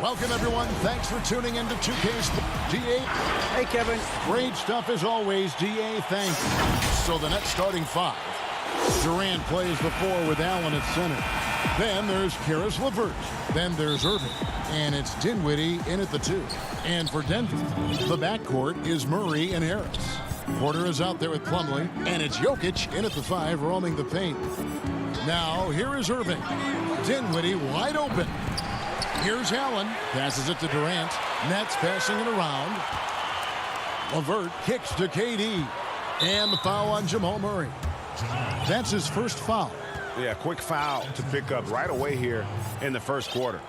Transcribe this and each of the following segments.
Welcome, everyone. Thanks for tuning in to 2K Sports. DA. Hey, Kevin. Great stuff as always, DA. Thanks. So the net starting five. Durant plays the four with Allen at center. Then there's Karis LeVert. Then there's Irving. And it's Dinwiddie in at the two. And for Denver, the backcourt is Murray and Harris. Porter is out there with Plumlee. And it's Jokic in at the five, roaming the paint. Now, here is Irving. Dinwiddie wide open. Here's Allen. Passes it to Durant. Nets passing it around. LeVert kicks to KD. And the foul on Jamal Murray. That's his first foul. Yeah, quick foul to pick up right away here in the first quarter.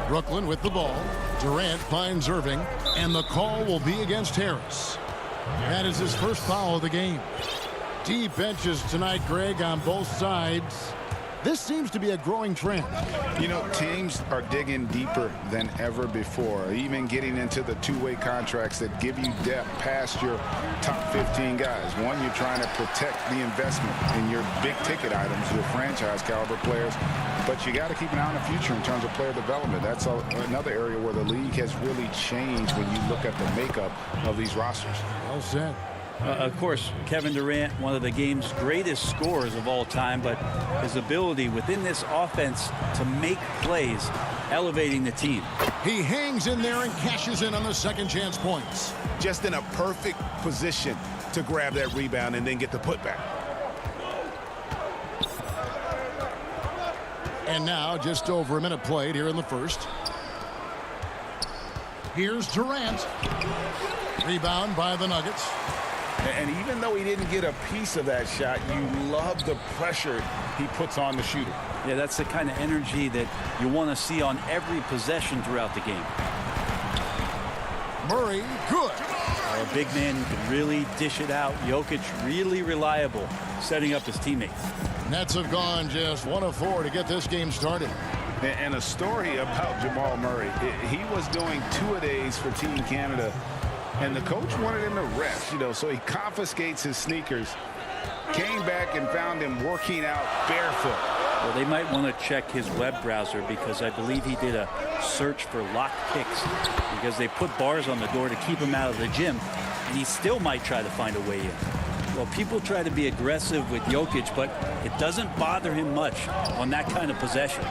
Brooklyn with the ball. Durant finds Irving. And the call will be against Harris. That is his first foul of the game. Deep benches tonight, Greg, on both sides. This seems to be a growing trend. You know, teams are digging deeper than ever before, even getting into the two-way contracts that give you depth past your top 15 guys. One, you're trying to protect the investment in your big-ticket items, your franchise-caliber players, but you got to keep an eye on the future in terms of player development. That's another area where the league has really changed when you look at the makeup of these rosters. Well said. Of course, Kevin Durant, one of the game's greatest scorers of all time, but his ability within this offense to make plays, elevating the team. He hangs in there and cashes in on the second chance points. Just in a perfect position to grab that rebound and then get the putback. And now just over a minute played here in the first. Here's Durant. Rebound by the Nuggets. And even though he didn't get a piece of that shot, you love the pressure he puts on the shooter. Yeah, that's the kind of energy that you want to see on every possession throughout the game. Murray, good. A big man who can really dish it out. Jokic, really reliable, setting up his teammates. Nets have gone just 1 of 4 to get this game started. And a story about Jamal Murray. He was doing two-a-days for Team Canada, and the coach wanted him to rest, so he confiscates his sneakers, came back and found him working out barefoot. Well, they might want to check his web browser because I believe he did a search for lock picks because they put bars on the door to keep him out of the gym, and he still might try to find a way in. Well, people try to be aggressive with Jokic, but it doesn't bother him much on that kind of possession.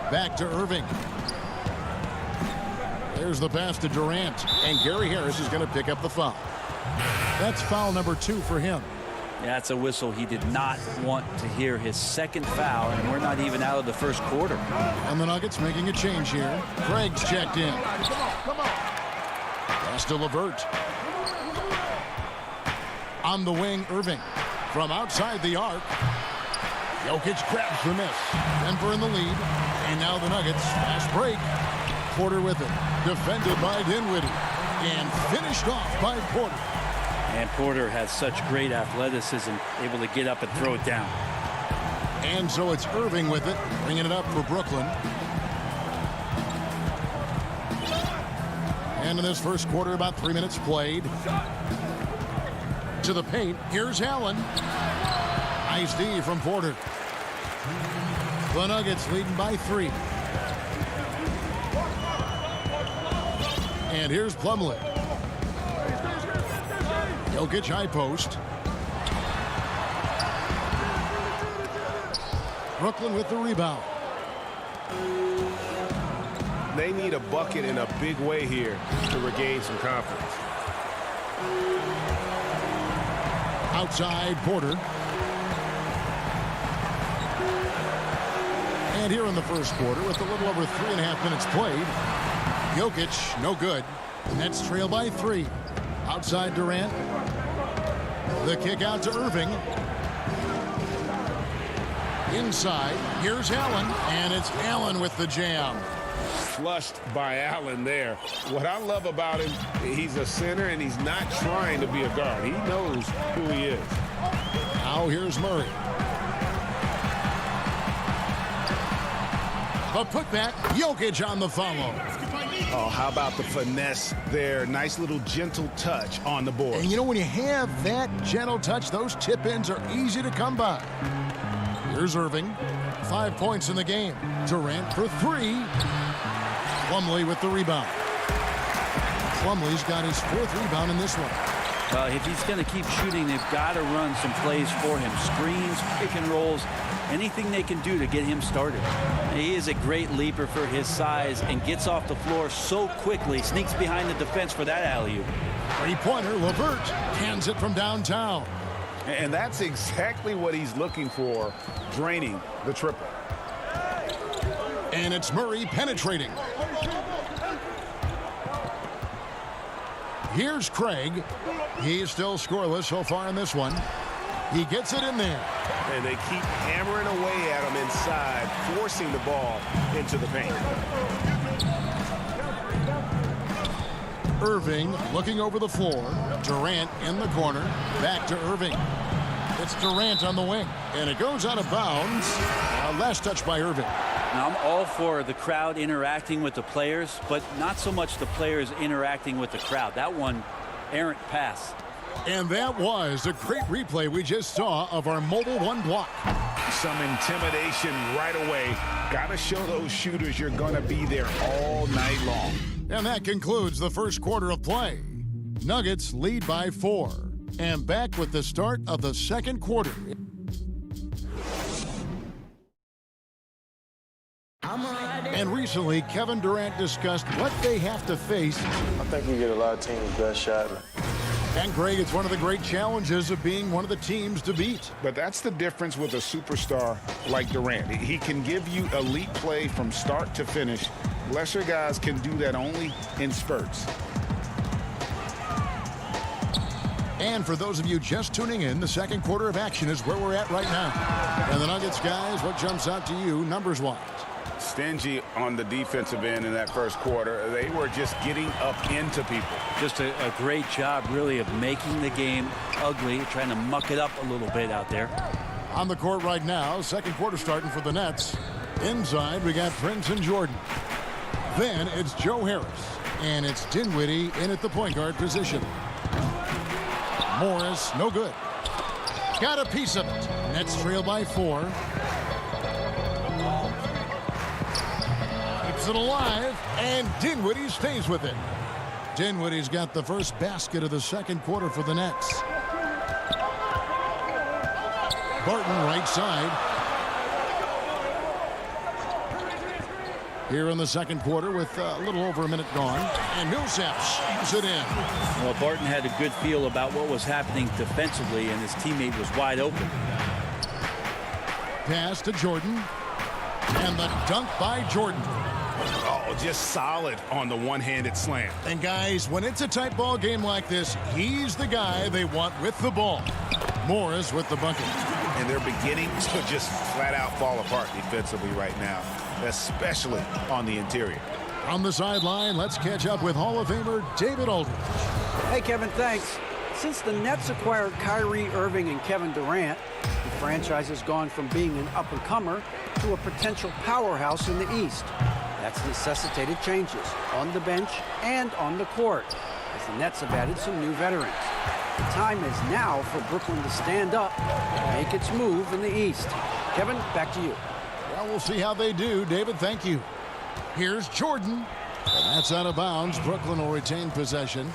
Back to Irving. There's the pass to Durant, and Gary Harris is going to pick up the foul. That's foul number 2 for him. Yeah, that's a whistle. He did not want to hear his second foul, and we're not even out of the first quarter. And the Nuggets making a change here. Craig's checked in. Come on. Pass to LeVert. On the wing, Irving. From outside the arc. Jokic grabs the miss. Denver in the lead. And now the Nuggets. Fast break. Porter with it. Defended by Dinwiddie. And finished off by Porter. And Porter has such great athleticism, able to get up and throw it down. And so it's Irving with it. Bringing it up for Brooklyn. And in this first quarter, about 3 minutes played. To the paint. Here's Allen. Nice D from Porter. The Nuggets leading by 3. And here's Plumlee. Jokic high post. Brooklyn with the rebound. They need a bucket in a big way here to regain some confidence. Outside Porter. And here in the first quarter, with a little over 3.5 minutes played, Jokic, no good. Nets trail by 3. Outside Durant. The kick out to Irving. Inside, here's Allen, and it's Allen with the jam. Flushed by Allen there. What I love about him, he's a center and he's not trying to be a guard. He knows who he is. Now here's Murray. The putback, Jokic on the follow. Oh, how about the finesse there? Nice little gentle touch on the board. And you know, when you have that gentle touch, those tip-ins are easy to come by. Here's Irving. 5 points in the game. Durant for 3. Plumlee with the rebound. Plumlee's got his 4th rebound in this one. Well, if he's going to keep shooting, they've got to run some plays for him. Screens, pick and rolls, anything they can do to get him started. He is a great leaper for his size and gets off the floor so quickly, sneaks behind the defense for that alley-oop. Three-pointer, LeVert hands it from downtown. And that's exactly what he's looking for, draining the triple. And it's Murray penetrating. Here's Craig. He's still scoreless so far in this one. He gets it in there. And they keep hammering away at him inside, forcing the ball into the paint. Irving looking over the floor. Durant in the corner. Back to Irving. It's Durant on the wing. And it goes out of bounds. Last touch by Irving. Now, I'm all for the crowd interacting with the players, but not so much the players interacting with the crowd. That one, errant pass. And that was a great replay we just saw of our Mobile One block. Some intimidation right away. Got to show those shooters you're going to be there all night long. And that concludes the first quarter of play. Nuggets lead by 4. And back with the start of the second quarter. And recently, Kevin Durant discussed what they have to face. I think we get a lot of teams' best shot. And Greg, it's one of the great challenges of being one of the teams to beat. But that's the difference with a superstar like Durant. He can give you elite play from start to finish. Lesser guys can do that only in spurts. And for those of you just tuning in, the second quarter of action is where we're at right now. And the Nuggets, guys, what jumps out to you numbers-wise? Stingy on the defensive end in that first quarter. They were just getting up into people. Just a great job, really, of making the game ugly, trying to muck it up a little bit out there. On the court right now, second quarter starting for the Nets. Inside, we got Prince and Jordan. Then it's Joe Harris. And it's Dinwiddie in at the point guard position. Morris, no good. Got a piece of it. Nets trail by 4. Keeps it alive, and Dinwiddie stays with it. Dinwiddie's got the first basket of the second quarter for the Nets. Barton right side. Here in the second quarter with a little over a minute gone. And Millsap shoots it in. Well, Barton had a good feel about what was happening defensively, and his teammate was wide open. Pass to Jordan. And the dunk by Jordan. Oh, just solid on the one-handed slam. And guys, when it's a tight ball game like this, he's the guy they want with the ball. Morris with the bucket. And they're beginning to just flat out fall apart defensively right now, especially on the interior. On the sideline, let's catch up with Hall of Famer David Aldridge. Hey, Kevin, thanks. Since the Nets acquired Kyrie Irving and Kevin Durant, the franchise has gone from being an up-and-comer to a potential powerhouse in the East. That's necessitated changes on the bench and on the court, as the Nets have added some new veterans. The time is now for Brooklyn to stand up and make its move in the East. Kevin, back to you. Well, we'll see how they do. David, thank you. Here's Jordan. And that's out of bounds. Brooklyn will retain possession.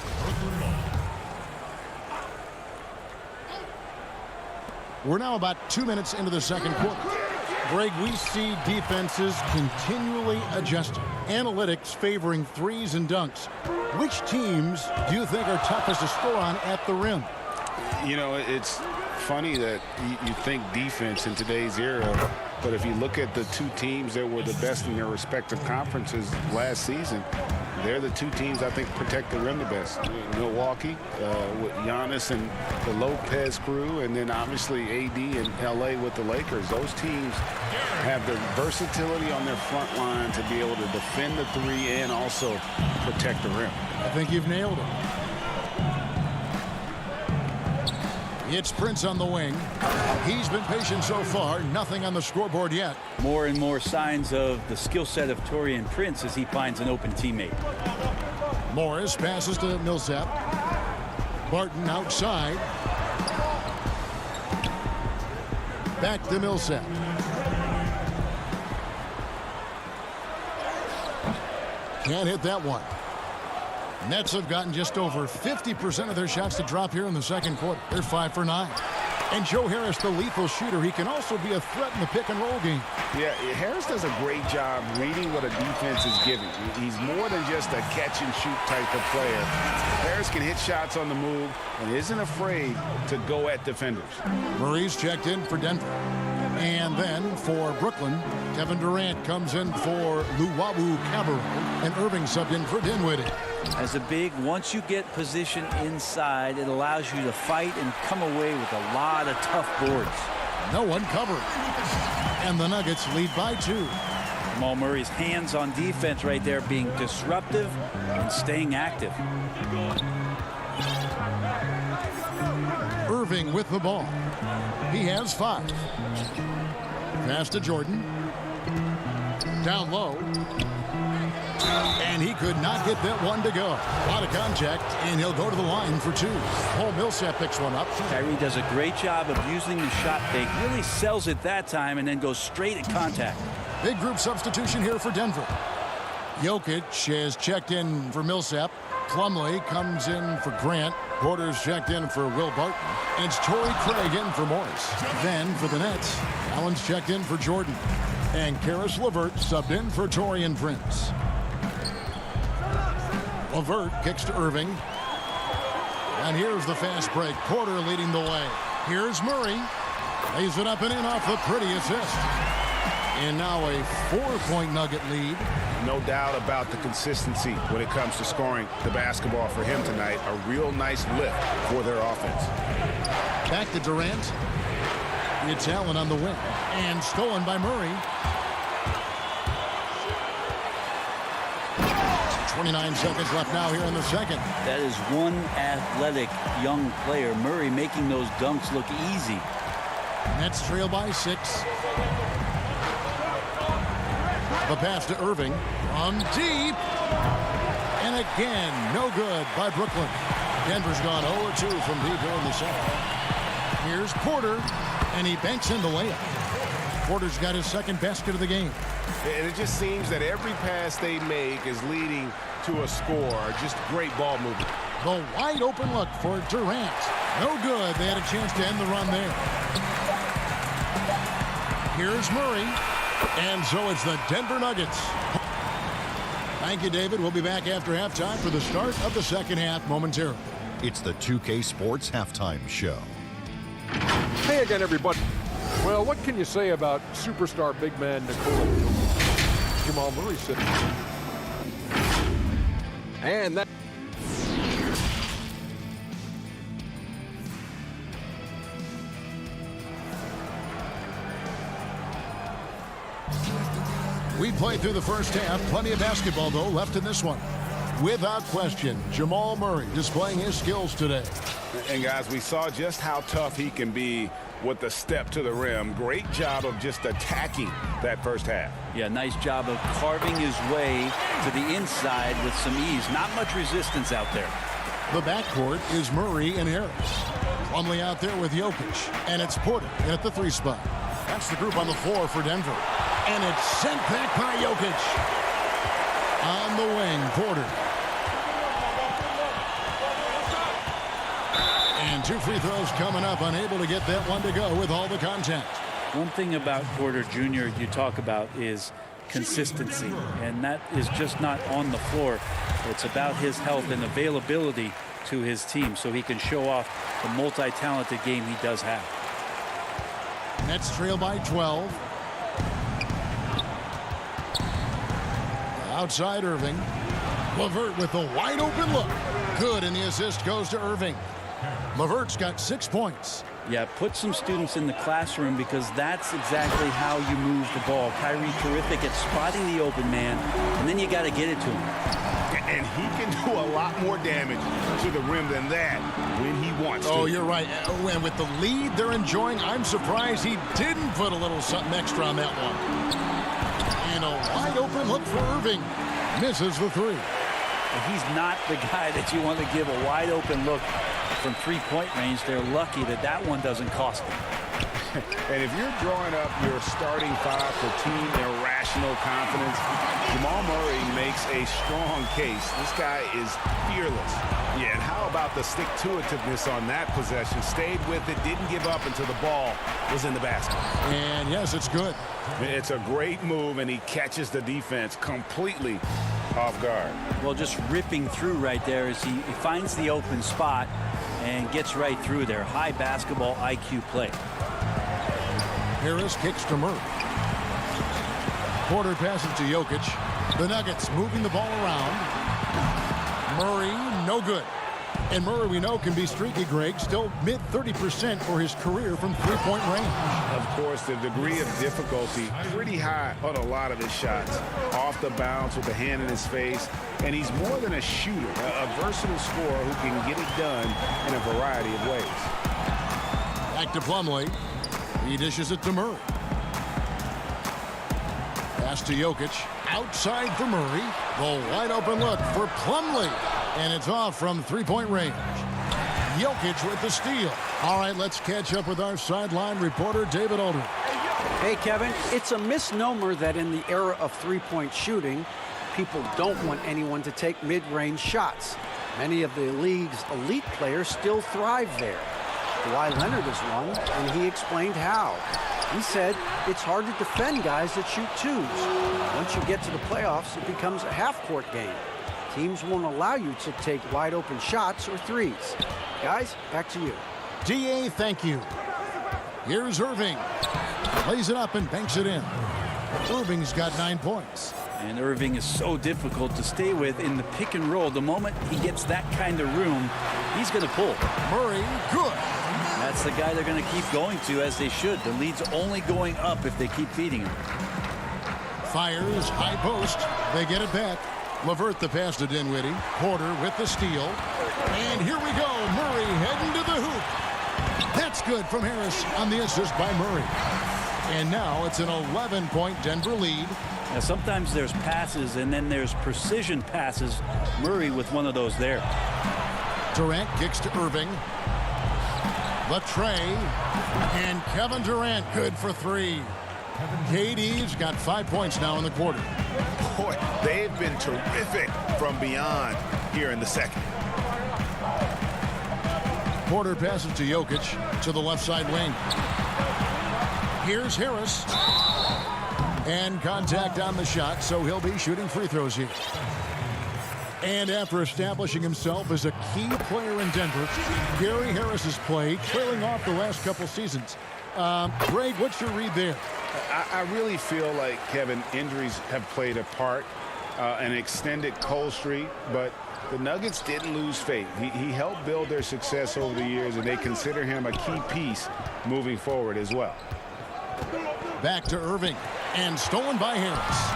We're now about 2 minutes into the second quarter. Greg, we see defenses continually adjusting. Analytics favoring threes and dunks. Which teams do you think are toughest to score on at the rim? You know, it's funny that you think defense in today's era, but if you look at the two teams that were the best in their respective conferences last season, they're the two teams I think protect the rim the best. Milwaukee with Giannis and the Lopez crew, and then obviously AD and LA with the Lakers. Those teams have the versatility on their front line to be able to defend the three and also protect the rim. I think you've nailed it. It's Prince on the wing. He's been patient so far. Nothing on the scoreboard yet. More and more signs of the skill set of Taurean Prince as he finds an open teammate. Morris passes to Millsap. Barton outside. Back to Millsap. Can't hit that one. Nets have gotten just over 50% of their shots to drop here in the second quarter. They're 5 for 9. And Joe Harris, the lethal shooter, he can also be a threat in the pick-and-roll game. Yeah, Harris does a great job reading what a defense is giving. He's more than just a catch-and-shoot type of player. Harris can hit shots on the move and isn't afraid to go at defenders. Murray's checked in for Denver. And then for Brooklyn, Kevin Durant comes in for Luwawu Cabarrot, and Irving subbed in for Dinwiddie. As a big, once you get position inside, it allows you to fight and come away with a lot of tough boards. No one covering. And the Nuggets lead by 2. Jamal Murray's hands on defense right there, being disruptive and staying active. Irving with the ball. He has 5. Pass to Jordan. Down low. And he could not get that one to go. A lot of contact, and he'll go to the line for 2. Paul Millsap picks one up. Kyrie does a great job of using the shot fake. Really sells it that time and then goes straight at contact. Big group substitution here for Denver. Jokic is checked in for Millsap. Plumlee comes in for Grant. Porter's checked in for Will Barton. And it's Torrey Craig in for Morris. Then for the Nets, Allen's checked in for Jordan. And Karis LeVert subbed in for Taurean Prince. LeVert kicks to Irving. And here's the fast break. Porter leading the way. Here's Murray. Lays it up and in off the pretty assist. And now a 4-point Nugget lead. No doubt about the consistency when it comes to scoring the basketball for him tonight. A real nice lift for their offense. Back to Durant. It's Allen on the wing. And stolen by Murray. 29 seconds left now here in the second. That is one athletic young player. Murray making those dunks look easy. Nets trail by 6. The pass to Irving from deep. And again, no good by Brooklyn. Denver's gone 0-2 from deep here in the second. Here's Porter, and he banks in the layup. Porter's got his second basket of the game. And it just seems that every pass they make is leading to a score. Just great ball movement. The wide open look for Durant. No good. They had a chance to end the run there. Here's Murray. And so it's the Denver Nuggets. Thank you, David. We'll be back after halftime for the start of the second half momentarily. It's the 2K Sports Halftime Show. Hey again, everybody. Well, what can you say about superstar big man Jamal Murray sitting? And that. We played through the first half. Plenty of basketball, though, left in this one. Without question, Jamal Murray displaying his skills today. And, guys, we saw just how tough he can be with the step to the rim. Great job of just attacking that first half. Yeah, nice job of carving his way to the inside with some ease. Not much resistance out there. The backcourt is Murray and Harris. Plumlee out there with Jokic. And it's Porter in at the 3 spot. That's the group on the floor for Denver. And it's sent back by Jokic. On the wing, Porter. And 2 free throws coming up. Unable to get that one to go with all the contact. One thing about Porter Jr. you talk about is consistency. And that is just not on the floor. It's about his health and availability to his team so he can show off the multi-talented game he does have. Nets trail by 12. Outside Irving. LeVert with the wide open look. Good, and the assist goes to Irving. LeVert's got 6 points. Yeah, put some students in the classroom because that's exactly how you move the ball. Kyrie terrific at spotting the open man, and then you got to get it to him. and he can do a lot more damage to the rim than that when he wants to. Oh, you're right. And with the lead they're enjoying, I'm surprised he didn't put a little something extra on that one. And a wide open look for Irving. Misses the three. He's not the guy that you want to give a wide open look from three-point range. They're lucky that that one doesn't cost them. And if you're drawing up your starting five for team irrational confidence, Jamal Murray makes a strong case. This guy is fearless. Yeah, and how about the stick-to-itiveness on that possession? Stayed with it, didn't give up until the ball was in the basket. And yes, it's good. It's a great move, and he catches the defense completely off guard. Well, just ripping through right there as he finds the open spot and gets right through there. High basketball IQ play. Harris kicks to Murray. Porter passes to Jokic. The Nuggets moving the ball around. Murray, no good. And Murray, we know, can be streaky, Greg. Still mid-30% for his career from three-point range. Of course, the degree of difficulty pretty high on a lot of his shots. Off the bounce with the hand in his face. And he's more than a shooter, a versatile scorer who can get it done in a variety of ways. Back to Plumlee. He dishes it to Murray. Pass to Jokic. Outside for Murray. The wide open look for Plumlee. And it's off from three-point range. Jokic with the steal. All right, let's catch up with our sideline reporter, David Aldridge. Hey, Kevin, it's a misnomer that in the era of three-point shooting, people don't want anyone to take mid-range shots. Many of the league's elite players still thrive there. Kawhi Leonard is one, and he explained how. He said it's hard to defend guys that shoot twos. Once you get to the playoffs, it becomes a half-court game. Teams won't allow you to take wide-open shots or threes. Guys, back to you. DA, thank you. Here's Irving. Lays it up and banks it in. Irving's got 9 points. And Irving is so difficult to stay with in the pick and roll. The moment he gets that kind of room, he's going to pull. Murray, good. That's the guy they're going to keep going to, as they should. The lead's only going up if they keep feeding him. Fires, high post. They get it back. LeVert the pass to Dinwiddie. Porter with the steal. And here we go. Murray heading to the hoop. That's good from Harris on the assist by Murray. And now it's an 11-point Denver lead. Now, sometimes there's passes and then there's precision passes. Murray with one of those there. Durant kicks to Irving. The tray. And Kevin Durant good for three. KD's got 5 points now in the quarter. Boy, they've been terrific from beyond here in the second. Porter passes to Jokic to the left side wing. Here's Harris. And contact on the shot, so he'll be shooting free throws here. And after establishing himself as a key player in Denver, Gary Harris's play trailing off the last couple seasons. Greg, what's your read there? I really feel like, Kevin, injuries have played a part, an extended cold streak, but the Nuggets didn't lose faith. He helped build their success over the years, and they consider him a key piece moving forward as well. Back to Irving, and stolen by Harris.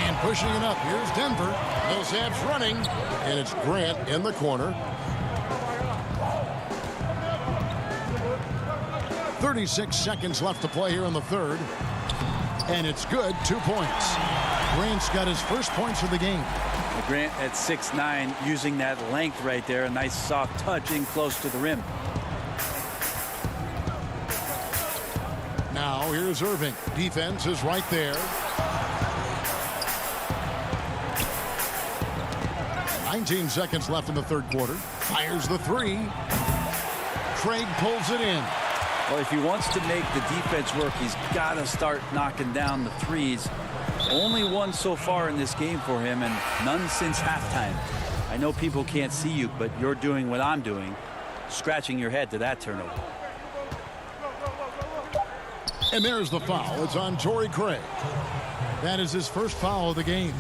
And pushing it up, here's Denver. Those Avs running, and it's Grant in the corner. 36 seconds left to play here in the third. And it's good, 2 points. Grant's got his first points of the game. Grant at 6'9", using that length right there. A nice soft touch in close to the rim. Now here's Irving. Defense is right there. 19 seconds left in the third quarter. Fires the three. Craig pulls it in. Well, if he wants to make the defense work, he's got to start knocking down the threes. Only one so far in this game for him, and none since halftime. I know people can't see you, but you're doing what I'm doing, scratching your head to that turnover. And there's the foul. It's on Torrey Craig. That is his first foul of the game.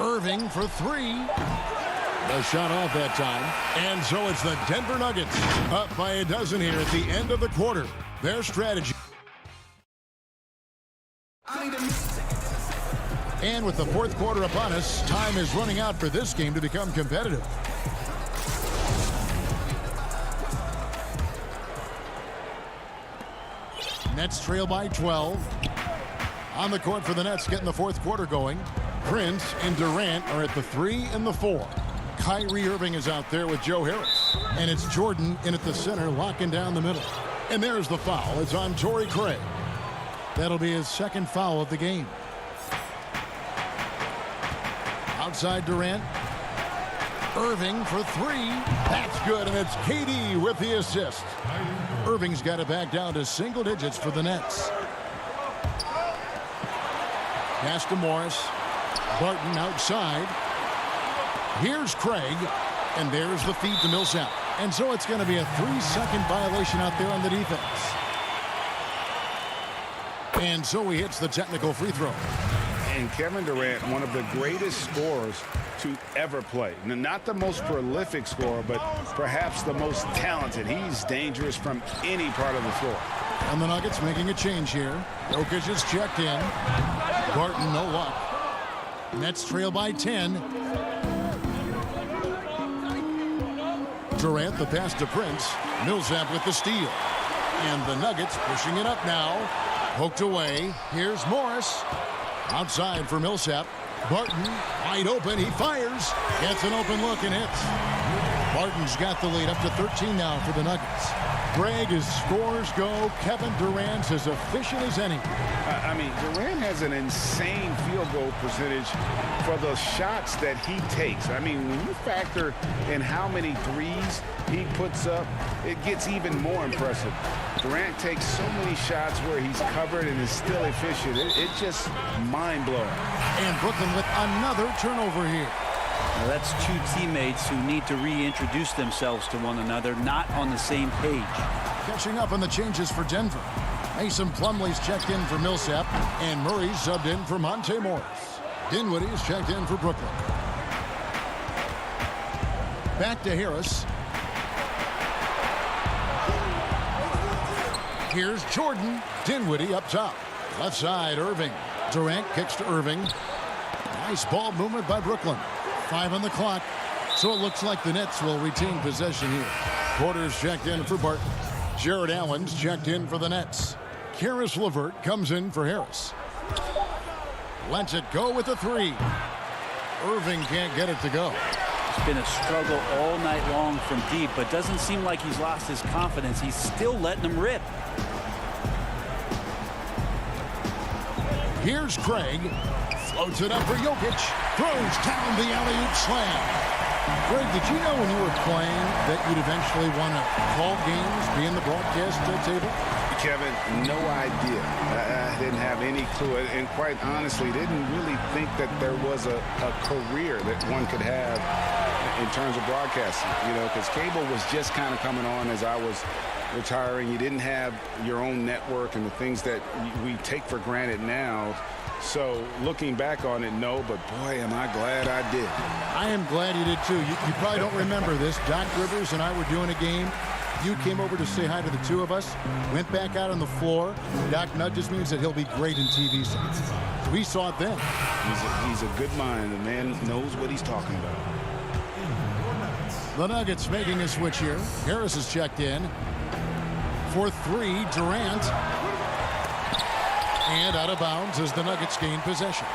Irving for three. The shot off that time. And so it's the Denver Nuggets up by a dozen here at the end of the quarter. Their strategy. And with the fourth quarter upon us, time is running out for this game to become competitive. Nets trail by 12. On the court for the Nets, getting the fourth quarter going. Prince and Durant are at the 3 and the 4. Kyrie Irving is out there with Joe Harris. And it's Jordan in at the center, locking down the middle. And there's the foul. It's on Torrey Craig. That'll be his second foul of the game. Outside Durant. Irving for 3. That's good, and it's KD with the assist. Irving's got it back down to single digits for the Nets. Pass to Morris. Barton outside. Here's Craig, and there's the feed to Millsap. And so it's going to be a 3-second violation out there on the defense. And so he hits the technical free throw. And Kevin Durant, one of the greatest scorers to ever play. Not the most prolific scorer, but perhaps the most talented. He's dangerous from any part of the floor. And the Nuggets making a change here. Jokic is checked in. Barton, no luck. Nets trail by 10. Durant, the pass to Prince. Millsap with the steal. And the Nuggets pushing it up now. Poked away. Here's Morris. Outside for Millsap. Barton, wide open. He fires. Gets an open look and hits. Barton's got the lead up to 13 now for the Nuggets. Greg, as scores go, Kevin Durant's as efficient as any. I mean, Durant has an insane field goal percentage for the shots that he takes. I mean, when you factor in how many threes he puts up, it gets even more impressive. Durant takes so many shots where he's covered and is still efficient. It's just mind-blowing. And Brooklyn with another turnover here. Now that's two teammates who need to reintroduce themselves to one another, not on the same page. Catching up on the changes for Denver. Mason Plumlee's checked in for Millsap, and Murray's subbed in for Monte Morris. Dinwiddie's checked in for Brooklyn. Back to Harris. Here's Jordan. Dinwiddie up top. Left side, Irving. Durant kicks to Irving. Nice ball movement by Brooklyn. 5 on the clock. So it looks like the Nets will retain possession here. Porter's checked in for Barton. Jared Allen's checked in for the Nets. Karis LeVert comes in for Harris. Lets it go with the 3. Irving can't get it to go. It's been a struggle all night long from deep, but doesn't seem like he's lost his confidence. He's still letting them rip. Here's Craig. Floats it up for Jokic. Throws down the alley-oop slam. Greg, did you know when you were playing that you'd eventually want to call games, be in the broadcast table? Kevin, no idea. I didn't have any clue. And quite honestly, didn't really think that there was a career that one could have in terms of broadcasting. You know, because cable was just kind of coming on as I was retiring. You didn't have your own network and the things that we take for granted now. So looking back on it, no, but boy, am I glad I did. I am glad you did too. You probably don't remember this. Doc Rivers and I were doing a game. You came over to say hi to the two of us, went back out on the floor. Doc nudges me and said he'll be great in TV sets. So we saw it then. He's a good mind. The man knows what he's talking about. The Nuggets making a switch here. Harris is checked in. For 3, Durant. And out of bounds as the Nuggets gain possession.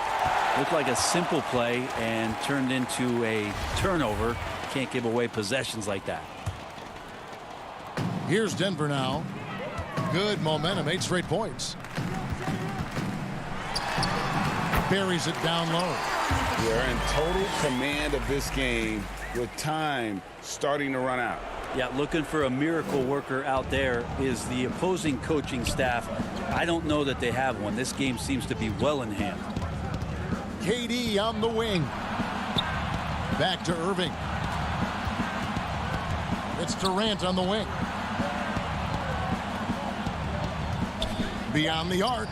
Looked like a simple play and turned into a turnover. Can't give away possessions like that. Here's Denver now. Good momentum, 8 straight points. Buries it down low. They're in total command of this game with time starting to run out. Yeah, looking for a miracle worker out there is the opposing coaching staff. I don't know that they have one. This game seems to be well in hand. KD on the wing. Back to Irving. It's Durant on the wing. Beyond the arc.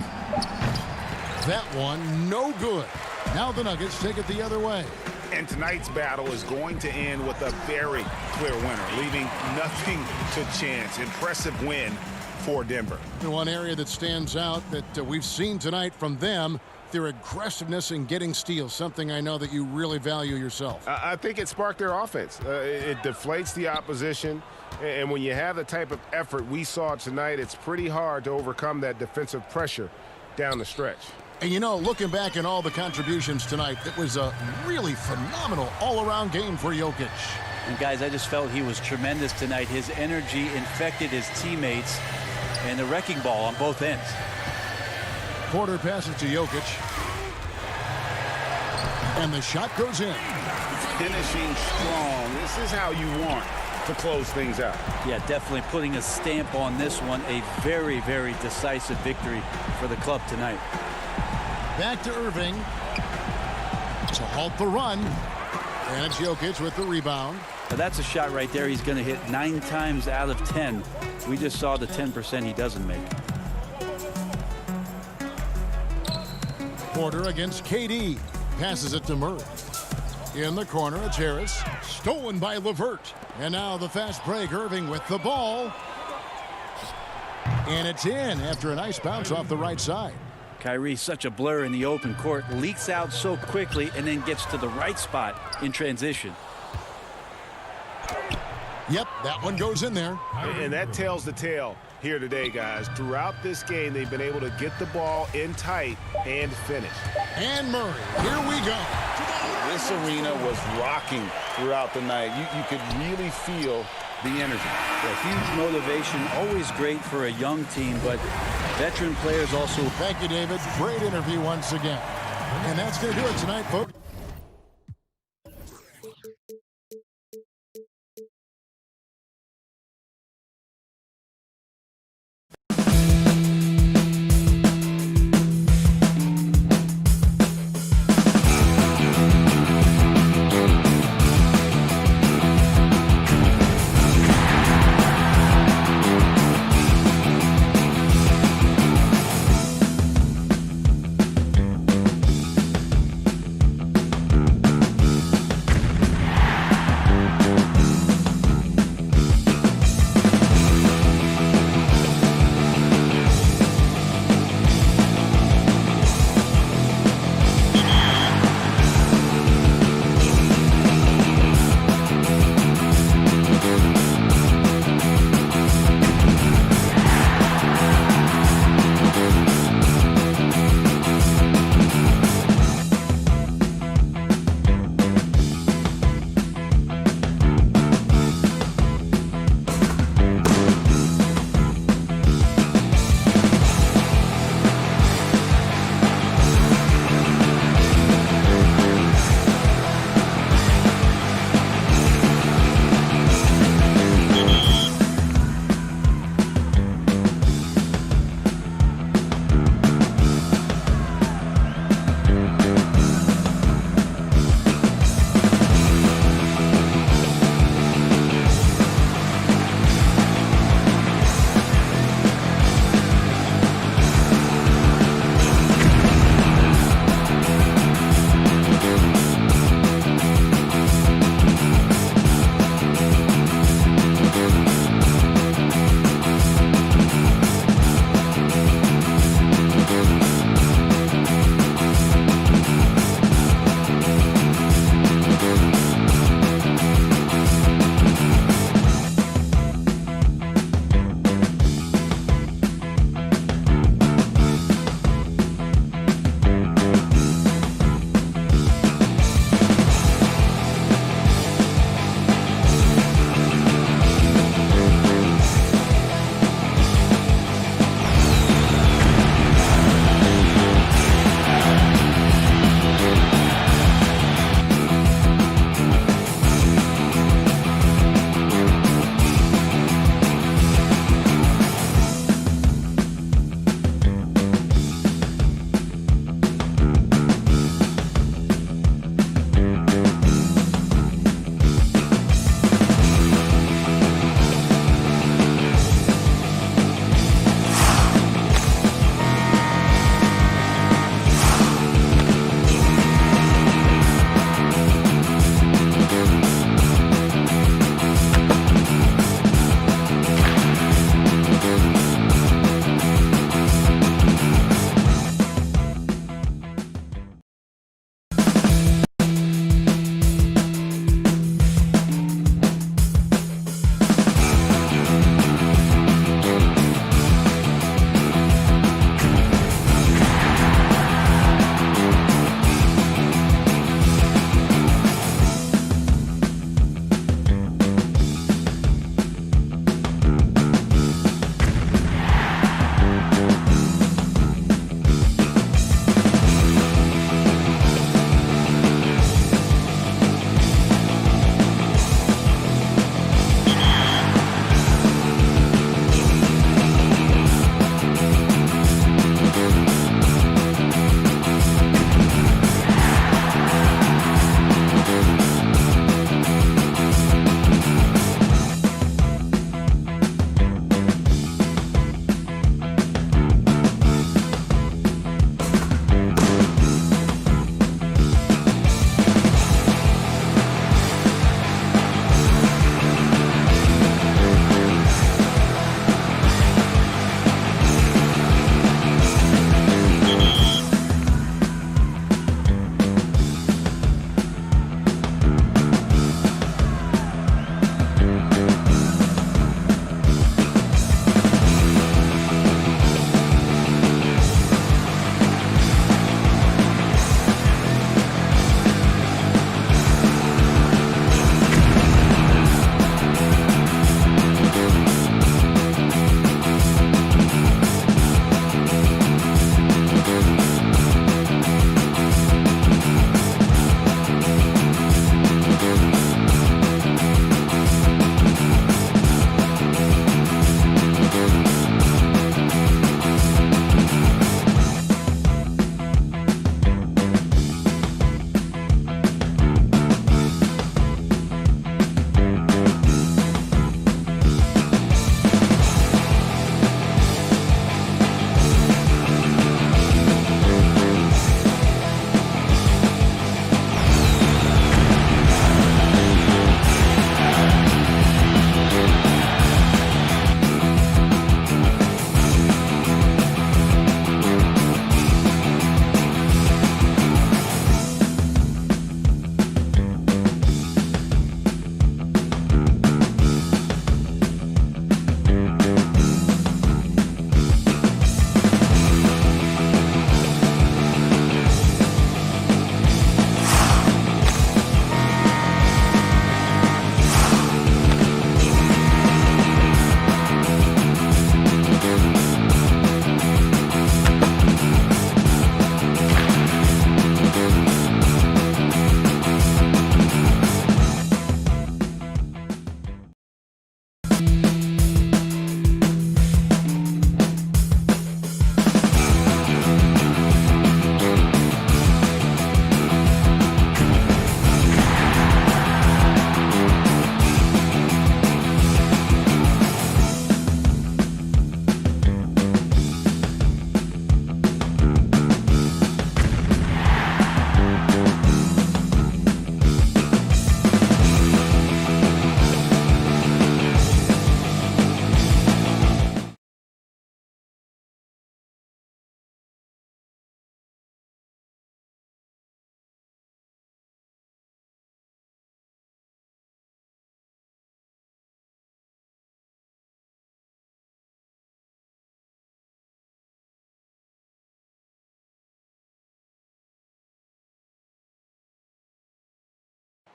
That one, no good. Now the Nuggets take it the other way. And tonight's battle is going to end with a very clear winner, leaving nothing to chance. Impressive win for Denver. One area that stands out that we've seen tonight from them, their aggressiveness in getting steals, something I know that you really value yourself. I think it sparked their offense. It deflates the opposition, and when you have the type of effort we saw tonight, it's pretty hard to overcome that defensive pressure down the stretch. And you know, looking back at all the contributions tonight, it was a really phenomenal all-around game for Jokic. And guys, I just felt he was tremendous tonight. His energy infected his teammates, and the wrecking ball on both ends. Porter passes to Jokic. And the shot goes in. Finishing strong. This is how you want to close things out. Yeah, definitely putting a stamp on this one. A very, very decisive victory for the club tonight. Back to Irving to halt the run. And it's Jokic with the rebound. Now that's a shot right there he's going to hit 9 times out of 10. We just saw the 10% he doesn't make. Porter against KD. Passes it to Murray. In the corner, it's Harris. Stolen by LeVert. And now the fast break. Irving with the ball. And it's in after a nice bounce off the right side. Kyrie, such a blur in the open court, leaks out so quickly and then gets to the right spot in transition. Yep, that one goes in there. And that tells the tale here today, guys. Throughout this game, they've been able to get the ball in tight and finish. And Murray, here we go. This arena was rocking throughout the night. You could really feel the energy. A huge motivation, always great for a young team, but veteran players also. Thank you, David. Great interview once again. And that's going to do it tonight, folks.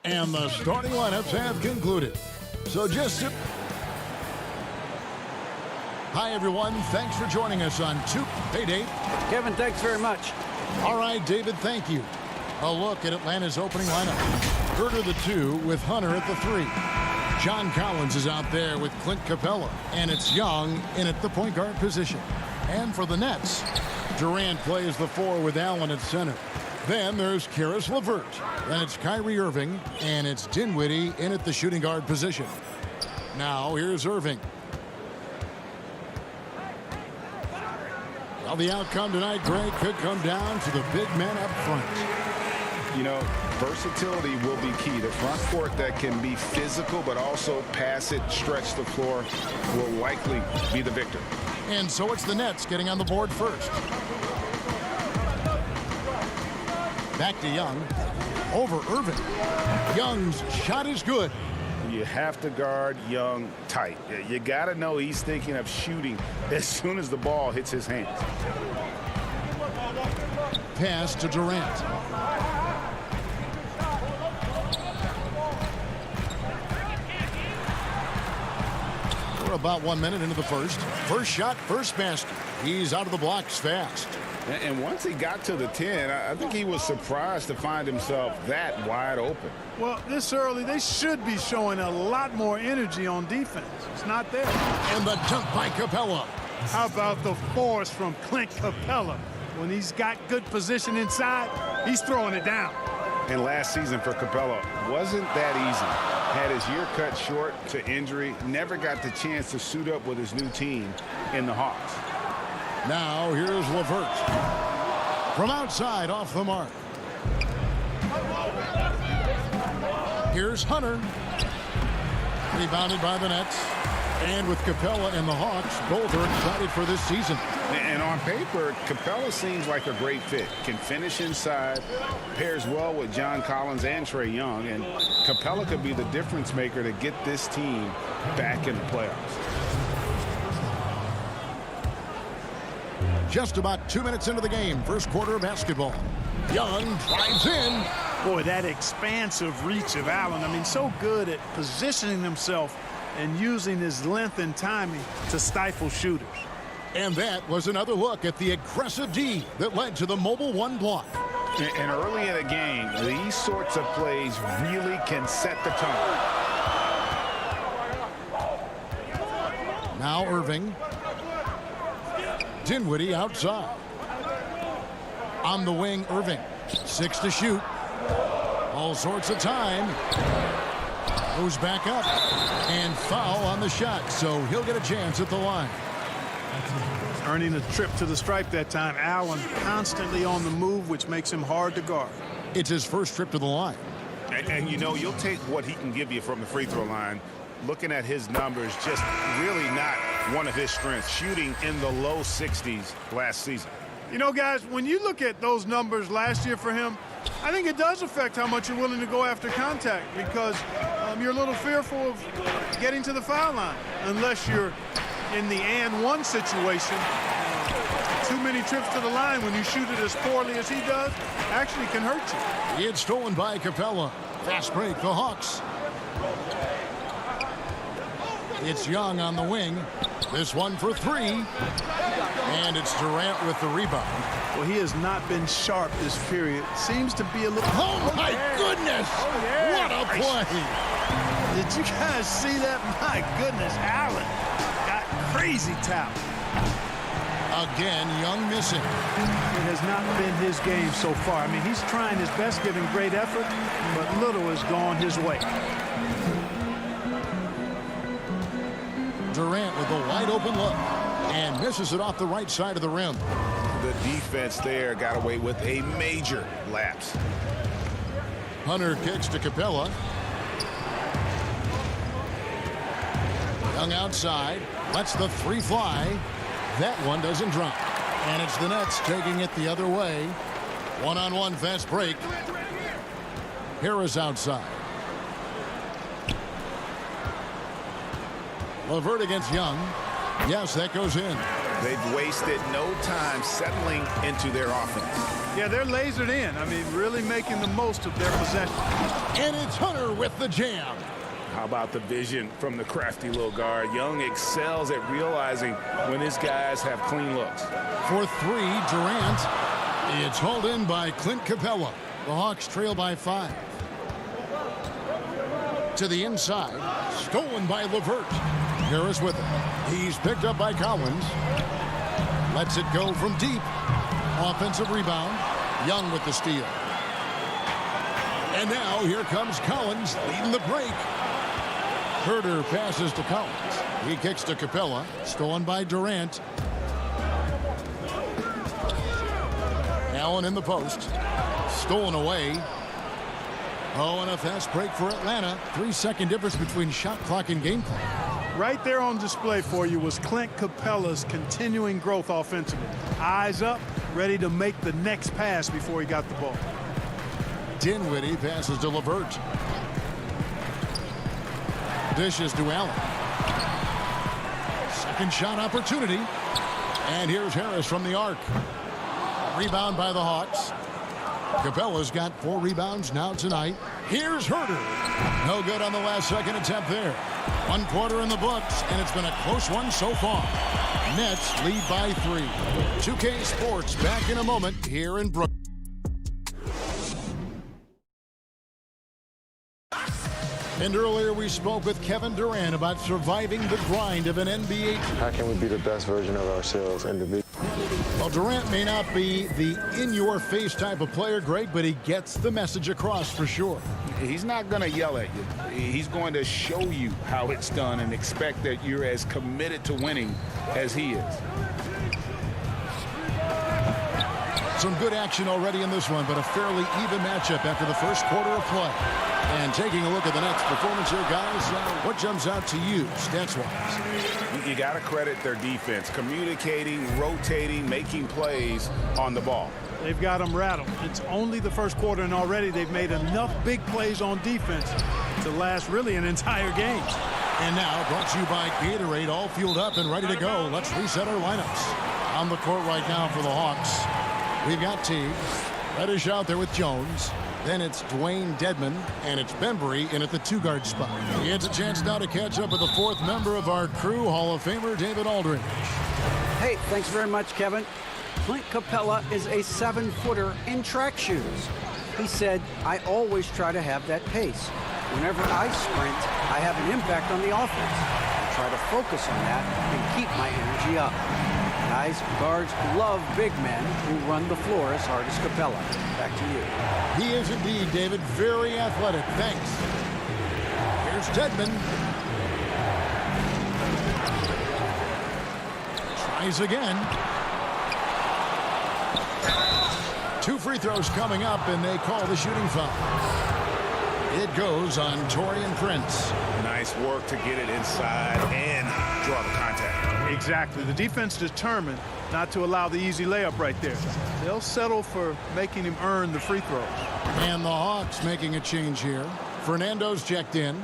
And the starting lineups have concluded. So just sit. Hi, everyone. Thanks for joining us on Two. Hey, Dave. Kevin, thanks very much. All right, David, thank you. A look at Atlanta's opening lineup. Herter the 2 with Hunter at the 3. John Collins is out there with Clint Capella. And it's Young in at the point guard position. And for the Nets, Durant plays the 4 with Allen at center. Then there's Karis LeVert. Then it's Kyrie Irving. And it's Dinwiddie in at the shooting guard position. Now here's Irving. Well, the outcome tonight, Greg, could come down to the big men up front. You know, versatility will be key. The front court that can be physical but also pass it, stretch the floor will likely be the victor. And so it's the Nets getting on the board first. Back to Young. Over Irving. Young's shot is good. You have to guard Young tight. You got to know he's thinking of shooting as soon as the ball hits his hands. Pass to Durant. We're about 1 minute into the first. First shot, first basket. He's out of the blocks fast. And once he got to the 10, I think he was surprised to find himself that wide open. Well, this early, they should be showing a lot more energy on defense. It's not there. And the dunk by Capella. How about the force from Clint Capella? When he's got good position inside, he's throwing it down. And last season for Capella wasn't that easy. Had his year cut short to injury, never got the chance to suit up with his new team in the Hawks. Now here's LeVert. From outside off the mark. Here's Hunter. Rebounded by the Nets. And with Capella and the Hawks, both are excited for this season. And on paper, Capella seems like a great fit. Can finish inside, pairs well with John Collins and Trae Young, and Capella could be the difference maker to get this team back in the playoffs. Just about 2 minutes into the game, first quarter of basketball. Young drives in. Boy, that expansive reach of Allen. I mean, so good at positioning himself and using his length and timing to stifle shooters. And that was another look at the aggressive D that led to the mobile 1 block. And early in a game, these sorts of plays really can set the tone. Now Irving. Dinwiddie outside. On the wing, Irving. 6 to shoot. All sorts of time. Goes back up. And foul on the shot, so he'll get a chance at the line. Earning a trip to the stripe that time. Allen constantly on the move, which makes him hard to guard. It's his first trip to the line. And you know, you'll take what he can give you from the free throw line. Looking at his numbers, just really not one of his strengths. Shooting in the low 60s last season. You know, guys, when you look at those numbers last year for him, I think it does affect how much you're willing to go after contact, because you're a little fearful of getting to the foul line unless you're in the and one situation. Too many trips to the line when you shoot it as poorly as he does actually can hurt you. It's stolen by Capella. Fast break, the Hawks. It's Young on the wing. This one for 3. And it's Durant with the rebound. Well, he has not been sharp this period. Seems to be a little... Oh, my goodness! What a play! Did you guys see that? My goodness, Allen got crazy talent. Again, Young missing. It has not been his game so far. I mean, he's trying his best, giving great effort, but little has gone his way. Durant with a wide open look and misses it off the right side of the rim. The defense there got away with a major lapse. Hunter kicks to Capella. Young outside, lets the 3 fly. That one doesn't drop. And it's the Nets taking it the other way. One-on-one fast break. Harris outside. LeVert against Young. Yes, that goes in. They've wasted no time settling into their offense. Yeah, they're lasered in. I mean, really making the most of their possession. And it's Hunter with the jam. How about the vision from the crafty little guard? Young excels at realizing when his guys have clean looks. For three, Durant. It's hauled in by Clint Capella. The Hawks trail by 5. To the inside. Stolen by LeVert. Harris with it. He's picked up by Collins. Lets it go from deep. Offensive rebound. Young with the steal. And now here comes Collins leading the break. Herter passes to Collins. He kicks to Capella. Stolen by Durant. Allen in the post. Stolen away. Oh, and a fast break for Atlanta. 3-second difference between shot clock and game clock. Right there on display for you was Clint Capella's continuing growth offensively. Eyes up, ready to make the next pass before he got the ball. Dinwiddie passes to LeVert. Dishes to Allen. Second shot opportunity. And here's Harris from the arc. Rebound by the Hawks. Capella's got 4 rebounds now tonight. Here's Herter. No good on the last second attempt there. 1 quarter in the books, and it's been a close one so far. Nets lead by 3. 2K Sports back in a moment here in Brooklyn. And earlier we spoke with Kevin Durant about surviving the grind of an NBA. How can we be the best version of ourselves individually? Well, Durant may not be the in-your-face type of player, Greg, but he gets the message across for sure. He's not going to yell at you. He's going to show you how it's done and expect that you're as committed to winning as he is. Some good action already in this one, but a fairly even matchup after the first quarter of play. And taking a look at the Nets' performance here, guys, what jumps out to you, stats-wise? You got to credit their defense, communicating, rotating, making plays on the ball. They've got them rattled. It's only the first quarter, and already they've made enough big plays on defense to last really an entire game. And now, brought to you by Gatorade, all fueled up and ready to go. Let's reset our lineups. On the court right now for the Hawks, we've got Teague. Reddish out there with Jones. Then it's Dwayne Dedman, and it's Bembry in at the 2-guard spot. He has a chance now to catch up with the 4th member of our crew, Hall of Famer David Aldridge. Hey, thanks very much, Kevin. Clint Capella is a 7-footer in track shoes. He said, I always try to have that pace. Whenever I sprint, I have an impact on the offense. I try to focus on that and keep my energy up. Guys, guards love big men who run the floor as hard as Capella. Back to you. He is indeed, David, very athletic. Thanks. Here's Dedman. Tries again. 2 free throws coming up, and they call the shooting foul. It goes on Taurean Prince. Nice work to get it inside and draw the contact. Exactly. The defense determined not to allow the easy layup right there. They'll settle for making him earn the free throws. And the Hawks making a change here. Fernando's checked in.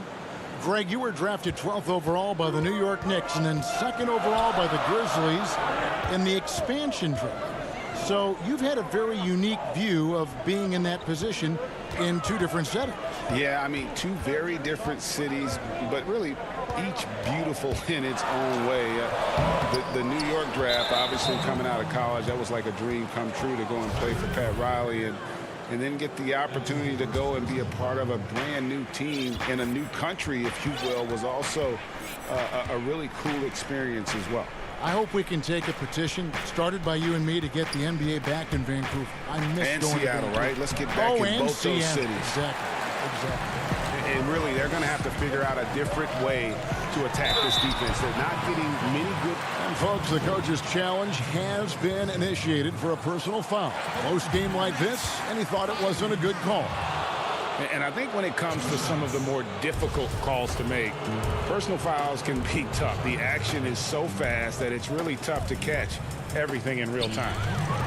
Greg, you were drafted 12th overall by the New York Knicks and then 2nd overall by the Grizzlies in the expansion draft. So you've had a very unique view of being in that position in 2 different settings. Yeah, I mean, 2 very different cities, but really each beautiful in its own way. The New York draft, obviously coming out of college, that was like a dream come true to go and play for Pat Riley and then get the opportunity to go and be a part of a brand new team in a new country, if you will, was also a really cool experience as well. I hope we can take a petition started by you and me to get the NBA back in Vancouver. I miss and going Seattle, to right? Let's get back in both Seattle. those cities. Exactly. And really, they're going to have to figure out a different way to attack this defense. They're not getting many good. And folks, the coach's challenge has been initiated for a personal foul. Close game like this, and he thought it wasn't a good call. And I think when it comes to some of the more difficult calls to make, personal fouls can be tough. The action is so fast that it's really tough to catch everything in real time.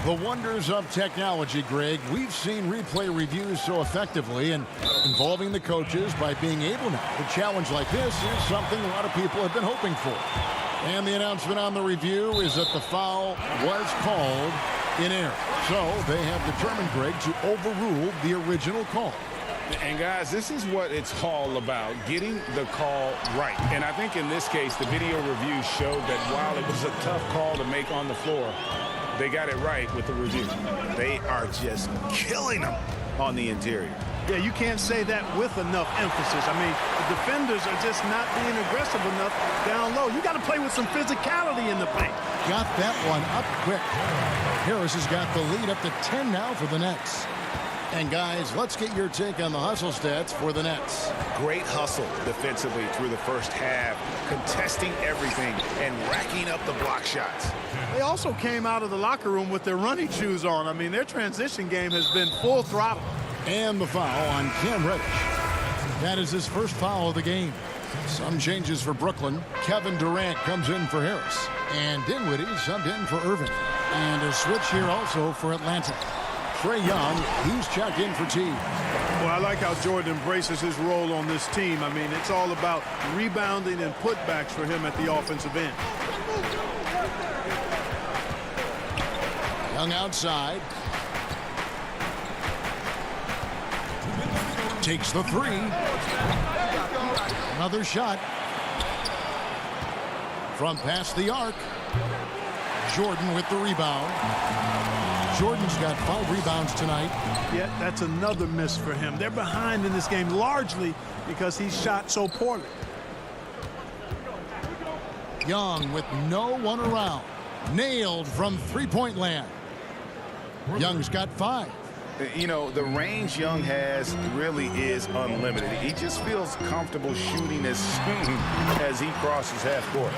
The wonders of technology, Greg. We've seen replay reviews so effectively, and involving the coaches by being able now to challenge like this is something a lot of people have been hoping for. And the announcement on the review is that the foul was called in error. So they have determined, Greg, to overrule the original call. And guys, this is what it's all about, getting the call right. And I think in this case, the video review showed that while it was a tough call to make on the floor, they got it right with the review. They are just killing them on the interior. Yeah, you can't say that with enough emphasis. I mean, the defenders are just not being aggressive enough down low. You got to play with some physicality in the paint. Got that one up quick. Harris has got the lead up to 10 now for the Nets. And guys, let's get your take on the hustle stats for the Nets. Great hustle defensively through the first half, contesting everything and racking up the block shots. They also came out of the locker room with their running shoes on. I mean, their transition game has been full throttle. And the foul on Cam Reddish. That is his first foul of the game. Some changes for Brooklyn. Kevin Durant comes in for Harris. And Dinwiddie subbed in for Irving. And a switch here also for Atlanta. Trae Young, he's checked in for T. Well, I like how Jordan embraces his role on this team. I mean, it's all about rebounding and putbacks for him at the offensive end. Young outside. Takes the three. Another shot. From past the arc. Jordan with the rebound. Jordan's got 5 rebounds tonight. Yeah, that's another miss for him. They're behind in this game largely because he shot so poorly. Young with no one around. Nailed from three-point land. Young's got 5. You know, the range Young has really is unlimited. He just feels comfortable shooting as soon as he crosses half court.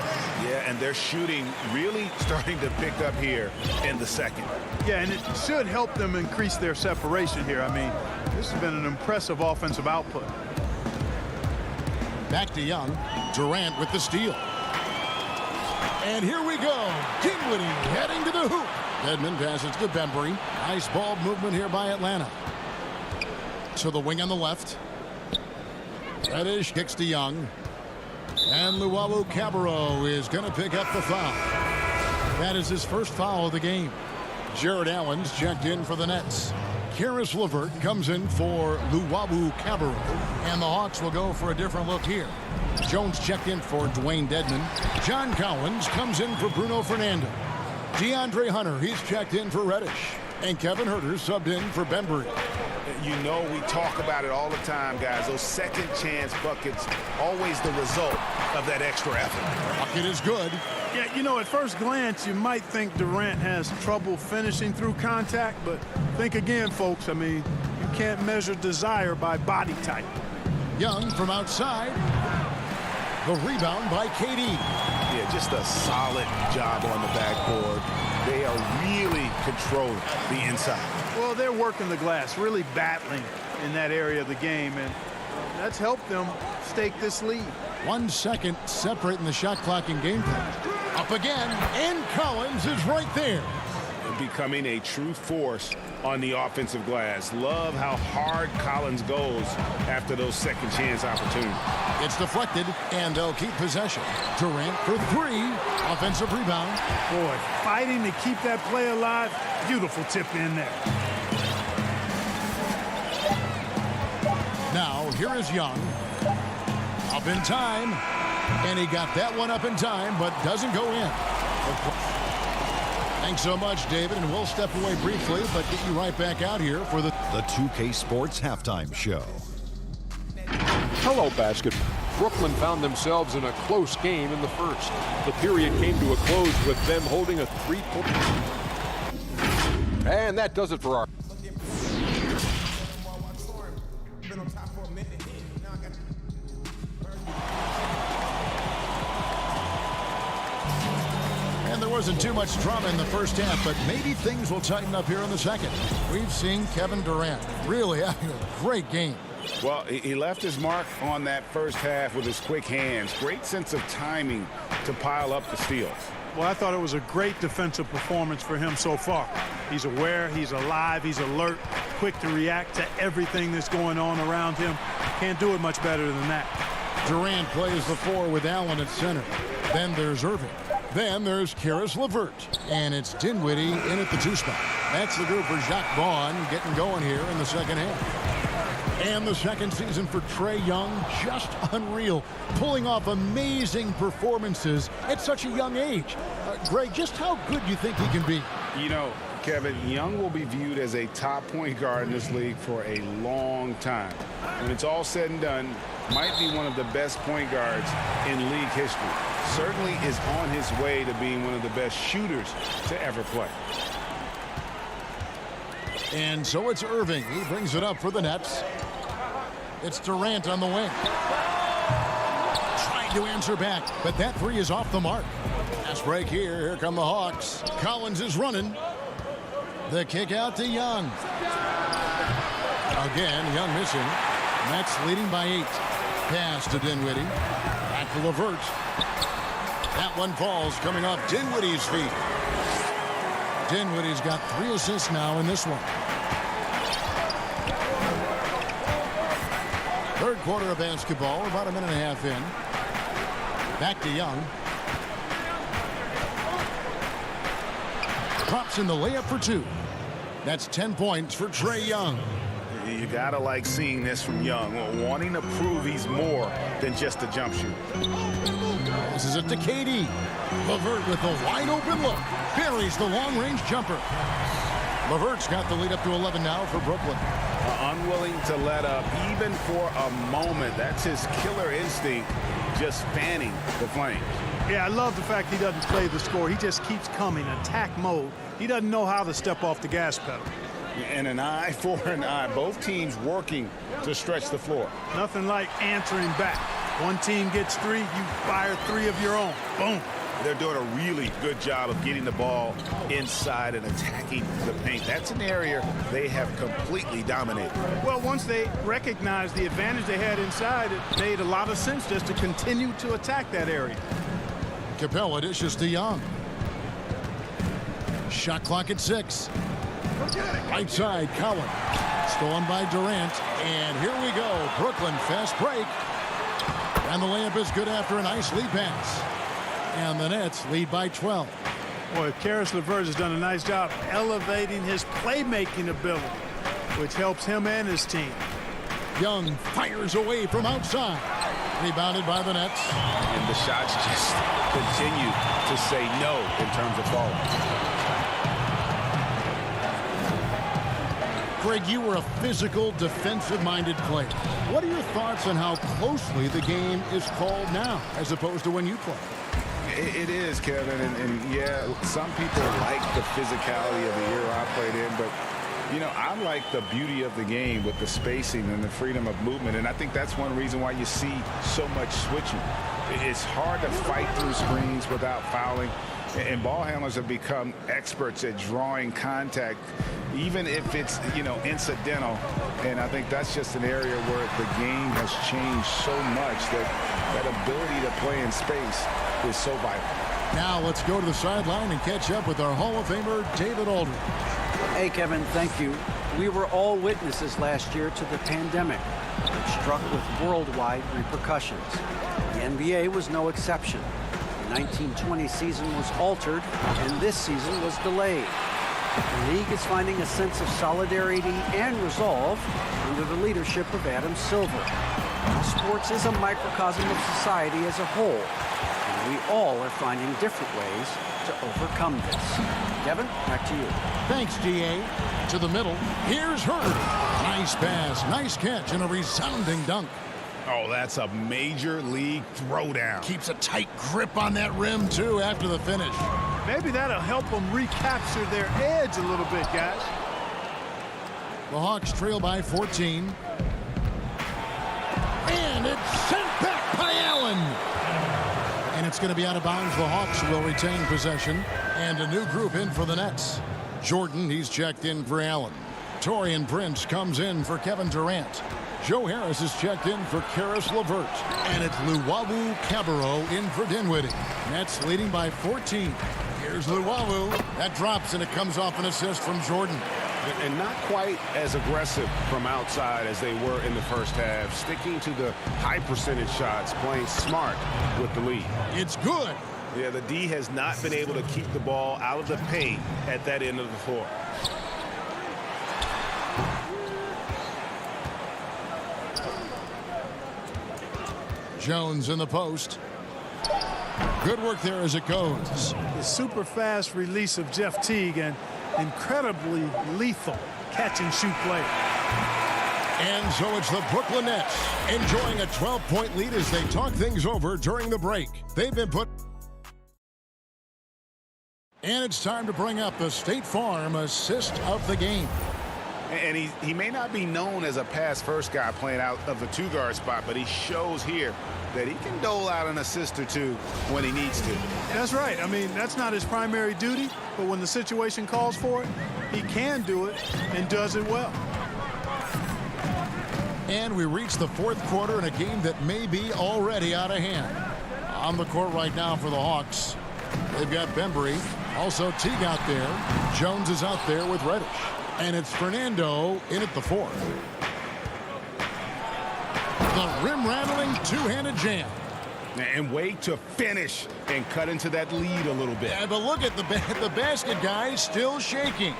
Yeah, and their shooting really starting to pick up here in the second. Yeah, and it should help them increase their separation here. I mean, this has been an impressive offensive output. Back to Young. Durant with the steal. And here we go. Dinwiddie heading to the hoop. Dedmon passes to Bembry. Nice ball movement here by Atlanta. To the wing on the left. Reddish kicks to Young. And Luwawu-Cabarrot is going to pick up the foul. That is his first foul of the game. Jared Allen's checked in for the Nets. Karis LeVert comes in for Luwawu-Cabarrot. And the Hawks will go for a different look here. Jones checked in for Dwayne Dedmon. John Collins comes in for Bruno Fernando. DeAndre Hunter, he's checked in for Reddish. And Kevin Huerter subbed in for Bembry. You know, we talk about it all the time, guys. Those second chance buckets, always the result of that extra effort. Bucket is good. Yeah, you know, at first glance, you might think Durant has trouble finishing through contact, but think again, folks. I mean, you can't measure desire by body type. Young from outside. The rebound by KD. Yeah, just a solid job on the backboard. They are really controlling the inside. Well, they're working the glass, really battling in that area of the game, and that's helped them stake this lead. 1 second separating the shot clock in game play. Up again, and Collins is right there. Becoming a true force on the offensive glass. Love how hard Collins goes after those second chance opportunities. It's deflected, and they'll keep possession. Durant for 3. Offensive rebound. Boy, fighting to keep that play alive. Beautiful tip in there. Now, here is Young. Up in time. And he got that one up in time, but doesn't go in. Thanks so much, David, and we'll step away briefly, but get you right back out here for the 2K Sports Halftime Show. Hello, basketball. Brooklyn found themselves in a close game in the first. The period came to a close with them holding a 3-point. And that does it for our... And there wasn't too much drama in the first half, but maybe things will tighten up here in the second. We've seen Kevin Durant really having a great game. Well, he left his mark on that first half with his quick hands. Great sense of timing to pile up the steals. Well, I thought it was a great defensive performance for him so far. He's aware, he's alive, he's alert, quick to react to everything that's going on around him. Can't do it much better than that. Durant plays the 4 with Allen at center. Then there's Irving. Then there's Karis LeVert. And it's Dinwiddie in at the 2 spot. That's the group for Jacques Vaughn getting going here in the second half. And the second season for Trae Young, just unreal. Pulling off amazing performances at such a young age. Greg, just how good do you think he can be? You know, Kevin, Young will be viewed as a top point guard in this league for a long time. When it's all said and done, might be one of the best point guards in league history. Certainly is on his way to being one of the best shooters to ever play. And so it's Irving. He brings it up for the Nets. It's Durant on the wing. Trying to answer back, but that 3 is off the mark. Fast break here. Here come the Hawks. Collins is running. The kick out to Young. Again, Young missing. Nets leading by 8. Pass to Dinwiddie. Back to LeVert. That one falls coming off Dinwiddie's feet. Dinwiddie's got 3 assists now in this one. Third quarter of basketball, about a minute and a half in. Back to Young. Drops in the layup for 2. That's 10 points for Trae Young. You gotta like seeing this from Young, wanting to prove he's more than just a jump shooter. This is it to KD. LeVert with a wide open look. Buries the long-range jumper. LeVert's got the lead up to 11 now for Brooklyn. Unwilling to let up even for a moment. That's his killer instinct, just fanning the flames. Yeah, I love the fact he doesn't play the score. He just keeps coming, attack mode. He doesn't know how to step off the gas pedal. And an eye for an eye. Both teams working to stretch the floor. Nothing like answering back. One team gets 3, you fire 3 of your own. Boom. They're doing a really good job of getting the ball inside and attacking the paint. That's an area they have completely dominated. Well, once they recognized the advantage they had inside, it made a lot of sense just to continue to attack that area. Capella dishes to Young. Shot clock at 6. Right side, Collins. Stolen by Durant. And here we go. Brooklyn fast break. And the layup is good after a nice lead pass. And the Nets lead by 12. Boy, Karis LeVert has done a nice job elevating his playmaking ability, which helps him and his team. Young fires away from outside. Rebounded by the Nets. And the shots just continue to say no in terms of falling. Greg, you were a physical, defensive-minded player. What are your thoughts on how closely the game is called now as opposed to when you played? It is, Kevin, and yeah, some people like the physicality of the era I played in, but you know, I like the beauty of the game with the spacing and the freedom of movement, and I think that's one reason why you see so much switching. It's hard to fight through screens without fouling, and ball handlers have become experts at drawing contact, even if it's, you know, incidental, and I think that's just an area where the game has changed so much that ability to play in space is so vital. Now let's go to the sideline and catch up with our Hall of Famer, David Aldridge. Hey, Kevin, thank you. We were all witnesses last year to the pandemic, which struck with worldwide repercussions. The NBA was no exception. The 1920 season was altered, and this season was delayed. The league is finding a sense of solidarity and resolve under the leadership of Adam Silver. Sports is a microcosm of society as a whole, and we all are finding different ways to overcome this. Kevin, back to you. Thanks, DA. To the middle. Here's Hurd. Nice pass, nice catch, and a resounding dunk. Oh, that's a major league throwdown. Keeps a tight grip on that rim, too, after the finish. Maybe that'll help them recapture their edge a little bit, guys. The Hawks trail by 14. And it's sent back by Allen. And it's going to be out of bounds. The Hawks will retain possession. And a new group in for the Nets. Jordan, he's checked in for Allen. Taurean Prince comes in for Kevin Durant. Joe Harris is checked in for Karis LeVert. And it's Luwawu Cabarrot in for Dinwiddie. Nets leading by 14. Here's Luwawu. That drops, and it comes off an assist from Jordan. And not quite as aggressive from outside as they were in the first half. Sticking to the high percentage shots, playing smart with the lead. It's good. Yeah, the D has not been able to keep the ball out of the paint at that end of the floor. Jones in the post. Good work there as it goes. The super fast release of Jeff Teague and incredibly lethal catch-and-shoot play. And so it's the Brooklyn Nets enjoying a 12-point lead as they talk things over during the break. They've been put... And it's time to bring up the State Farm assist of the game. And he may not be known as a pass-first guy playing out of the two-guard spot, but he shows here that he can dole out an assist or two when he needs to. That's right. I mean, that's not his primary duty, but when the situation calls for it, he can do it and does it well. And we reach the fourth quarter in a game that may be already out of hand. On the court right now for the Hawks, they've got Bembry, also Teague out there. Jones is out there with Reddish. And it's Fernando in at the fourth. The rim-rattling two-handed jam. And wait to finish and cut into that lead a little bit. Yeah, but look at the basket guy still shaking.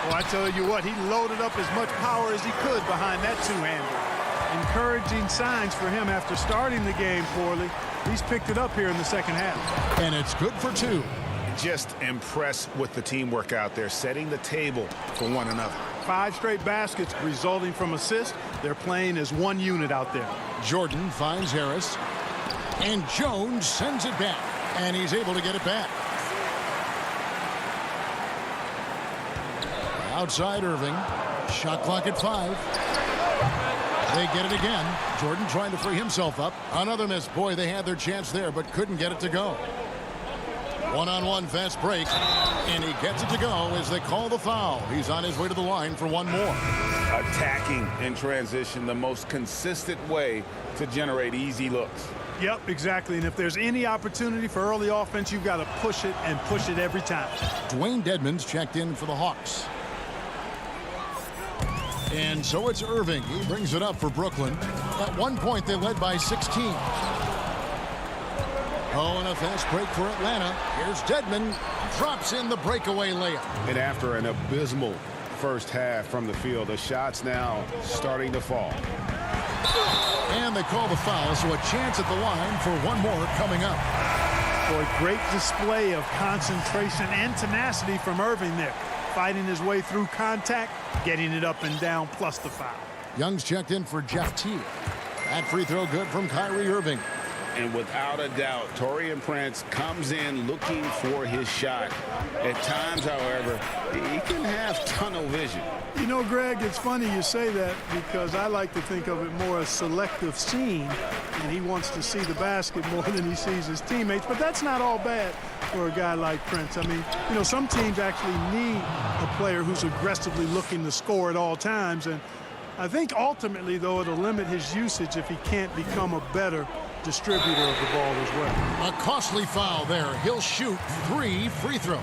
Well, I tell you what, he loaded up as much power as he could behind that two-hander. Encouraging signs for him after starting the game poorly. He's picked it up here in the second half. And it's good for two. Just impressed with the teamwork out there, setting the table for one another. 5 straight baskets resulting from assists. They're playing as one unit out there. Jordan finds Harris. And Jones sends it back. And he's able to get it back. Outside Irving. Shot clock at 5. They get it again. Jordan trying to free himself up. Another miss. Boy, they had their chance there, but couldn't get it to go. One-on-one fast break, and he gets it to go as they call the foul. He's on his way to the line for one more. Attacking in transition, the most consistent way to generate easy looks. Yep, exactly. And if there's any opportunity for early offense, you've got to push it and push it every time. Dwayne Dedmon's checked in for the Hawks. And so it's Irving. He brings it up for Brooklyn. At one point, they led by 16. Oh, and a fast break for Atlanta. Here's Dedmon. Drops in the breakaway layup. And after an abysmal first half from the field, the shots now starting to fall. And they call the foul, so a chance at the line for one more coming up. Boy, great display of concentration and tenacity from Irving there. Fighting his way through contact, getting it up and down, plus the foul. Young's checked in for Jeff Teague. That free throw good from Kyrie Irving. And without a doubt, Taurean Prince comes in looking for his shot. At times, however, he can have tunnel vision. You know, Greg, it's funny you say that because I like to think of it more as selective seeing, and he wants to see the basket more than he sees his teammates. But that's not all bad for a guy like Prince. I mean, you know, some teams actually need a player who's aggressively looking to score at all times. And I think ultimately, though, it'll limit his usage if he can't become a better distributor of the ball as well. A costly foul there. He'll shoot 3 free throws.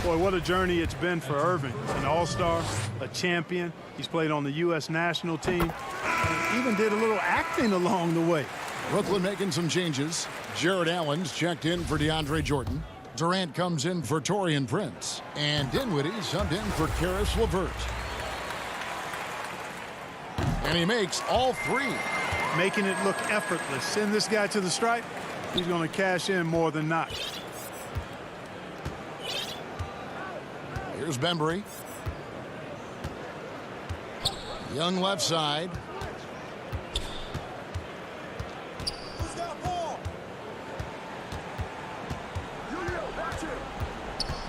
Boy, what a journey it's been for Irving. An all-star, a champion. He's played on the U.S. national team. And even did a little acting along the way. Brooklyn making some changes. Jared Allen's checked in for DeAndre Jordan. Durant comes in for Taurean Prince. And Dinwiddie subbed in for Caris LeVert. And he makes all 3. Making it look effortless. Send this guy to the stripe. He's going to cash in more than not. Here's Bembry. Young left side.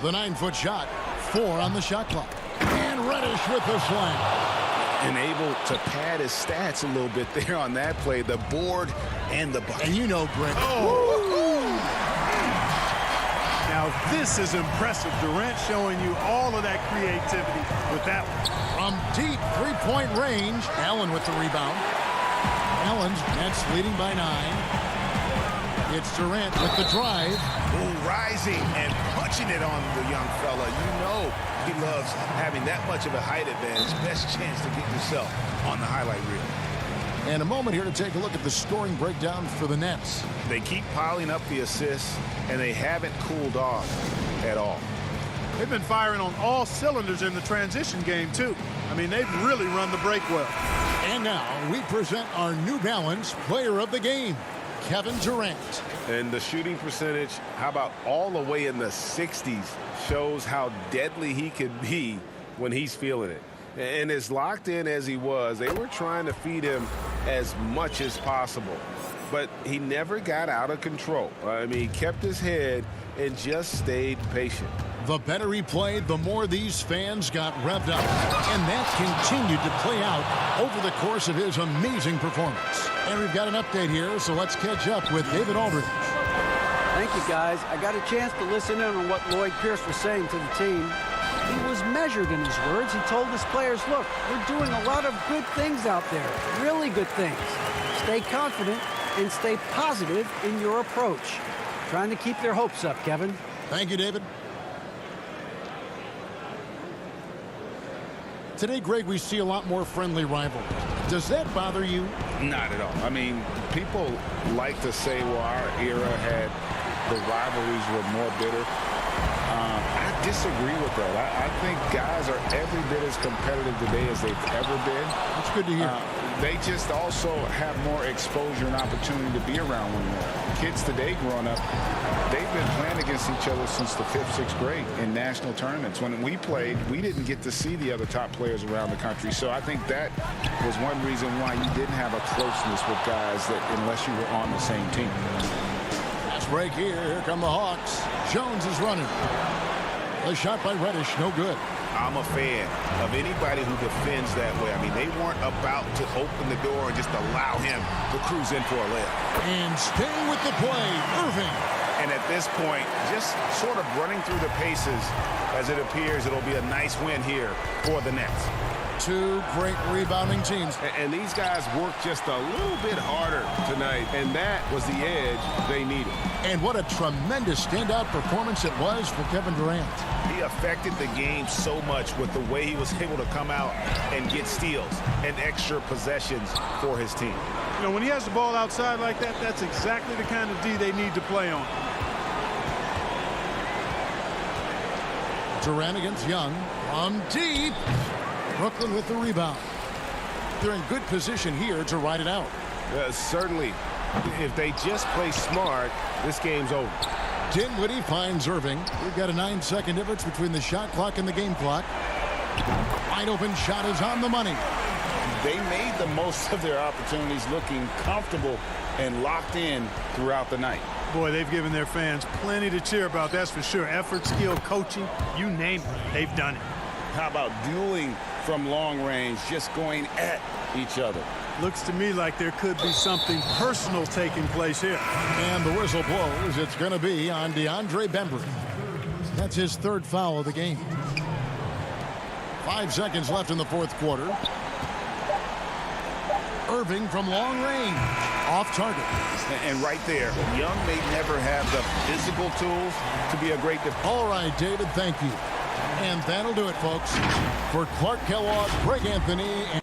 The 9-foot shot. 4 on the shot clock. And Reddish with the slam. And able to pad his stats a little bit there on that play. The board and the bucket. And you know, Brent. Oh! Now this is impressive. Durant showing you all of that creativity with that one. From deep three-point range, Allen with the rebound. Allen's Nets leading by 9. It's Durant with the drive. Oh, rising and punching it on the young fella. You know he loves having that much of a height advantage. Best chance to get yourself on the highlight reel. And a moment here to take a look at the scoring breakdown for the Nets. They keep piling up the assists, and they haven't cooled off at all. They've been firing on all cylinders in the transition game, too. I mean, they've really run the break well. And now we present our New Balance Player of the Game, Kevin Durant. And the shooting percentage, how about all the way in the 60s, shows how deadly he could be when he's feeling it. And as locked in as he was, they were trying to feed him as much as possible. But he never got out of control. I mean, he kept his head and just stayed patient. The better he played, the more these fans got revved up. And that continued to play out over the course of his amazing performance. And we've got an update here, so let's catch up with David Aldridge. Thank you, guys. I got a chance to listen in on what Lloyd Pierce was saying to the team. He was measured in his words. He told his players, look, we're doing a lot of good things out there, really good things. Stay confident and stay positive in your approach. Trying to keep their hopes up, Kevin. Thank you, David. Today, Greg, we see a lot more friendly rivalries. Does that bother you? Not at all. I mean, people like to say, well, our era had the rivalries were more bitter. I disagree with that. I think guys are every bit as competitive today as they've ever been. That's good to hear. They just also have more exposure and opportunity to be around one another. Kids today growing up, they've been playing against each other since the 5th, 6th grade in national tournaments. When we played, we didn't get to see the other top players around the country. So I think that was one reason why you didn't have a closeness with guys that unless you were on the same team. Fast break here. Here come the Hawks. Jones is running. A shot by Reddish, no good. I'm a fan of anybody who defends that way. I mean, they weren't about to open the door and just allow him to cruise in for a layup. And staying with the play, Irving. And at this point, just sort of running through the paces as it appears it'll be a nice win here for the Nets. Two great rebounding teams. And these guys worked just a little bit harder tonight, and that was the edge they needed. And what a tremendous standout performance it was for Kevin Durant. He affected the game so much with the way he was able to come out and get steals and extra possessions for his team. You know, when he has the ball outside like that, that's exactly the kind of D they need to play on. Durant against Young from deep. Brooklyn with the rebound. They're in good position here to ride it out. Certainly, if they just play smart, this game's over. Dinwiddie finds Irving. We've got a 9-second difference between the shot clock and the game clock. Wide open shot is on the money. They made the most of their opportunities, looking comfortable and locked in throughout the night. Boy, they've given their fans plenty to cheer about, that's for sure. Effort, skill, coaching, you name it, they've done it. How about dueling from long range, just going at each other? Looks to me like there could be something personal taking place here. And the whistle blows. It's going to be on DeAndre Bembry. That's his third foul of the game. 5 seconds left in the fourth quarter. Irving from long range. Off target. And right there, Young may never have the physical tools to be a great defender. All right, David, thank you. And that'll do it, folks. For Clark Kellogg, Greg Anthony, and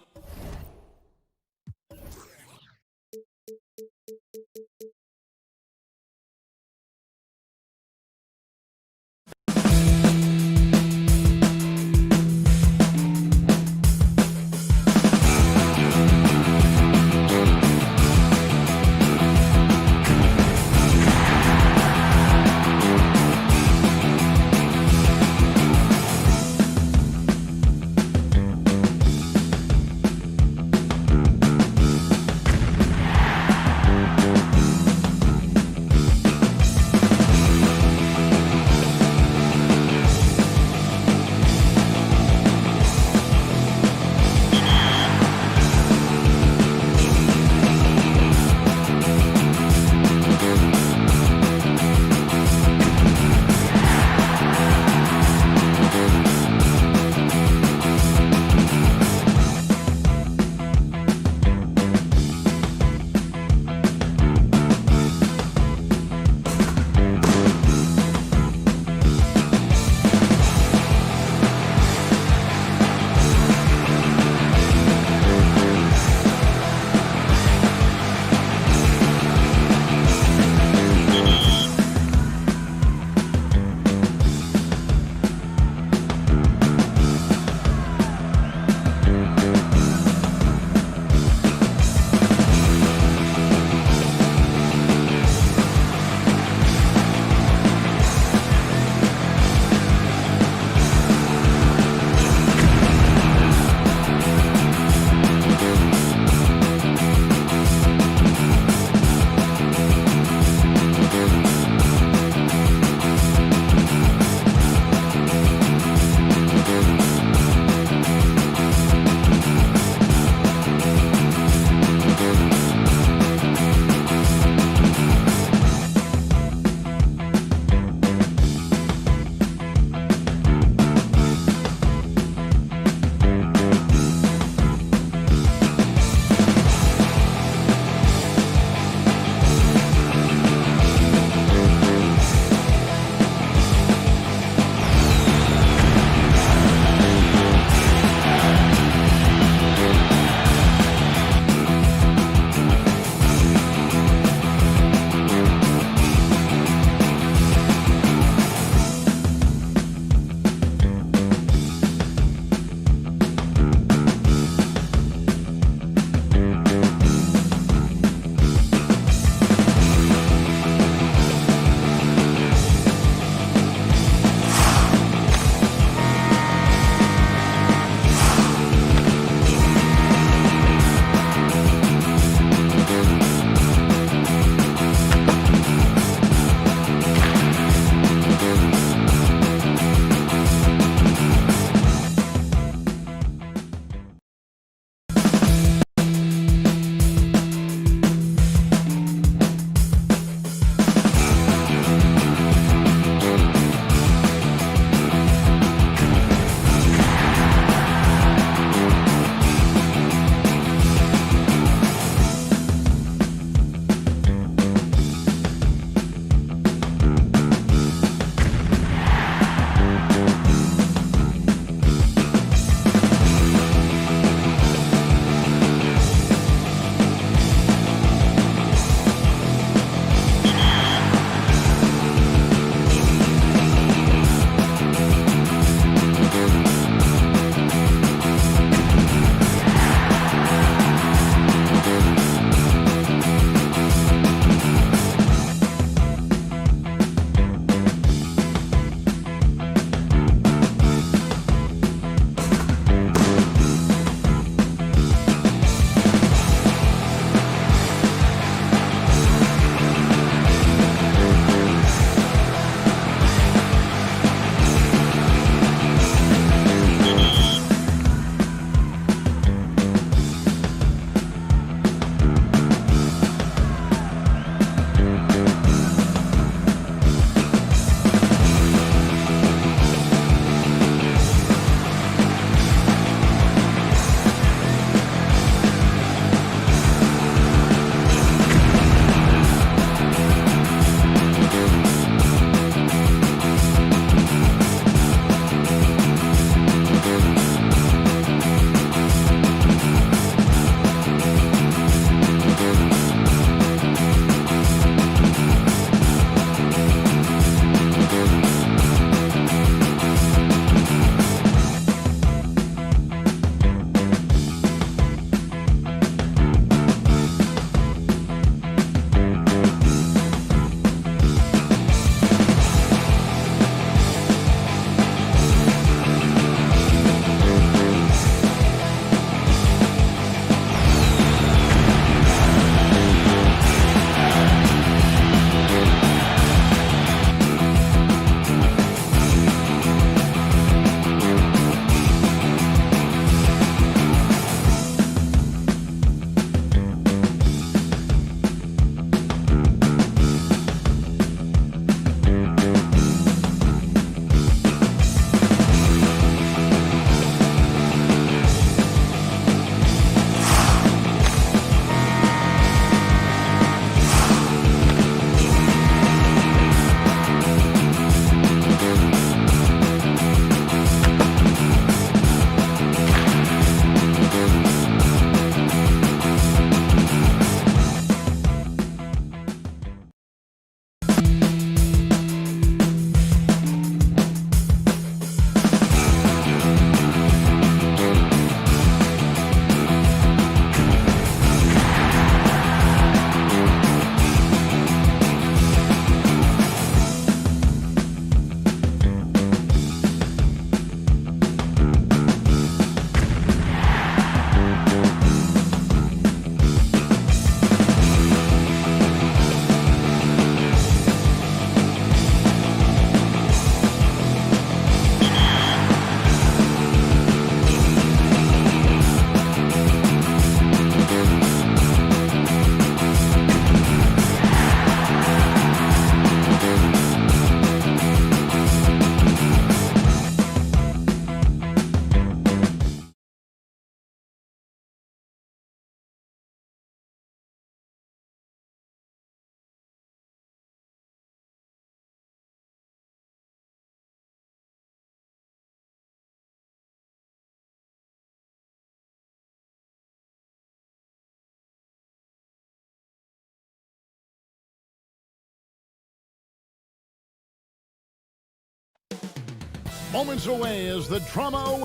Moments away as the drama.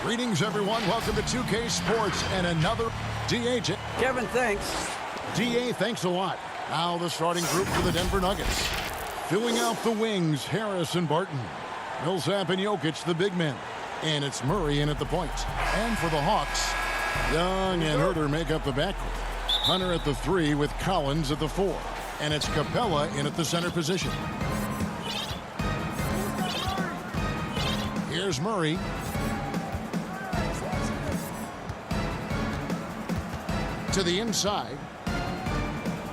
Greetings, everyone. Welcome to 2K Sports and another DH. Kevin, thanks. DA, thanks a lot. Now the starting group for the Denver Nuggets. Filling out the wings, Harris and Barton. Millsap and Jokic, the big men. And it's Murray in at the point. And for the Hawks, Young and Herter make up the backcourt. Hunter at the 3 with Collins at the 4. And it's Capella in at the center position. Here's Murray. To the inside.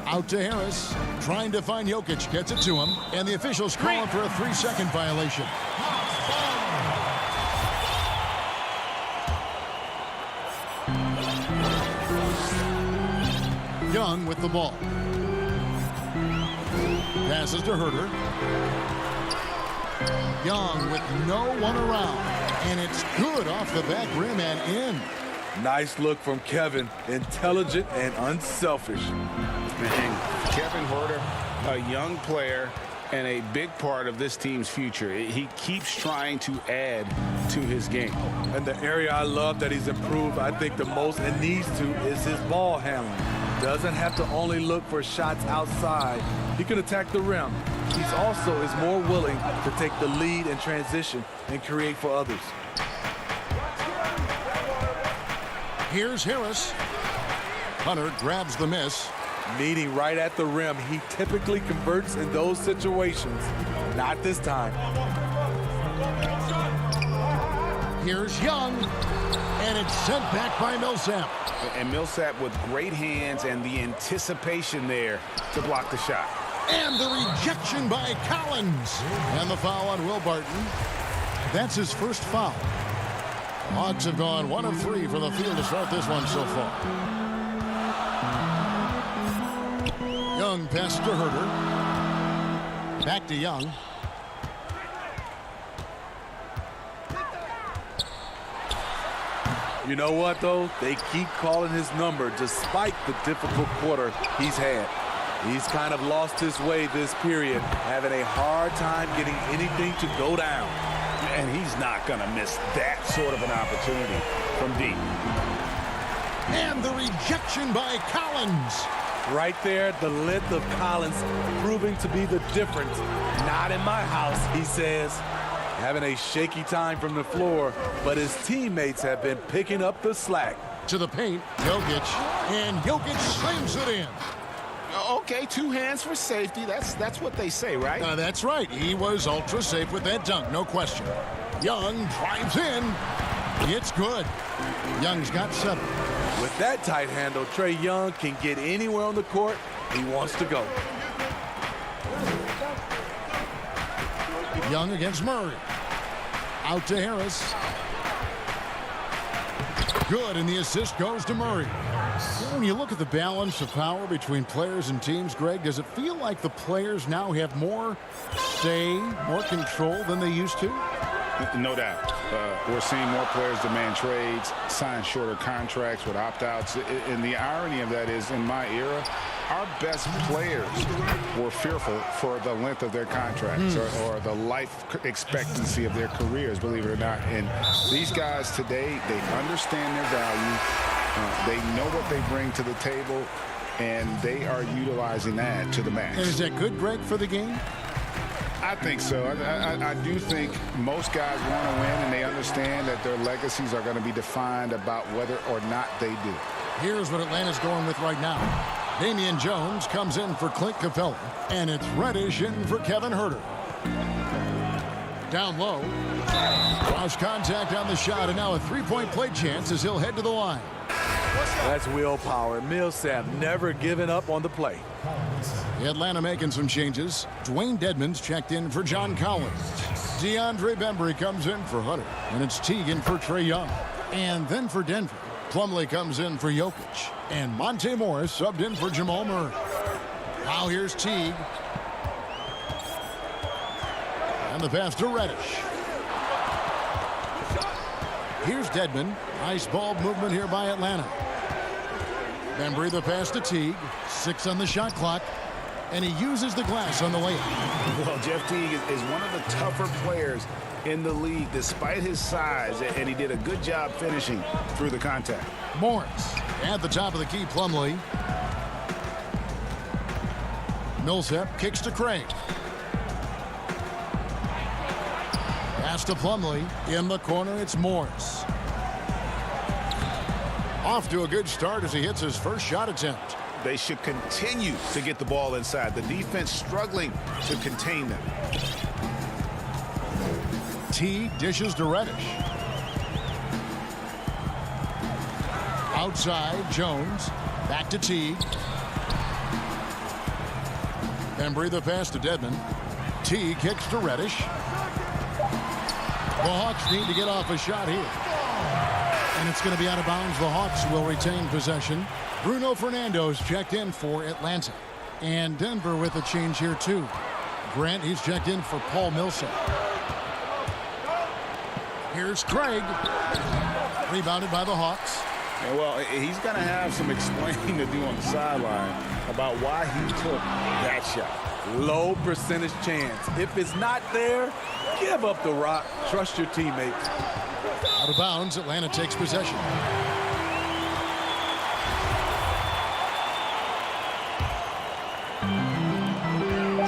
Out to Harris. Trying to find Jokic. Gets it to him. And the officials call him for a 3-second violation. Young with the ball. Passes to Herter. Young with no one around. And it's good off the back rim and in. Nice look from Kevin. Intelligent and unselfish. And Kevin Herter, a young player and a big part of this team's future. He keeps trying to add to his game. And the area I love that he's improved, I think the most and needs to, is his ball handling. Doesn't have to only look for shots outside. He can attack the rim. He's also is more willing to take the lead in transition and create for others. Here's Harris. Hunter grabs the miss. Meeting right at the rim, he typically converts in those situations. Not this time. Here's Young. And it's sent back by Millsap. And Millsap with great hands and the anticipation there to block the shot. And the rejection by Collins. And the foul on Will Barton. That's his first foul. Hawks have gone 1 of 3 from the field to start this one so far. Young pass to Herter. Back to Young. You know what, though? They keep calling his number despite the difficult quarter he's had. He's kind of lost his way this period, having a hard time getting anything to go down. And he's not going to miss that sort of an opportunity from deep. And the rejection by Collins. Right there, the length of Collins proving to be the difference. Not in my house, he says. Having a shaky time from the floor, but his teammates have been picking up the slack. To the paint, Jokic, and Jokic slams it in. Okay, 2 hands for safety. That's what they say, right? That's right. He was ultra safe with that dunk, no question. Young drives in. It's good. Young's got 7. With that tight handle, Trae Young can get anywhere on the court he wants to go. Young against Murray. Out to Harris. Good, and the assist goes to Murray. When you look at the balance of power between players and teams, Greg, does it feel like the players now have more say, more control than they used to? No doubt. We're seeing more players demand trades, sign shorter contracts with opt-outs. And the irony of that is, in my era, our best players were fearful for the length of their contracts or the life expectancy of their careers, believe it or not. And these guys today, they understand their value. They know what they bring to the table, and they are utilizing that to the max. And is that good, Greg, for the game? I think so. I do think most guys want to win, and they understand that their legacies are going to be defined about whether or not they do. Here's what Atlanta's going with right now. Damian Jones comes in for Clint Capella, and it's Reddish in for Kevin Herter. Down low. Cross contact on the shot, and now a 3-point play chance as he'll head to the line. That's willpower. Millsap never giving up on the play. Atlanta making some changes. Dwayne Dedmon's checked in for John Collins. DeAndre Bembry comes in for Hunter. And it's Teagan for Trae Young. And then for Denver, Plumlee comes in for Jokic. And Monte Morris subbed in for Jamal Murray. Now here's Teague. And the pass to Reddish. Here's Dedmon. Nice ball movement here by Atlanta. Bembry the pass to Teague. 6 on the shot clock. and he uses the glass on the layup. Well, Jeff Teague is one of the tougher players in the league despite his size, and he did a good job finishing through the contact. Morris at the top of the key, Plumlee. Millsap kicks to Craig. Pass to Plumlee. In the corner, it's Morris. Off to a good start as he hits his first shot attempt. They should continue to get the ball inside. The defense struggling to contain them. T dishes to Reddish. Outside, Jones. Back to T. Embry the pass to Dedmon. T kicks to Reddish. The Hawks need to get off a shot here. And it's going to be out of bounds. The Hawks will retain possession. Bruno Fernando's checked in for Atlanta. And Denver with a change here too. Grant, he's checked in for Paul Millsap. Here's Craig. Rebounded by the Hawks. Yeah, well, he's going to have some explaining to do on the sideline about why he took that shot. Low percentage chance. If it's not there, give up the rock. Trust your teammates. Out of bounds, Atlanta takes possession.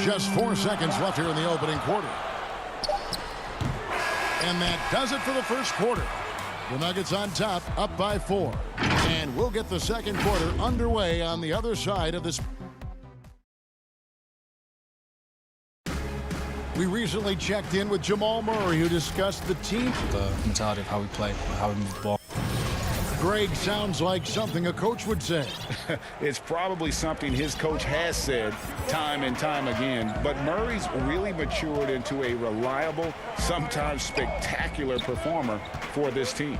Just 4 seconds left here in the opening quarter. And that does it for the first quarter. The Nuggets on top, up by 4. And we'll get the second quarter underway on the other side of this. We recently checked in with Jamal Murray, who discussed the team. The mentality of how we play, how we move the ball. Greg sounds like something a coach would say. It's probably something his coach has said time and time again. But Murray's really matured into a reliable, sometimes spectacular performer for this team.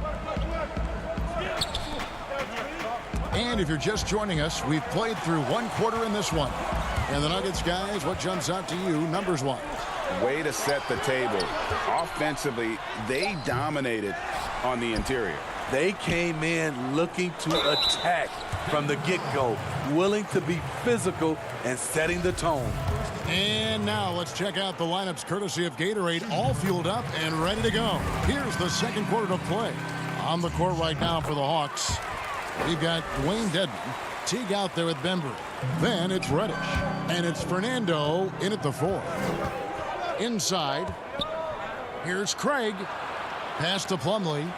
And if you're just joining us, we've played through one quarter in this one. And the Nuggets, guys, what jumps out to you, numbers-wise? Way to set the table. Offensively, they dominated on the interior. They came in looking to attack from the get-go, willing to be physical and setting the tone. And now let's check out the lineups courtesy of Gatorade, all fueled up and ready to go. Here's the second quarter to play. On the court right now for the Hawks, we've got Dwayne Dedmon. Teague out there with Bembry. Then it's Reddish. And it's Fernando in at the 4. Inside, here's Craig. Pass to Plumlee.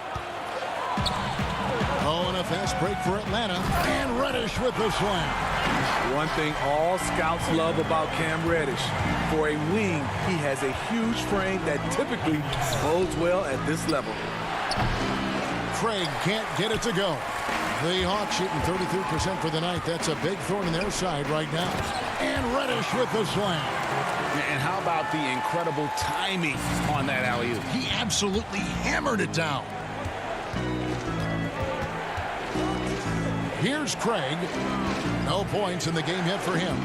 Oh, and a fast break for Atlanta. And Reddish with the slam. One thing all scouts love about Cam Reddish. For a wing, he has a huge frame that typically bodes well at this level. Craig can't get it to go. The Hawks shooting 33% for the night. That's a big thorn in their side right now. And Reddish with the slam. And how about the incredible timing on that alley-oop? He absolutely hammered it down. Here's Craig. No points in the game yet for him.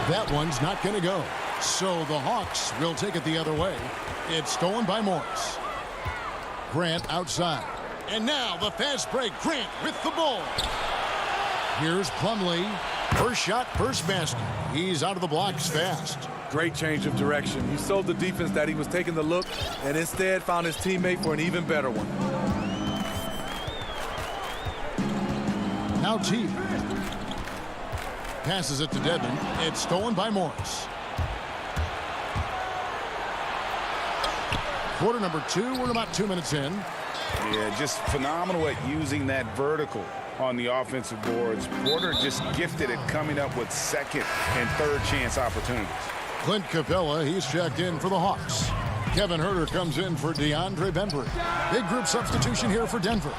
That one's not going to go. So the Hawks will take it the other way. It's stolen by Morris. Grant outside. And now the fast break. Grant with the ball. Here's Plumlee. First shot, first basket. He's out of the blocks fast. Great change of direction. He showed the defense that he was taking the look and instead found his teammate for an even better one. Now T. Passes it to Dedmon. It's stolen by Morris. Quarter number 2. We're about 2 minutes in. Yeah, just phenomenal at using that vertical on the offensive boards. Porter just gifted at coming up with second and third chance opportunities. Clint Capella, he's checked in for the Hawks. Kevin Huerter comes in for DeAndre Bembry. Big group substitution here for Denver.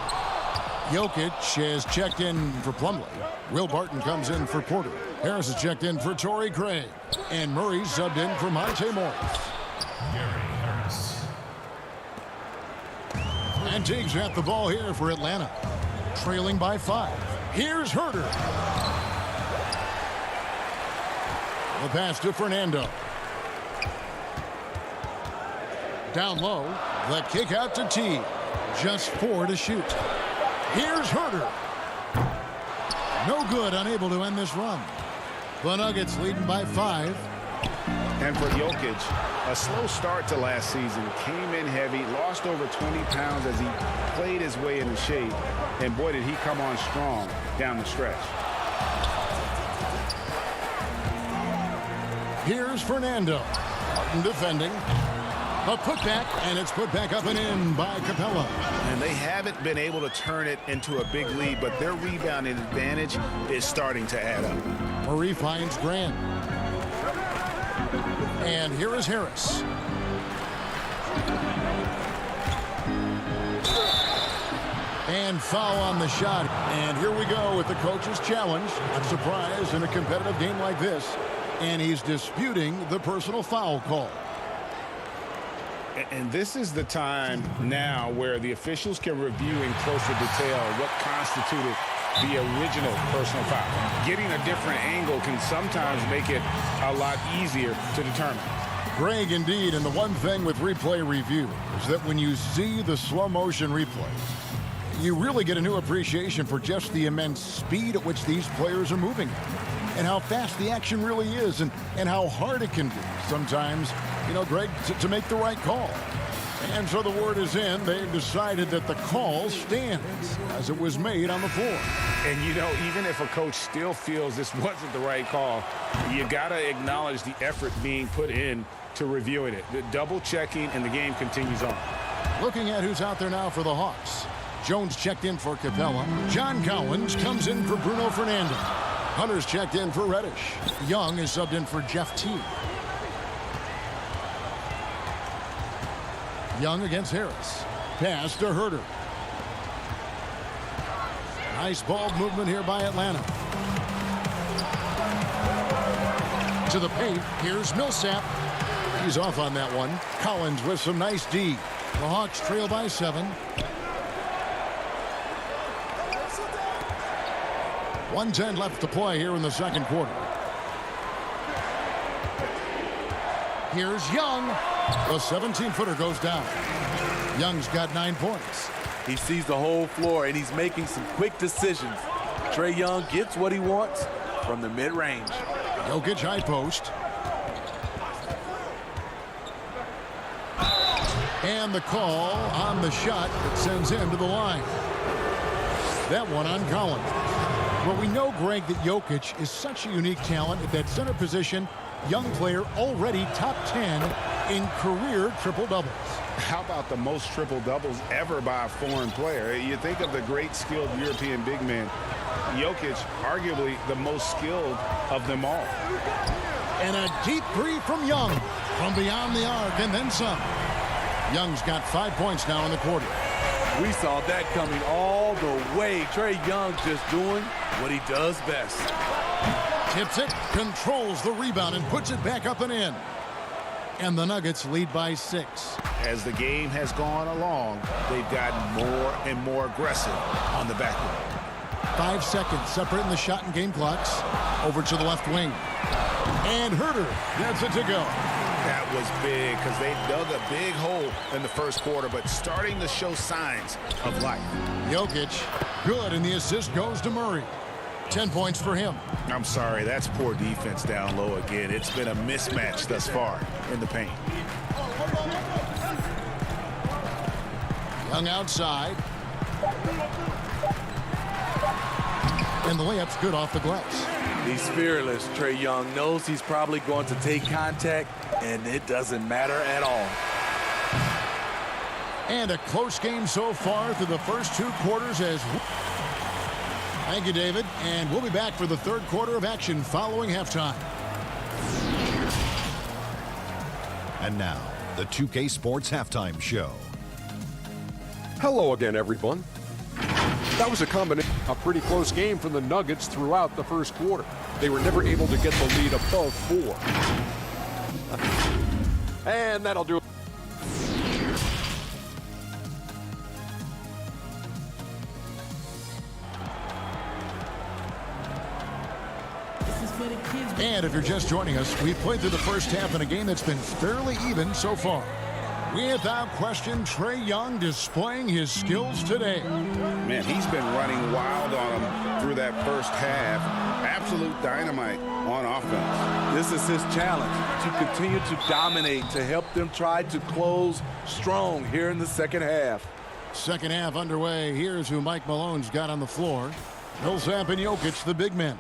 Jokic has checked in for Plumlee. Will Barton comes in for Porter. Harris has checked in for Torrey Craig. And Murray subbed in for Monte Morris. And Teague's at the ball here for Atlanta. Trailing by 5. Here's Huerter. The pass to Fernando. Down low. The kick out to T. Just 4 to shoot. Here's Huerter. No good, unable to end this run. The Nuggets leading by 5. And for Jokic, a slow start to last season. Came in heavy, lost over 20 pounds as he played his way into shape. And boy, did he come on strong down the stretch. Here's Fernando. Martin defending. A putback, and it's put back up and in by Capella. And they haven't been able to turn it into a big lead, but their rebounding advantage is starting to add up. Murray finds Grant. And here is Harris. And foul on the shot. And here we go with the coach's challenge. Not surprised in a competitive game like this. And he's disputing the personal foul call. And this is the time now where the officials can review in closer detail what constituted the original personal foul. Getting a different angle can sometimes make it a lot easier to determine. Greg, indeed, and the one thing with replay review is that when you see the slow motion replay, you really get a new appreciation for just the immense speed at which these players are moving and how fast the action really is and how hard it can be sometimes, you know, Greg, to make the right call. And so the word is in. They've decided that the call stands as it was made on the floor. And, you know, even if a coach still feels this wasn't the right call, you got to acknowledge the effort being put in to reviewing it. The double checking, and the game continues on. Looking at who's out there now for the Hawks. Jones checked in for Capella. John Collins comes in for Bruno Fernando. Hunter's checked in for Reddish. Young is subbed in for Jeff T. Young against Harris. Pass to Herter. Nice ball movement here by Atlanta. To the paint. Here's Millsap. He's off on that one. Collins with some nice D. The Hawks trail by 7. 1:10 left to play here in the second quarter. Here's Young. The 17-footer goes down. Young's got 9 points. He sees the whole floor, and he's making some quick decisions. Trae Young gets what he wants from the mid-range. Jokic high post. And the call on the shot that sends him to the line. That one on Collins. Well, we know, Greg, that Jokic is such a unique talent at that center position. Young player, already top 10 in career triple-doubles. How about the most triple-doubles ever by a foreign player? You think of the great skilled European big men. Jokic, arguably the most skilled of them all. And a deep three from Young from beyond the arc and then some. Young's got 5 points now in the quarter. We saw that coming all the way. Trae Young just doing what he does best. Tips it, controls the rebound, and puts it back up and in. And the Nuggets lead by 6. As the game has gone along, they've gotten more and more aggressive on the back end. 5 seconds separating the shot and game clocks. Over to the left wing. And Herter gets it to go. That was big because they dug a big hole in the first quarter, but starting to show signs of life. Jokic, good, and the assist goes to Murray. 10 points for him. I'm sorry, that's poor defense down low again. It's been a mismatch thus far in the paint. Young outside. And the layup's good off the glass. He's fearless. Trae Young knows he's probably going to take contact, and it doesn't matter at all. And a close game so far through the first 2 quarters as... Thank you, David. And we'll be back for the third quarter of action following halftime. And now, the 2K Sports Halftime Show. Hello again, everyone. That was a pretty close game for the Nuggets throughout the first quarter. They were never able to get the lead above 4. And that'll do it. And if you're just joining us, we've played through the first half in a game that's been fairly even so far. Without question, Trae Young displaying his skills today. Man, he's been running wild on him through that first half. Absolute dynamite on offense. This is his challenge, to continue to dominate, to help them try to close strong here in the second half. Second half underway. Here's who Mike Malone's got on the floor. Millsap and Jokic, the big men.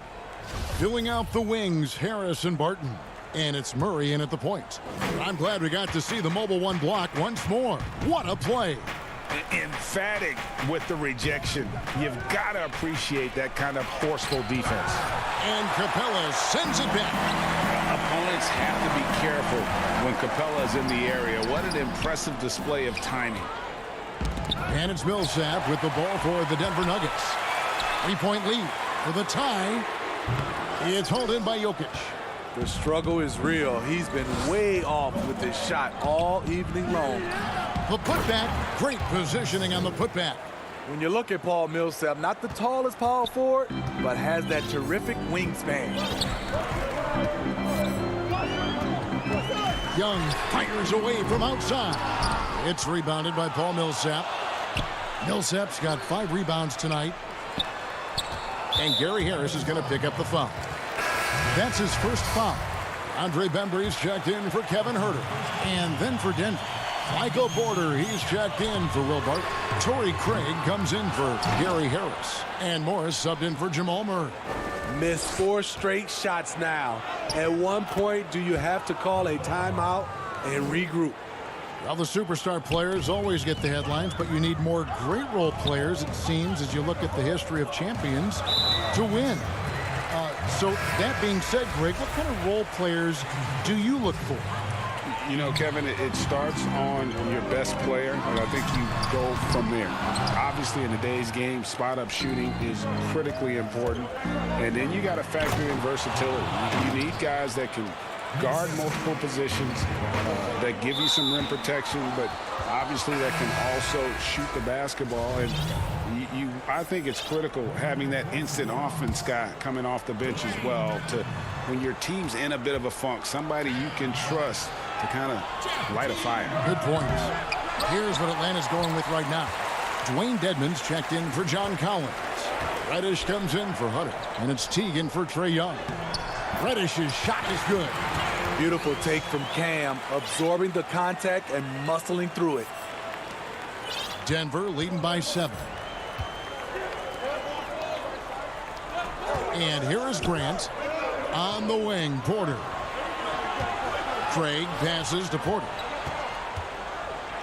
Filling out the wings, Harris and Barton. And it's Murray in at the point. I'm glad we got to see the mobile one block once more. What a play. Emphatic with the rejection. You've got to appreciate that kind of forceful defense. And Capella sends it back. Opponents have to be careful when Capella's in the area. What an impressive display of timing. And it's Millsap with the ball for the Denver Nuggets. 3-point lead for the tie. It's hauled in by Jokic. The struggle is real. He's been way off with his shot all evening long. The putback, great positioning on the putback. When you look at Paul Millsap, not the tallest power forward, but has that terrific wingspan. Young fires away from outside. It's rebounded by Paul Millsap. Millsap's got 5 rebounds tonight. And Gary Harris is going to pick up the foul. That's his first foul. Andre Bembry's checked in for Kevin Huerter. And then for Denver, Michael Porter, he's checked in for Will Barton. Torrey Craig comes in for Gary Harris. And Morris subbed in for Jamal Murray. Missed 4 straight shots now. At one point, do you have to call a timeout and regroup? Well, the superstar players always get the headlines, but you need more great role players, it seems, as you look at the history of champions, to win. So that being said, Greg, what kind of role players do you look for? You know, Kevin, it starts on your best player, and I think you go from there. Obviously, in today's game, spot-up shooting is critically important, and then you got to factor in versatility. You need guys that can guard multiple positions, that give you some rim protection, but obviously that can also shoot the basketball. And I think it's critical having that instant offense guy coming off the bench as well, to when your team's in a bit of a funk, somebody you can trust to kind of light a fire. Good points. Here's what Atlanta's going with right now. Dwayne Dedmon's checked in for John Collins. Reddish comes in for Hutter, and it's Teagan for Trae Young. Reddish's shot is good. Beautiful take from Cam, absorbing the contact and muscling through it. Denver leading by 7. And here is Grant on the wing. Porter. Craig passes to Porter.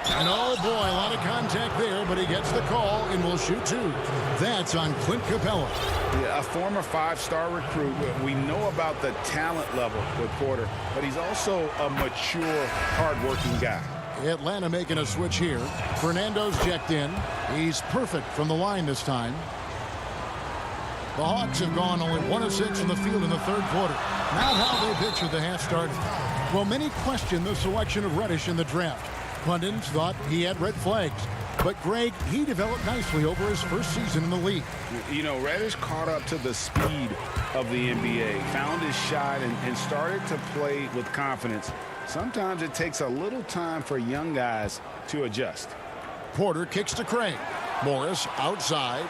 And oh boy, a lot of contact there, but he gets the call and will shoot 2. That's on Clint Capella. Yeah, a former 5-star recruit. We know about the talent level with Porter, but he's also a mature, hard-working guy. Atlanta making a switch here. Fernando's checked in. He's perfect from the line this time. The Hawks have gone only 1 of 6 from the field in the third quarter. Not how they pictured the half started. Well, many question the selection of Reddish in the draft. Pundits thought he had red flags. But, Greg, he developed nicely over his first season in the league. You know, Reddish caught up to the speed of the NBA, found his shot, and started to play with confidence. Sometimes it takes a little time for young guys to adjust. Porter kicks to Craig. Morris outside.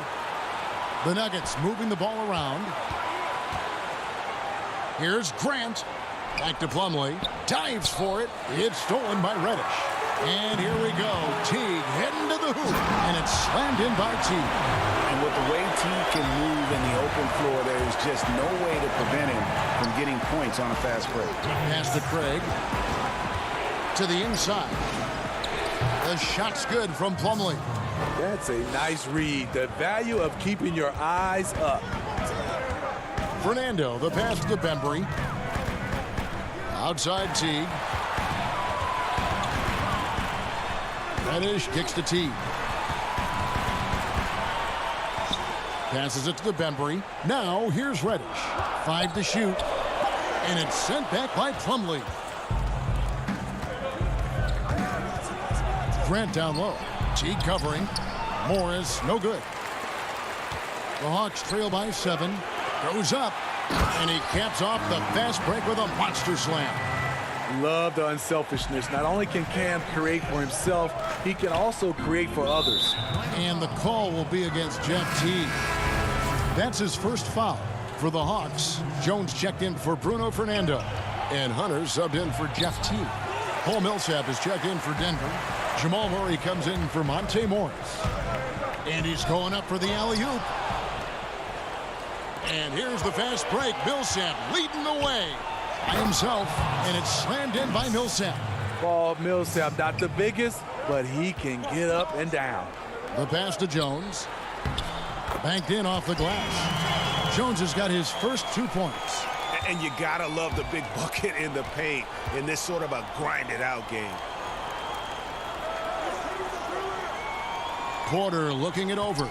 The Nuggets moving the ball around. Here's Grant. Back to Plumlee. Dives for it. It's stolen by Reddish. And here we go. Teague heading to the hoop. And it's slammed in by Teague. And with the way Teague can move in the open floor, there is just no way to prevent him from getting points on a fast break. Pass to Craig. To the inside. The shot's good from Plumlee. That's a nice read. The value of keeping your eyes up. Fernando, the pass to Bembry. Outside Teague. Reddish kicks to Teague. Passes it to the Bembry. Now here's Reddish. 5 to shoot. And it's sent back by Plumlee. Grant down low. Teague covering. Morris, no good. The Hawks trail by 7. Goes up. And he caps off the fast break with a monster slam. Love the unselfishness. Not only can Cam create for himself, he can also create for others. And the call will be against Jeff T. That's his first foul for the Hawks. Jones checked in for Bruno Fernando. And Hunter subbed in for Jeff T. Paul Millsap is checked in for Denver. Jamal Murray comes in for Monte Morris. And he's going up for the alley-oop. And here's the fast break. Millsap leading the way by himself. And it's slammed in by Millsap. Paul Millsap, not the biggest, but he can get up and down. The pass to Jones. Banked in off the glass. Jones has got his first 2 points. And you gotta love the big bucket in the paint in this sort of a grinded-out game. Porter looking it over.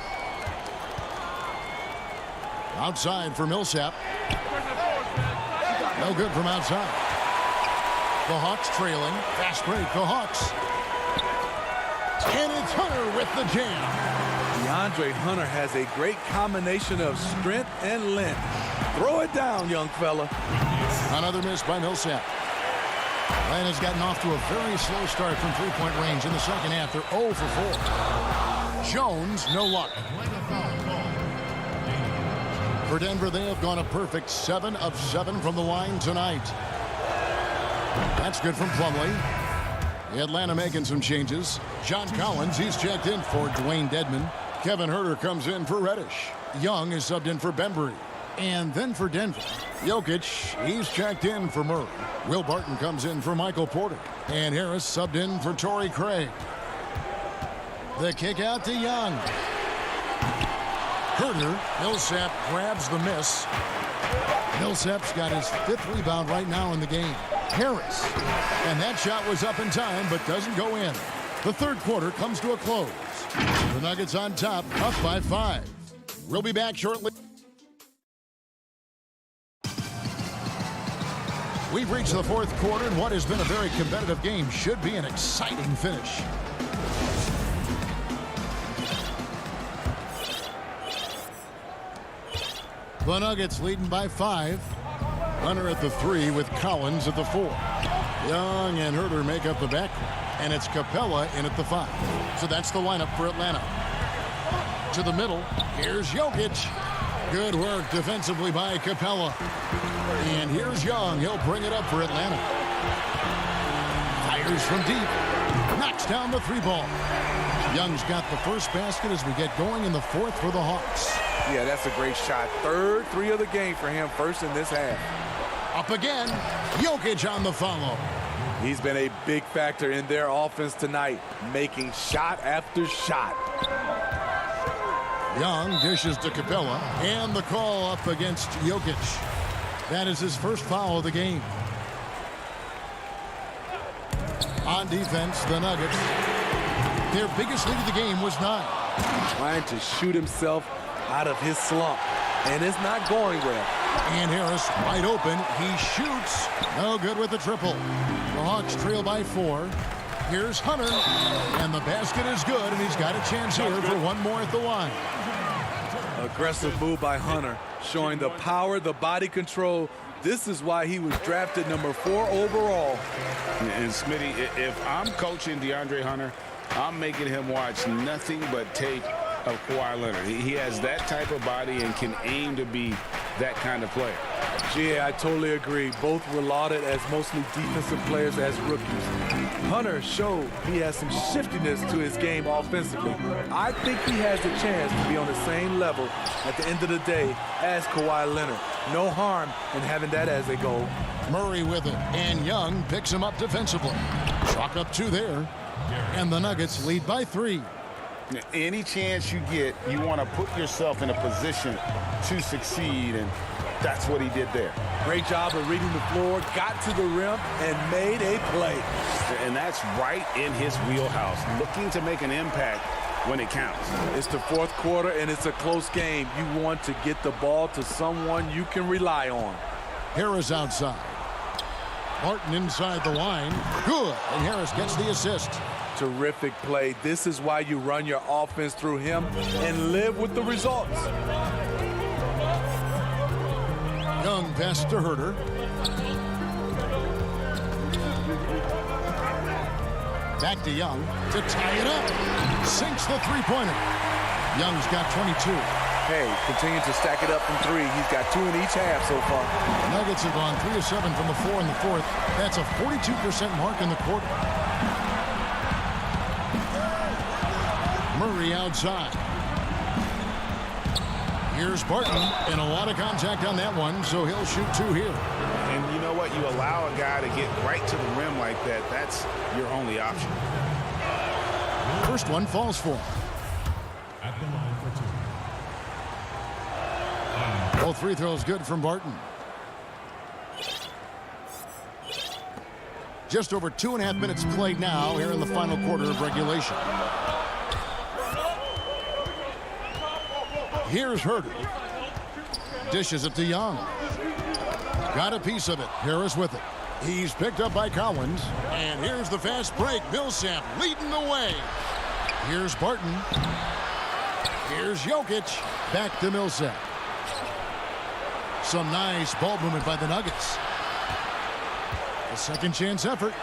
Outside for Millsap. No good from outside. The Hawks trailing. Fast break, the Hawks. And it's Hunter with the jam. DeAndre Hunter has a great combination of strength and length. Throw it down, young fella. Another miss by Millsap. Atlanta has gotten off to a very slow start from three-point range in the second half. They're 0 for 4. Jones, no luck. For Denver, they have gone a perfect 7 of 7 from the line tonight. That's good from Plumlee. Atlanta making some changes. John Collins, he's checked in for Dwayne Dedman. Kevin Huerter comes in for Reddish. Young is subbed in for Bembry. And then for Denver, Jokic, he's checked in for Murray. Will Barton comes in for Michael Porter. And Harris subbed in for Torrey Craig. The kick out to Young. Huerter, Millsap grabs the miss. Millsap's got his 5th rebound right now in the game. Harris. And that shot was up in time, but doesn't go in. The third quarter comes to a close. The Nuggets on top, up by 5. We'll be back shortly. We've reached the fourth quarter, and what has been a very competitive game should be an exciting finish. The Nuggets leading by 5. Hunter at the 3 with Collins at the 4. Young and Huerter make up the back, and it's Capella in at the 5. So that's the lineup for Atlanta. To the middle, here's Jokic. Good work defensively by Capella. And here's Young. He'll bring it up for Atlanta. Fires from deep. Knocks down the 3 ball. Young's got the first basket as we get going in the 4th for the Hawks. Yeah, that's a great shot. 3rd 3 of the game for him, first in this half. Up again. Jokic on the follow. He's been a big factor in their offense tonight, making shot after shot. Young dishes to Capella, and the call up against Jokic. That is his first foul of the game. On defense, the Nuggets. Their biggest lead of the game was 9. Trying to shoot himself out of his slump, and it's not going well. And Harris wide open. He shoots. No good with the triple. The Hawks trail by 4. Here's Hunter, and the basket is good, and he's got a chance here for one more at the line. Aggressive move by Hunter, showing the power, the body control. This is why he was drafted number 4 overall. And Smitty, if I'm coaching DeAndre Hunter, I'm making him watch nothing but tape of Kawhi Leonard. He has that type of body and can aim to be that kind of player. Yeah, I totally agree. Both were lauded as mostly defensive players as rookies. Hunter showed he has some shiftiness to his game offensively. I think he has a chance to be on the same level at the end of the day as Kawhi Leonard. No harm in having that as a goal. Murray with it, and Young picks him up defensively. Chalk up 2 there, and the Nuggets lead by 3. Any chance you get, you want to put yourself in a position to succeed, and that's what he did there. Great job of reading the floor, got to the rim, and made a play. And that's right in his wheelhouse, looking to make an impact when it counts. It's the 4th quarter, and it's a close game. You want to get the ball to someone you can rely on. Harris outside. Martin inside the line. Good, and Harris gets the assist. Terrific play. This is why you run your offense through him and live with the results. Young pass to Huerter. Back to Young to tie it up. Sinks the three-pointer. Young's got 22. Hey, continue to stack it up from three. He's got 2 in each half so far. Nuggets have gone 3 of 7 from the floor in the fourth. That's a 42% mark in the quarter. Murray outside. Here's Barton, and a lot of contact on that one, so he'll shoot 2 here. And you know what? You allow a guy to get right to the rim like that. That's your only option. First one falls for him. Both free throws good from Barton. Just over 2.5 minutes played now here in the final quarter of regulation. Here's Herter. Dishes it to Young. Got a piece of it. Harris with it. He's picked up by Collins. And here's the fast break. Millsap leading the way. Here's Barton. Here's Jokic. Back to Millsap. Some nice ball movement by the Nuggets. A second chance effort.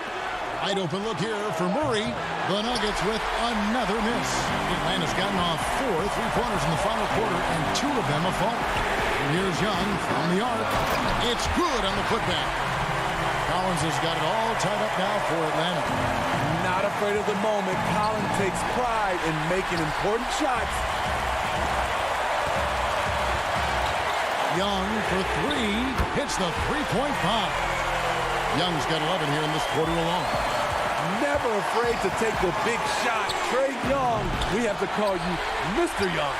Wide open look here for Murray. The Nuggets with another miss. Atlanta's gotten off 4 3-pointers in the final quarter, and 2 of them have fallen. And here's Young from the arc. It's good on the putback. Collins has got it all tied up now for Atlanta. Not afraid of the moment. Collins takes pride in making important shots. Young for 3. Hits the three-point bomb. Young's got 11 here in this quarter alone. Never afraid to take the big shot. Trae Young, we have to call you Mr. Young.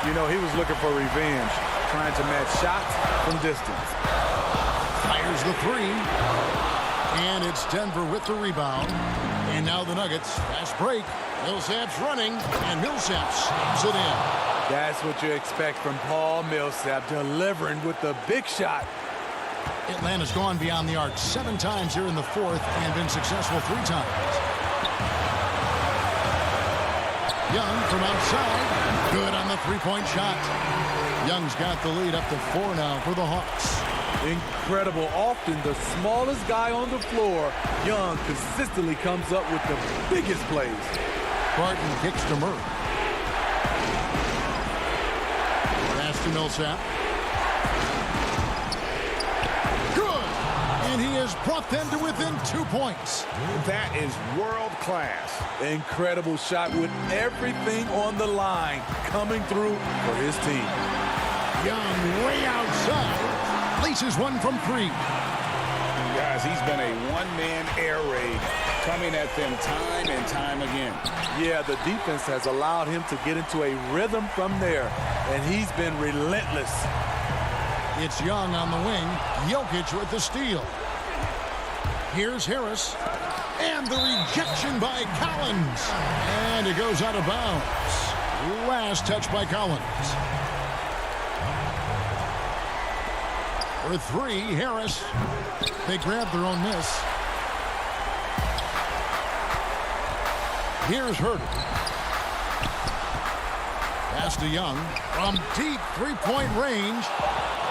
You know, he was looking for revenge, trying to match shots from distance. Fires the 3. And it's Denver with the rebound. And now the Nuggets. Fast break. Millsap's running, and Millsap slams it in. That's what you expect from Paul Millsap, delivering with the big shot. Atlanta's gone beyond the arc 7 times here in the fourth and been successful 3 times. Young from outside. Good on the three-point shot. Young's got the lead up to 4 now for the Hawks. Incredible. Often the smallest guy on the floor, Young consistently comes up with the biggest plays. Barton kicks to Murray. Pass to Millsap. And he has brought them to within 2 points. That is world class. Incredible shot with everything on the line coming through for his team. Young way outside. Laces one from 3. Guys, he's been a one-man air raid coming at them time and time again. Yeah, the defense has allowed him to get into a rhythm from there, and he's been relentless. It's Young on the wing. Jokic with the steal. Here's Harris. And the rejection by Collins. And it goes out of bounds. Last touch by Collins. For 3, Harris. They grab their own miss. Here's Herter. Pass to Young. From deep 3-point range.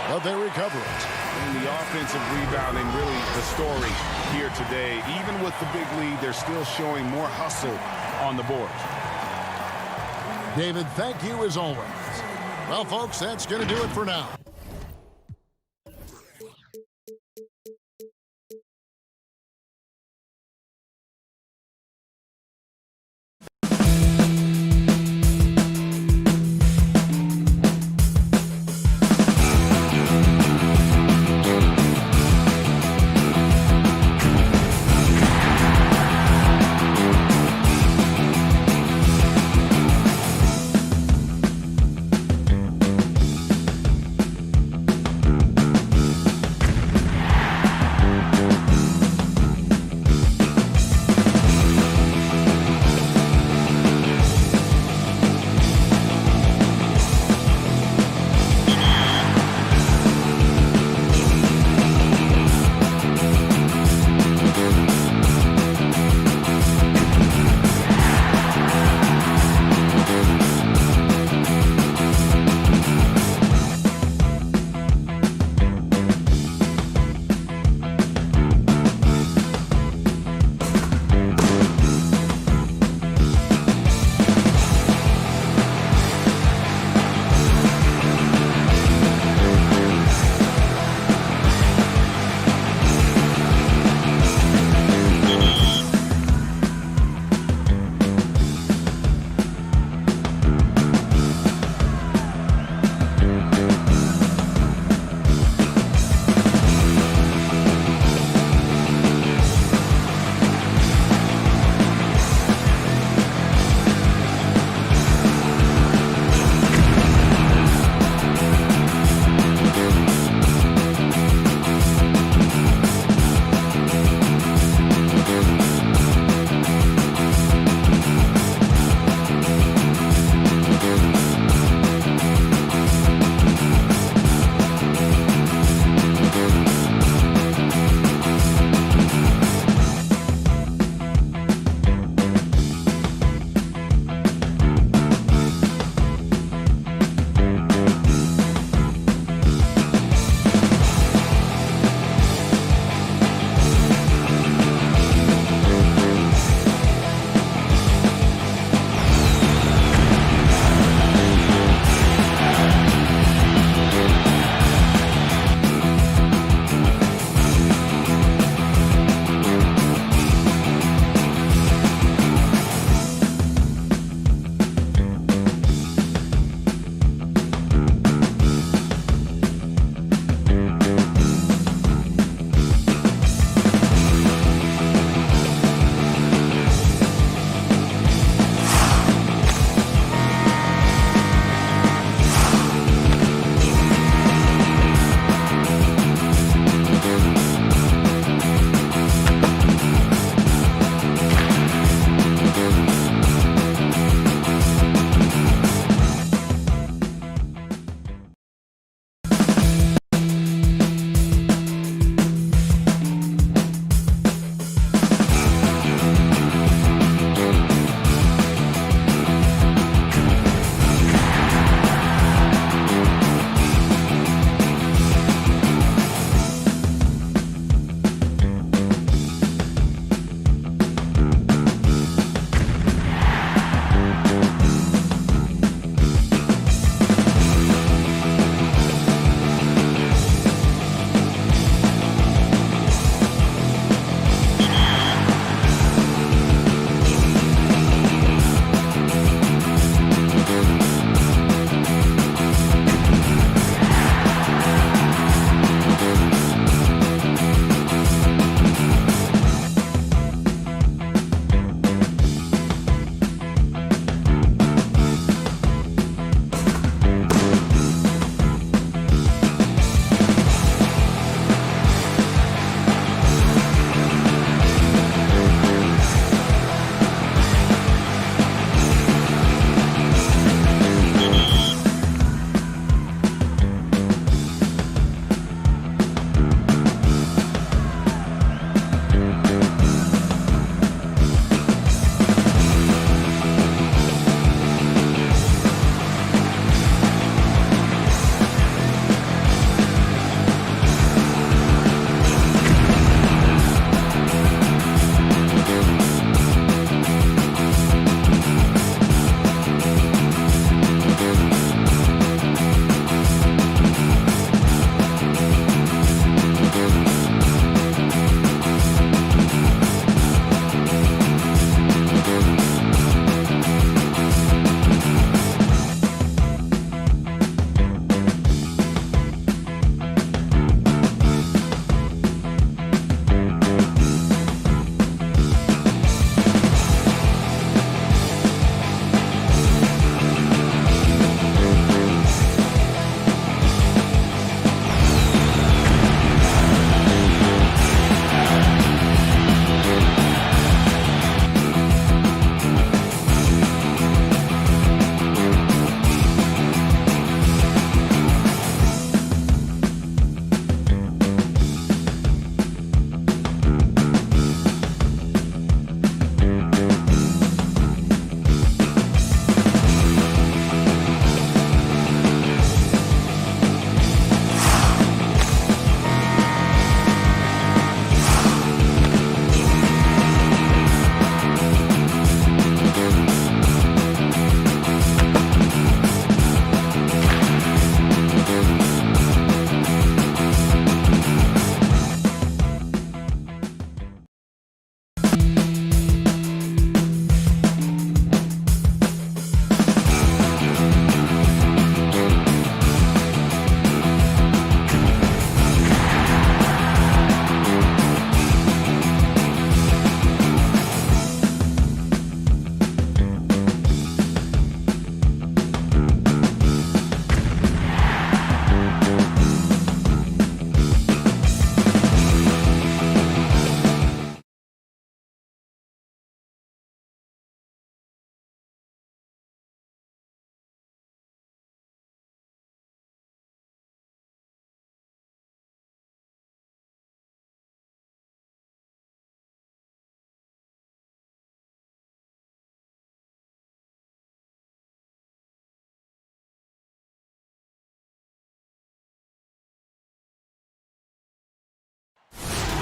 But they recover it. And the offensive rebounding, really the story here today. Even with the big lead, they're still showing more hustle on the board. David, thank you as always. Well, folks, that's going to do it for now.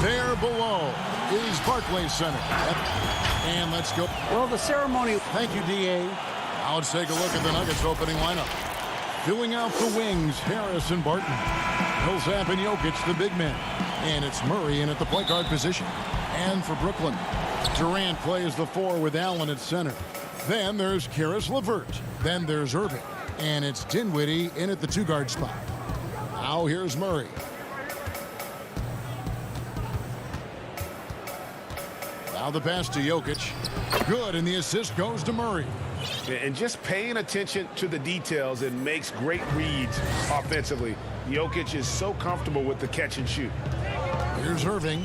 There below is Barclays Center. And let's go. Well, the ceremony. Thank you, D.A. Now let's take a look at the Nuggets opening lineup. Filling out the wings, Harris and Barton. Millsap and Jokic, the big men. And it's Murray in at the point guard position. And for Brooklyn, Durant plays the 4 with Allen at center. Then there's Caris LeVert. Then there's Irving. And it's Dinwiddie in at the 2-guard spot. Now here's Murray. Now the pass to Jokic. Good, and the assist goes to Murray. And just paying attention to the details and makes great reads offensively. Jokic is so comfortable with the catch and shoot. Here's Irving.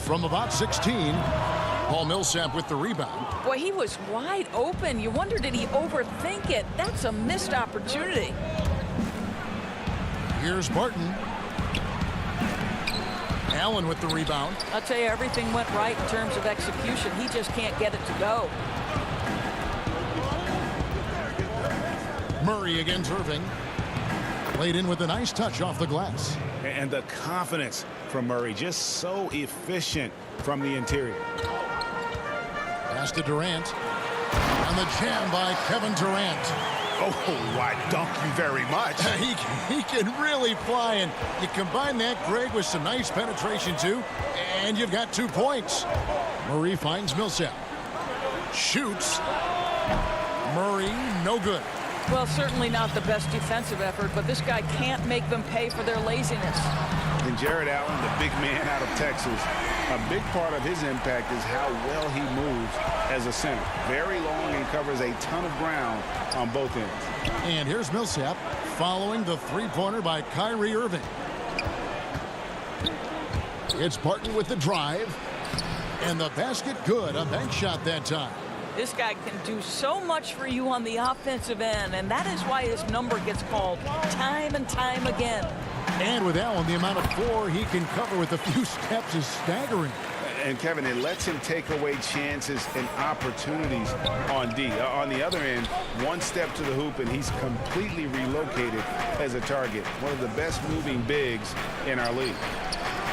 From about 16, Paul Millsap with the rebound. Boy, he was wide open. You wonder, did he overthink it? That's a missed opportunity. Here's Barton. Allen with the rebound. I'll tell you, everything went right in terms of execution. He just can't get it to go. Murray against Irving. Laid in with a nice touch off the glass. And the confidence from Murray, just so efficient from the interior. Pass to Durant. And the jam by Kevin Durant. Oh, I dunk you very much. He can really fly, and you combine that, Greg, with some nice penetration, too, and you've got 2 points. Murray finds Millsap. Shoots. Murray, no good. Well, certainly not the best defensive effort, but this guy can't make them pay for their laziness. And Jared Allen, the big man out of Texas, a big part of his impact is how well he moves as a center. Very long and covers a ton of ground on both ends. And here's Millsap following the 3-pointer by Kyrie Irving. It's Barton with the drive. And the basket good. A bank shot that time. This guy can do so much for you on the offensive end, and that is why his number gets called time and time again. And with Allen, the amount of floor he can cover with a few steps is staggering. And Kevin, it lets him take away chances and opportunities on D. On the other end, 1 step to the hoop and he's completely relocated as a target. One of the best moving bigs in our league.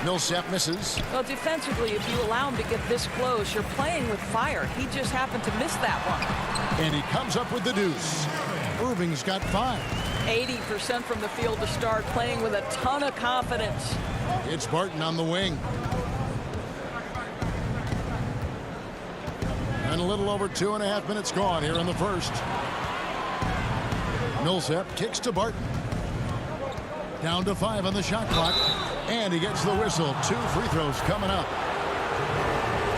Millsap misses. Well, defensively, if you allow him to get this close, you're playing with fire. He just happened to miss that one. And he comes up with the deuce. Irving's got 5. 80% from the field to start, playing with a ton of confidence. It's Barton on the wing. And a little over 2.5 minutes gone here in the first. Millsap kicks to Barton. Down to 5 on the shot clock. And he gets the whistle. 2 free throws coming up.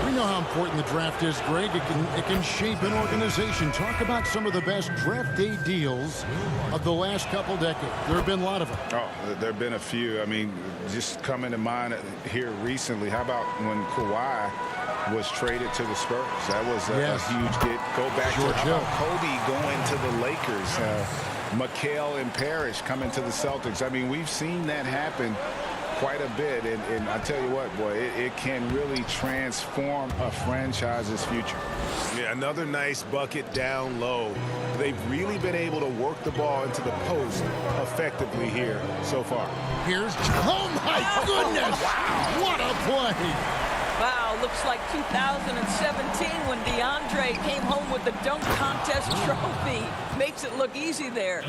We know how important the draft is, Greg. It can shape an organization. Talk about some of the best draft day deals of the last couple decades. There have been a lot of them. Oh, there have been a few. I mean, just coming to mind here recently. How about when Kawhi was traded to the Spurs? That was a huge get. Go back to how about Kobe going to the Lakers. Mikal and Parrish coming to the Celtics. I mean, we've seen that happen quite a bit, and I tell you what, boy, it can really transform a franchise's future. Yeah, another nice bucket down low. They've really been able to work the ball into the post effectively here so far. Here's, oh my goodness! Wow. What a play! Wow, looks like 2017 when DeAndre came home with the dunk contest trophy. Makes it look easy there.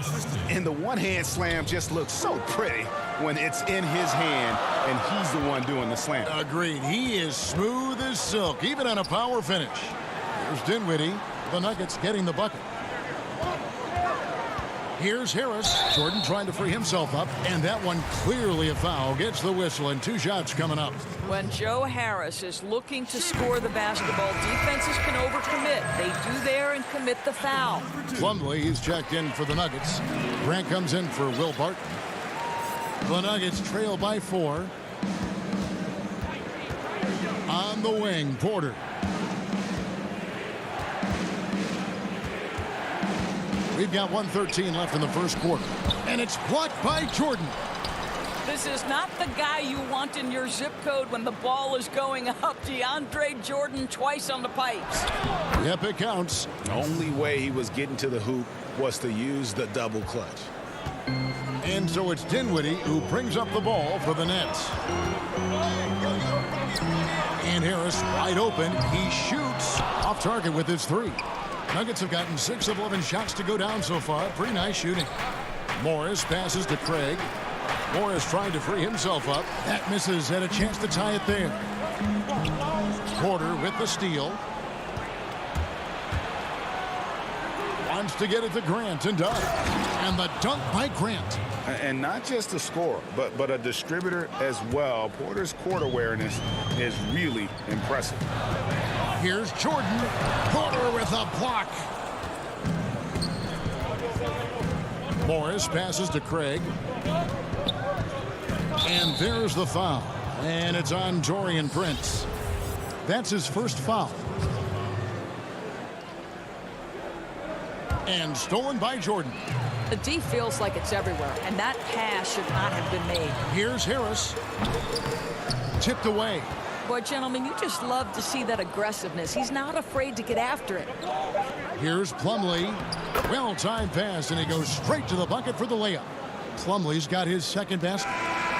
And the one-hand slam just looks so pretty when it's in his hand and he's the one doing the slam. Agreed. He is smooth as silk, even on a power finish. Here's Dinwiddie. The Nuggets getting the bucket. Here's Harris. Jordan trying to free himself up, and that one clearly a foul. Gets the whistle, and 2 shots coming up. When Joe Harris is looking to score the basketball, defenses can overcommit. They do there and commit the foul. Plumlee, he's checked in for the Nuggets. Grant comes in for Will Barton. The Nuggets trail by 4. On the wing, Porter. We've got 1:13 left in the first quarter. And it's blocked by Jordan. This is not the guy you want in your zip code when the ball is going up. DeAndre Jordan twice on the pipes. Yep, it counts. The only way he was getting to the hoop was to use the double clutch. And so it's Dinwiddie who brings up the ball for the Nets. And Harris wide open. He shoots off target with his three. Nuggets have gotten 6 of 11 shots to go down so far. Pretty nice shooting. Morris passes to Craig. Morris trying to free himself up. That misses. Had a chance to tie it there. Porter with the steal. Wants to get it to Grant and does. And the dunk by Grant. And not just a scorer, but a distributor as well. Porter's court awareness is really impressive. Here's Jordan. Porter with a block. Morris passes to Craig. And there's the foul. And it's on Taurean Prince. That's his first foul. And stolen by Jordan. The D feels like it's everywhere, and that pass should not have been made. Here's Harris. Tipped away. Boy, gentlemen, you just love to see that aggressiveness. He's not afraid to get after it. Here's Plumlee. Well-timed pass, and he goes straight to the bucket for the layup. Plumlee's got his second basket.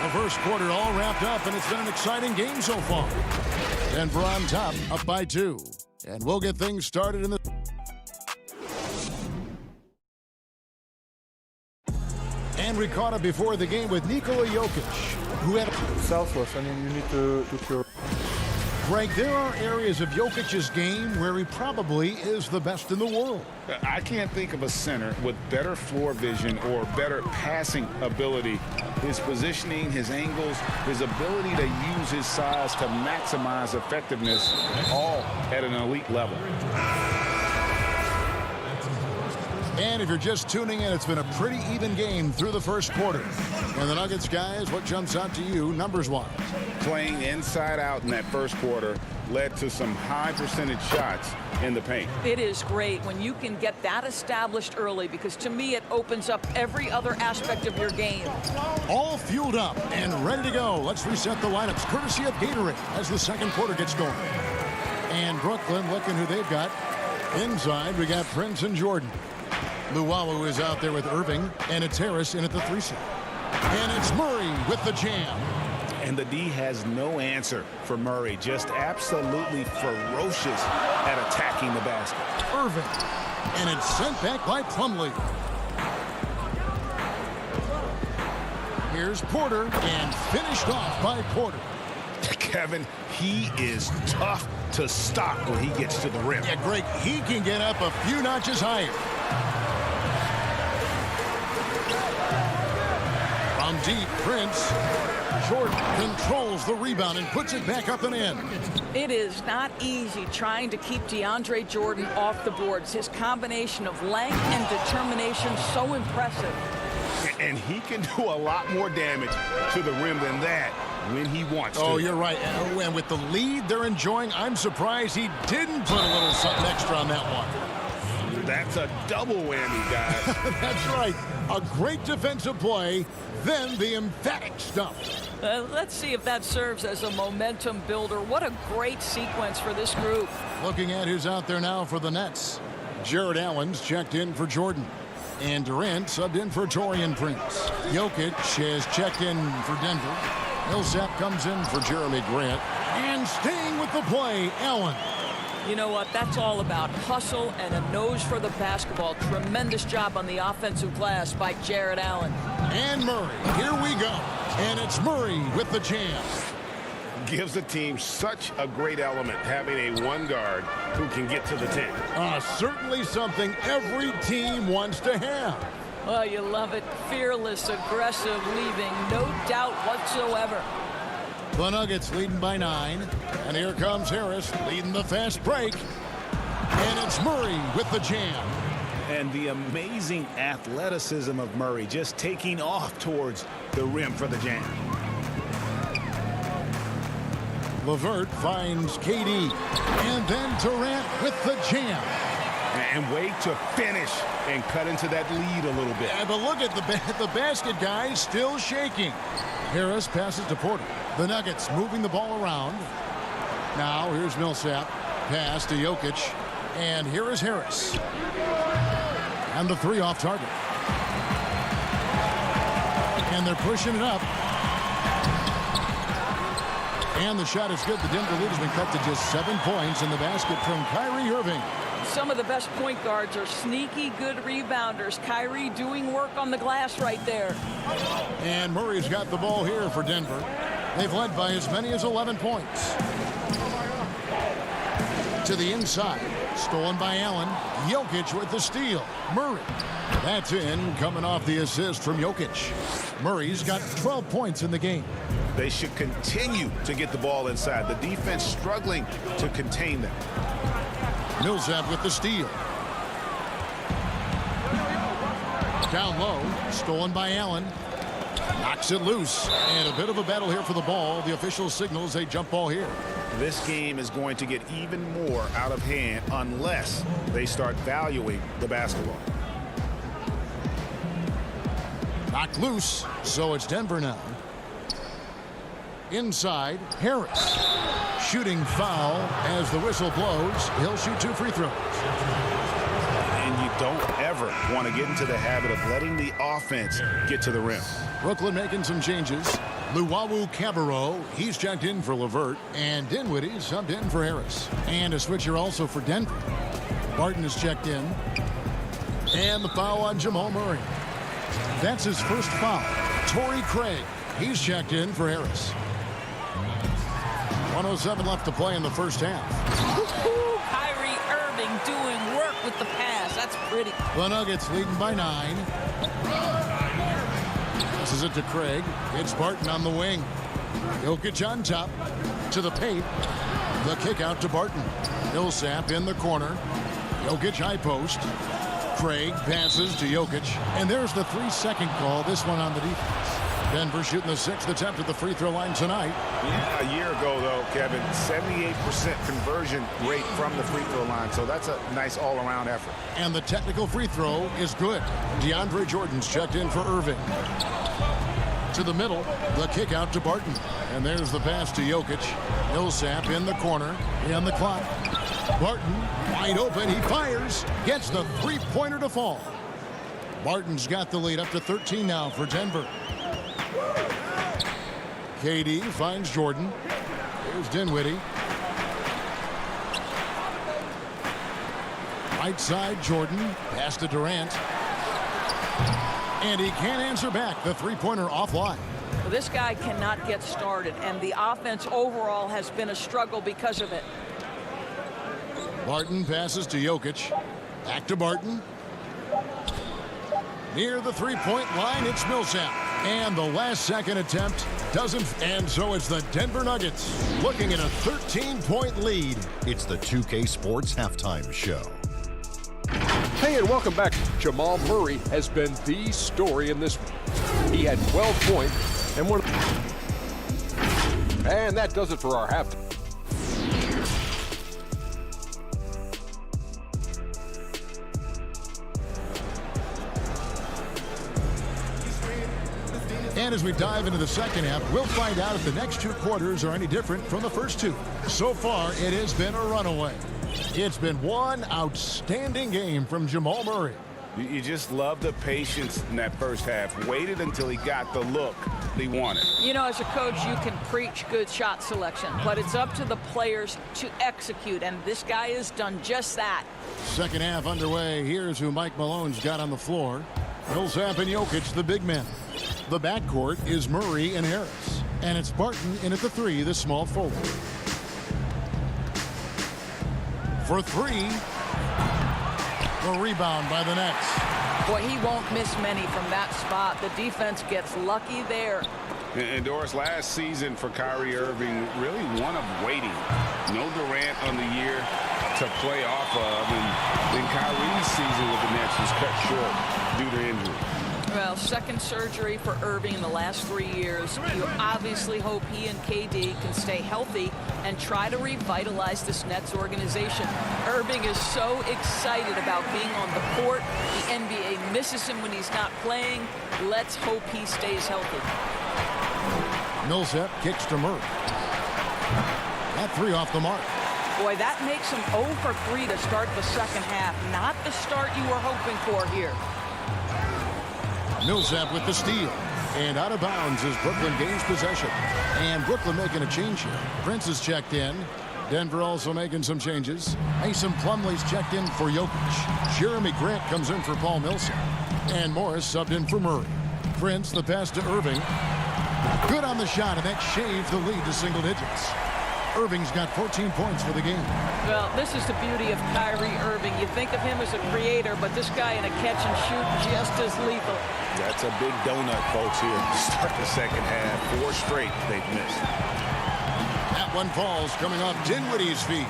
The first quarter all wrapped up, and it's been an exciting game so far. Denver on top, up by 2. And we'll get things started in the... And we caught up before the game with Nikola Jokic, who had... Selfless. I mean, you need to put your... Greg, there are areas of Jokic's game where he probably is the best in the world. I can't think of a center with better floor vision or better passing ability. His positioning, his angles, his ability to use his size to maximize effectiveness, all at an elite level. And if you're just tuning in, it's been a pretty even game through the first quarter. And the Nuggets, guys, what jumps out to you numbers-wise? Playing inside out in that first quarter led to some high percentage shots in the paint. It is great when you can get that established early, because to me it opens up every other aspect of your game. All fueled up and ready to go. Let's reset the lineups courtesy of Gatorade as the second quarter gets going. And Brooklyn looking who they've got. Inside, we got Prince and Jordan. Luwawu is out there with Irving, and it's Harris in at the 3 slot. And it's Murray with the jam. And the D has no answer for Murray, just absolutely ferocious at attacking the basket. Irving, and it's sent back by Plumlee. Here's Porter, and finished off by Porter. Kevin, he is tough to stop when he gets to the rim. Yeah, Greg, he can get up a few notches higher. From deep, Prince. Jordan controls the rebound and puts it back up and in. It is not easy trying to keep DeAndre Jordan off the boards. His combination of length and determination so impressive. And he can do a lot more damage to the rim than that when he wants to. Oh, you're right. And with the lead they're enjoying, I'm surprised he didn't put a little something extra on that one. That's a double whammy, guys. That's right. A great defensive play, then the emphatic stuff. Let's see if that serves as a momentum builder. What a great sequence for this group. Looking at who's out there now for the Nets. Jared Allen's checked in for Jordan. And Durant subbed in for Taurean Prince. Jokic has checked in for Denver. Millsap comes in for Jeremy Grant. And staying with the play, Allen. You know what? That's all about hustle and a nose for the basketball. Tremendous job on the offensive glass by Jared Allen. And Murray. Here we go. And it's Murray with the jam. Gives the team such a great element having a one guard who can get to the 10. Certainly something every team wants to have. Oh, you love it. Fearless, aggressive, leaving no doubt whatsoever. The Nuggets leading by 9. And here comes Harris leading the fast break. And it's Murray with the jam. And the amazing athleticism of Murray just taking off towards the rim for the jam. LeVert finds KD. And then Durant with the jam. And wait to finish and cut into that lead a little bit. Yeah, but look at the basket, guys, still shaking. Harris passes to Porter. The Nuggets moving the ball around. Now here's Millsap. Pass to Jokic. And here is Harris. And the 3 off target. And they're pushing it up. And the shot is good. The Denver lead has been cut to just 7 points in the basket from Kyrie Irving. Some of the best point guards are sneaky good rebounders. Kyrie doing work on the glass right there. And Murray's got the ball here for Denver. They've led by as many as 11 points. To the inside. Stolen by Allen. Jokic with the steal. Murray. That's in, coming off the assist from Jokic. Murray's got 12 points in the game. They should continue to get the ball inside. The defense struggling to contain them. Millsap with the steal. Down low. Stolen by Allen. Knocks it loose. And a bit of a battle here for the ball. The official signals a jump ball here. This game is going to get even more out of hand unless they start valuing the basketball. Knocked loose. So it's Denver now. Inside, Harris. Shooting foul as the whistle blows. He'll shoot 2 free throws. And you don't ever want to get into the habit of letting the offense get to the rim. Brooklyn making some changes. Luwawu Cabarro, he's checked in for LeVert. And Dinwiddie subbed in for Harris. And a switcher also for Denver. Barton is checked in. And the foul on Jamal Murray. That's his first foul. Torrey Craig, he's checked in for Harris. 1:07 left to play in the first half. Kyrie Irving doing work with the pass. That's pretty. The Nuggets leading by 9. This is it to Craig. It's Barton on the wing. Jokic on top. To the paint. The kick out to Barton. Millsap in the corner. Jokic high post. Craig passes to Jokic. And there's the 3-second call. This one on the defense. Denver shooting the 6th attempt at the free throw line tonight. Yeah, a year ago, though, Kevin, 78% conversion rate from the free throw line. So that's a nice all-around effort. And the technical free throw is good. DeAndre Jordan's checked in for Irving. To the middle, the kick out to Barton. And there's the pass to Jokic. Millsap in the corner, and the clock. Barton, wide open, he fires, gets the three-pointer to fall. Barton's got the lead up to 13 now for Denver. KD finds Jordan. Here's Dinwiddie. Right side, Jordan. Pass to Durant. And he can't answer back. The three-pointer offline. Well, this guy cannot get started, and the offense overall has been a struggle because of it. Barton passes to Jokic. Back to Barton. Near the three-point line, it's Millsap. And the last-second attempt doesn't. And so it's the Denver Nuggets looking at a 13-point lead. It's the 2K Sports Halftime Show. Hey, and welcome back. Jamal Murray has been the story in this. He had 12 points and one. And that does it for our halftime. And as we dive into the second half, we'll find out if the next two quarters are any different from the first two. So far, it has been a runaway. It's been one outstanding game from Jamal Murray. You just love the patience in that first half. Waited until he got the look he wanted. You know, as a coach, you can preach good shot selection, but it's up to the players to execute, and this guy has done just that. Second half underway. Here's who Mike Malone's got on the floor. Millsap and Jokic, the big men. The backcourt is Murray and Harris. And it's Barton in at the three, the small forward. For three. The rebound by the Nets. Boy, he won't miss many from that spot. The defense gets lucky there. And Doris, last season for Kyrie Irving, really one of waiting. No Durant on the year to play off of. And then Kyrie's season with the Nets was cut short due to injury. Well, second surgery for Irving in the last 3 years. You obviously hope he and KD can stay healthy and try to revitalize this Nets organization. Irving is so excited about being on the court. The NBA misses him when he's not playing. Let's hope he stays healthy. Millsap kicks to Murray. That three off the mark. Boy, that makes him 0 for 3 to start the second half. Not the start you were hoping for here. Millsap with the steal. And out of bounds as Brooklyn gains possession. And Brooklyn making a change here. Prince is checked in. Denver also making some changes. Mason Plumlee's checked in for Jokic. Jeremy Grant comes in for Paul Millsap. And Morris subbed in for Murray. Prince, the pass to Irving. Good on the shot, and that shaves the lead to single digits. Irving's got 14 points for the game. Well, this is the beauty of Kyrie Irving. You think of him as a creator, but this guy in a catch and shoot just as lethal. That's a big donut, folks, here to start the second half. 4 straight they've missed. That one falls coming off Dinwiddie's feet.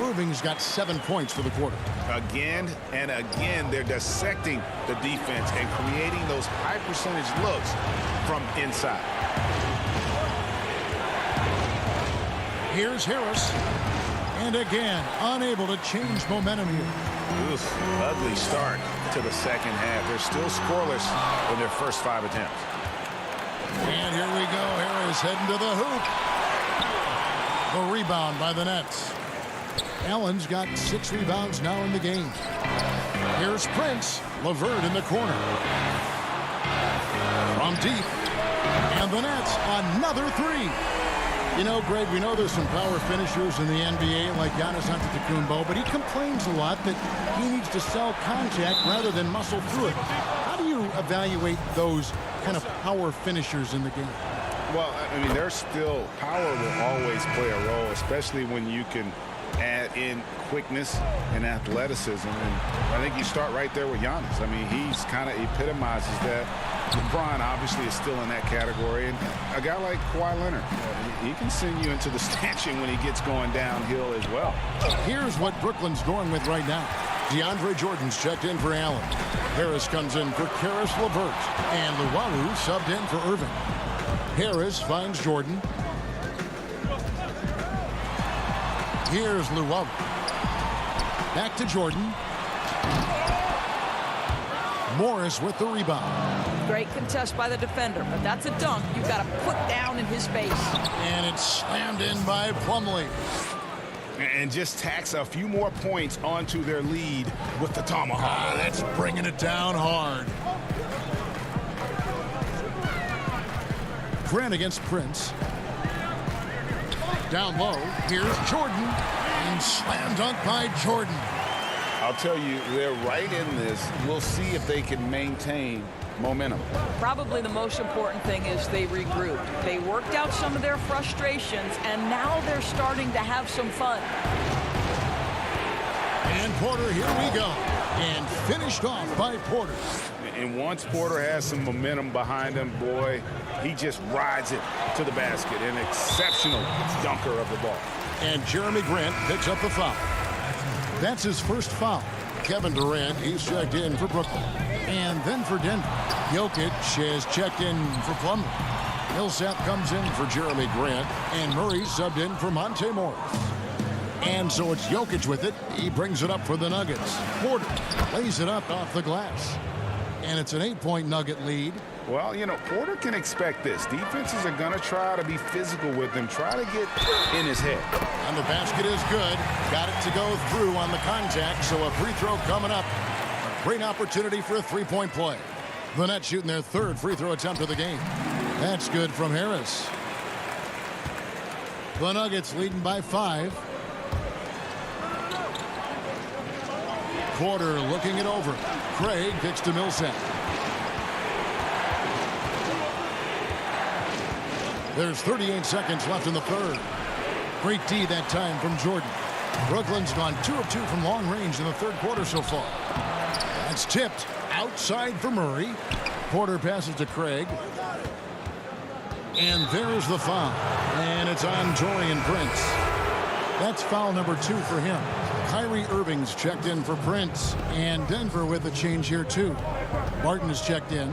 Irving's got 7 points for the quarter. Again and again, they're dissecting the defense and creating those high percentage looks from inside. Here's Harris. And again, unable to change momentum here. Oof, ugly start to the second half. They're still scoreless in their first 5 attempts. And here we go. Harris heading to the hoop. The rebound by the Nets. Allen's got 6 rebounds now in the game. Here's Prince. LeVert in the corner. From deep. And the Nets, another 3. You know, Greg, we know there's some power finishers in the NBA like Giannis Antetokounmpo, but he complains a lot that he needs to sell contact rather than muscle through it. How do you evaluate those kind of power finishers in the game? Well, I mean, there's still power will always play a role, especially when you can add in quickness and athleticism. And I think you start right there with Giannis. I mean, he's kind of epitomizes that. LeBron obviously is still in that category. And a guy like Kawhi Leonard, he can send you into the stanchion when he gets going downhill as well. Here's what Brooklyn's going with right now. DeAndre Jordan's checked in for Allen. Harris comes in for Karis LeVert. And Luwawu subbed in for Irving. Harris finds Jordan. Here's Luwawu. Back to Jordan. Morris with the rebound. Great contest by the defender, but that's a dunk you've got to put down in his face. And it's slammed in by Plumlee. And just tacks a few more points onto their lead with the tomahawk. That's bringing it down hard. Grant against Prince. Down low, here's Jordan. And slam dunk by Jordan. I'll tell you, they're right in this. We'll see if they can maintain momentum. Probably the most important thing is they regrouped. They worked out some of their frustrations, and now they're starting to have some fun. And Porter, here we go. And finished off by Porter. And once Porter has some momentum behind him, boy, he just rides it to the basket. An exceptional dunker of the ball. And Jeremy Grant picks up the foul. That's his first foul. Kevin Durant, he's checked in for Brooklyn. And then for Denver, Jokic has checked in for Plumlee. Millsap comes in for Jeremy Grant. And Murray subbed in for Monte Morris. And so it's Jokic with it. He brings it up for the Nuggets. Porter lays it up off the glass. And it's an 8-point Nugget lead. Well, you know, Porter can expect this. Defenses are going to try to be physical with him, try to get in his head. And the basket is good. Got it to go through on the contact, so a free throw coming up. A great opportunity for a 3-point play. The Nets shooting their 3rd free throw attempt of the game. That's good from Harris. The Nuggets leading by 5. Porter looking it over. Craig kicks to Millsap. There's 38 seconds left in the 3rd. Great D that time from Jordan. Brooklyn's gone 2 of 2 from long range in the 3rd quarter so far. That's tipped outside for Murray. Porter passes to Craig. And there's the foul. And it's on Taurean Prince. That's foul number 2 for him. Kyrie Irving's checked in for Prince. And Denver with a change here too. Barton is checked in.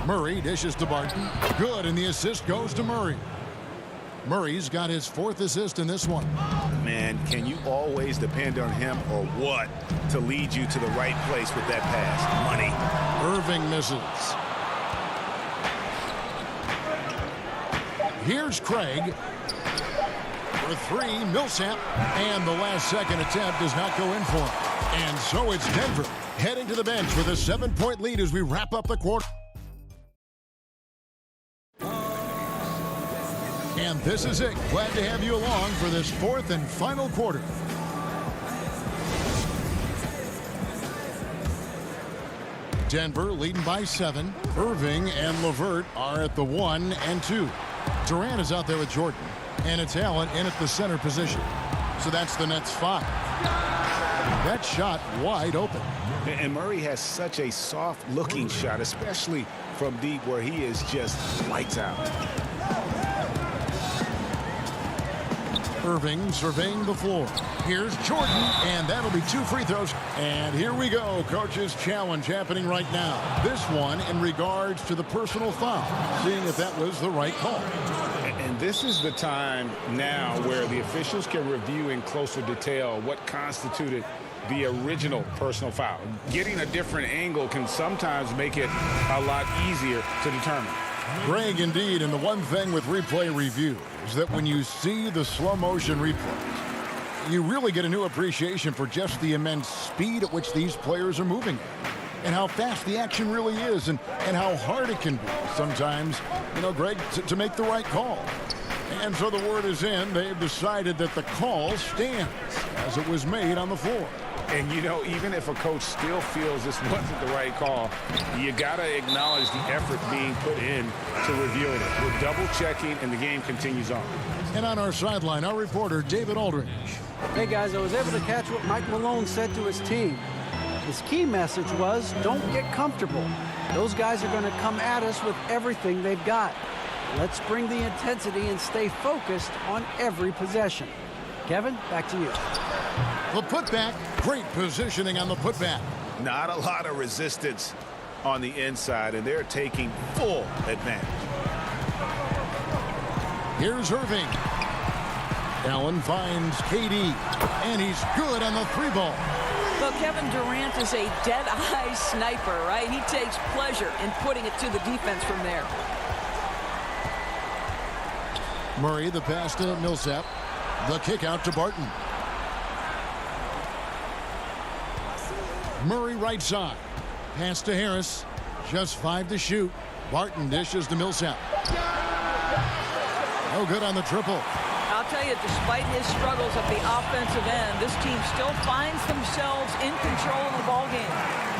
Murray dishes to Barton. Good, and the assist goes to Murray. Murray's got his 4th assist in this one. Man, can you always depend on him or what to lead you to the right place with that pass? Money. Irving misses. Here's Craig. For 3, Millsap. And the last second attempt does not go in for him. And so it's Denver heading to the bench with a 7-point lead as we wrap up the quarter. And this is it. Glad to have you along for this fourth and final quarter. Denver leading by 7. Irving and LeVert are at the 1 and 2. Durant is out there with Jordan, and it's Allen in at the center position. So that's the Nets 5. That shot wide open. And Murray has such a soft-looking shot, especially from deep where he is just lights out. Irving surveying the floor. Here's Jordan, and that'll be 2 free throws. And here we go, coach's challenge happening right now. This one in regards to the personal foul, seeing if that was the right call. And this is the time now where the officials can review in closer detail what constituted the original personal foul. Getting a different angle can sometimes make it a lot easier to determine. Greg, indeed, and the one thing with replay review is that when you see the slow motion replays, you really get a new appreciation for just the immense speed at which these players are moving and how fast the action really is and how hard it can be sometimes, Greg, to make the right call. And so the word is in. They've decided that the call stands as it was made on the floor. And, even if a coach still feels this wasn't the right call, you got to acknowledge the effort being put in to reviewing it. We're double-checking, and the game continues on. And on our sideline, our reporter, David Aldridge. Hey, guys, I was able to catch what Mike Malone said to his team. His key message was, don't get comfortable. Those guys are going to come at us with everything they've got. Let's bring the intensity and stay focused on every possession. Kevin, back to you. The putback, great positioning on the putback. Not a lot of resistance on the inside, and they're taking full advantage. Here's Irving. Allen finds KD, and he's good on the 3-ball. Well, Kevin Durant is a dead-eye sniper, right? He takes pleasure in putting it to the defense from there. Murray, the pass to Millsap. The kick out to Barton. Murray right side. Pass to Harris. Just 5 to shoot. Barton dishes to Millsap. No good on the triple. I'll tell you, despite his struggles at the offensive end, this team still finds themselves in control of the ball game.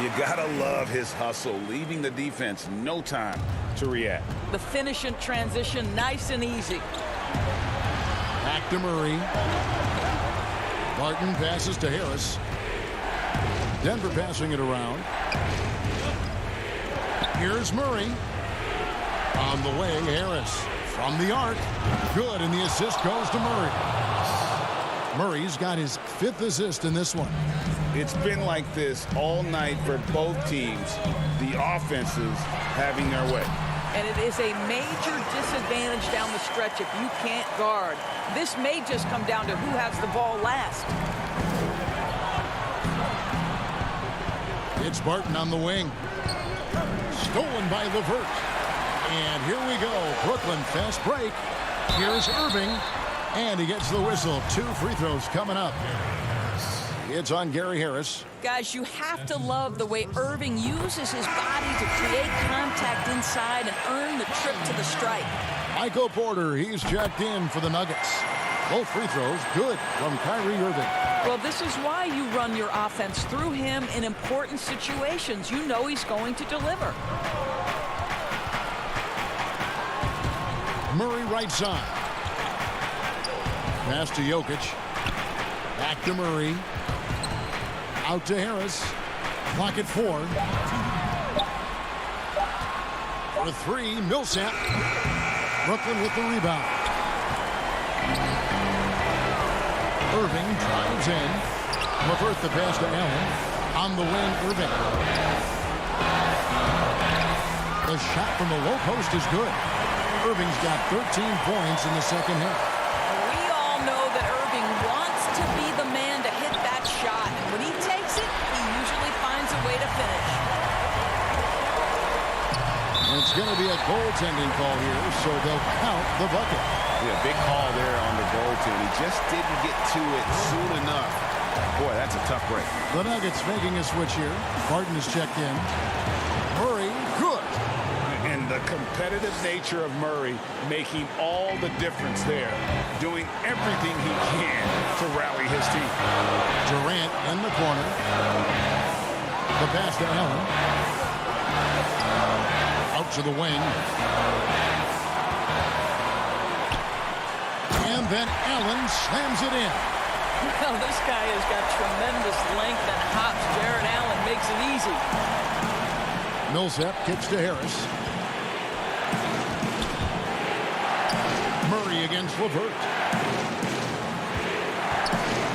You gotta love his hustle, leaving the defense no time to react. The finish and transition, nice and easy. Back to Murray. Barton passes to Harris. Denver passing it around. Here's Murray. On the way, Harris. From the arc. Good, and the assist goes to Murray. Murray's got his 5th assist in this one. It's been like this all night for both teams. The offenses having their way. And it is a major disadvantage down the stretch if you can't guard. This may just come down to who has the ball last. It's Barton on the wing. Stolen by LeVert. And here we go. Brooklyn fast break. Here's Irving. And he gets the whistle. 2 free throws coming up. It's on Gary Harris. Guys, you have to love the way Irving uses his body to create contact inside and earn the trip to the stripe. Michael Porter, he's checked in for the Nuggets. Both free throws good from Kyrie Irving. Well, this is why you run your offense through him in important situations. You know he's going to deliver. Murray right side. Pass to Jokic. Back to Murray. Out to Harris. Clock at 4. For 3, Millsap. Brooklyn with the rebound. Irving drives in. LeVert the pass to Allen. On the wing, Irving. The shot from the low post is good. Irving's got 13 points in the second half. We all know that Irving wants to be the man to hit that shot. And when he takes it, he usually finds a way to finish. It's going to be a goaltending call here, so they'll count the bucket. Yeah, big call there on the goaltend. He just didn't get to it soon enough Boy, that's a tough break. The Nuggets making a switch here. Barton is checked in. Murray, good. And the competitive nature of Murray making all the difference there, doing everything he can to rally his team. Durant in the corner. The pass to Allen. Out to the wing. And then Allen slams it in. Well, this guy has got tremendous length and hops. Jared Allen makes it easy. Millsap kicks to Harris. Murray against LeVert.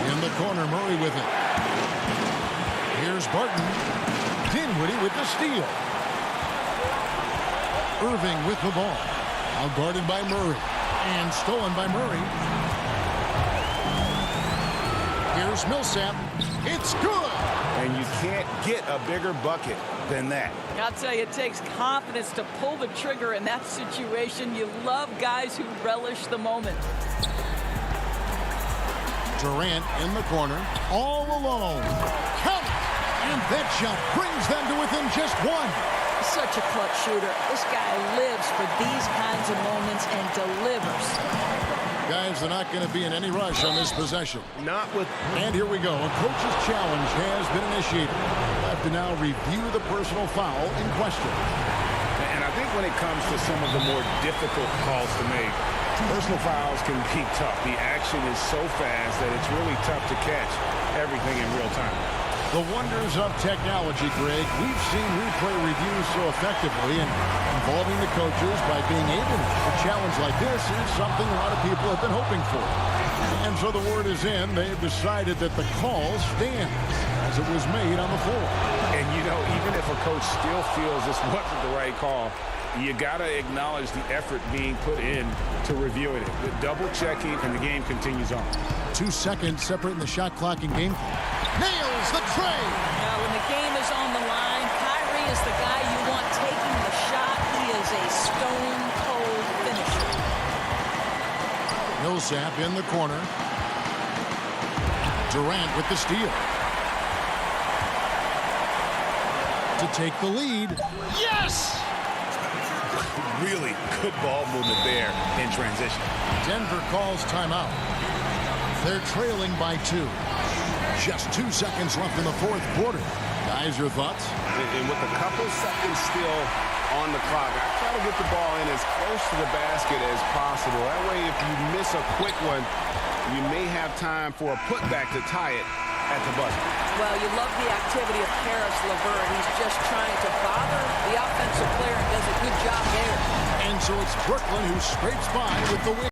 In the corner, Murray with it. Here's Barton. Dinwiddie with the steal. Irving with the ball. Now guarded by Murray. And stolen by Murray. Here's Millsap. It's good. And you can't get a bigger bucket than that. I'll tell you, it takes confidence to pull the trigger in that situation. You love guys who relish the moment. Durant in the corner, all alone. Count it! And that shot brings them to within just one. Such a clutch shooter. This guy lives for these kinds of moments and delivers. Guys, they're not going to be in any rush on this possession. Not with... And here we go. A coach's challenge has been initiated. We'll have to now review the personal foul in question. And I think when it comes to some of the more difficult calls to make, personal fouls can be tough. The action is so fast that it's really tough to catch everything in real time. The wonders of technology, Greg. We've seen replay reviews so effectively, and involving the coaches by being able to a challenge like this is something a lot of people have been hoping for. And so the word is in. They've decided that the call stands as it was made on the floor. And, you know, even if a coach still feels this wasn't the right call, you got to acknowledge the effort being put in to reviewing it. The double checking, and the game continues on. 2 seconds separating the shot clock and game clock. Nails the tray. Now, when the game is on the line, Kyrie is the guy you want taking the shot. He is a stone-cold finisher. Millsap in the corner. Durant with the steal. To take the lead. Yes! Really good ball movement there in transition. Denver calls timeout. They're trailing by 2. Just 2 seconds left in the fourth quarter. Guys, your thoughts? And with a couple seconds still on the clock, I try to get the ball in as close to the basket as possible. That way, if you miss a quick one, you may have time for a putback to tie it at the buzzer. Well, you love the activity of Harris LeVert. He's just trying to bother the offensive player and does a good job there. And so it's Brooklyn who scrapes by with the win.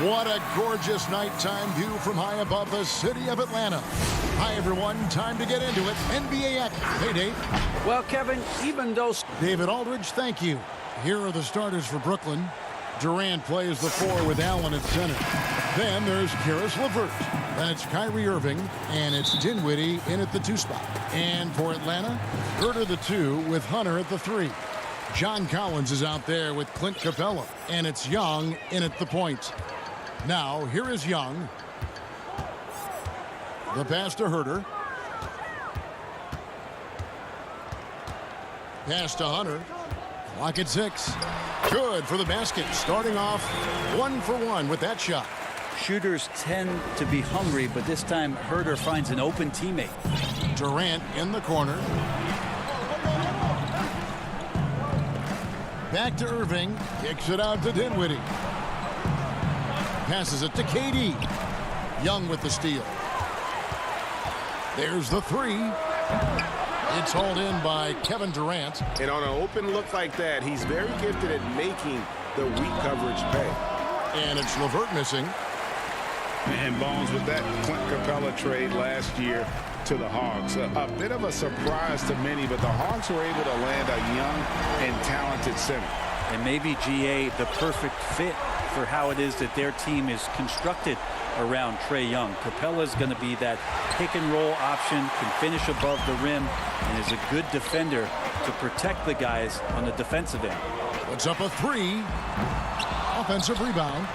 What a gorgeous nighttime view from high above the city of Atlanta. Hi, everyone. Time to get into it. NBA action. Hey, Dave. Well, Kevin, even though... David Aldridge, thank you. Here are the starters for Brooklyn. Durant plays the 4 with Allen at center. Then there's Caris LeVert. Then it's Kyrie Irving, and it's Dinwiddie in at the 2 spot. And for Atlanta, Herter the 2 with Hunter at the 3. John Collins is out there with Clint Capella, and it's Young in at the point. Now, here is Young. The pass to Herter. Pass to Hunter. Clock at 6. Good for the basket. Starting off 1 for 1 with that shot. Shooters tend to be hungry, but this time Herter finds an open teammate. Durant in the corner. Back to Irving. Kicks it out to Dinwiddie. Passes it to KD. Young with the steal. There's the 3. It's hauled in by Kevin Durant. And on an open look like that, he's very gifted at making the weak coverage pay. And it's LeVert missing. And Bones with that Clint Capella trade last year to the Hawks. A bit of a surprise to many, but the Hawks were able to land a young and talented center. And maybe GA the perfect fit for how it is that their team is constructed around Trae Young. Capella's going to be that pick and roll option, can finish above the rim, and is a good defender to protect the guys on the defensive end. Puts up a 3. Offensive rebound.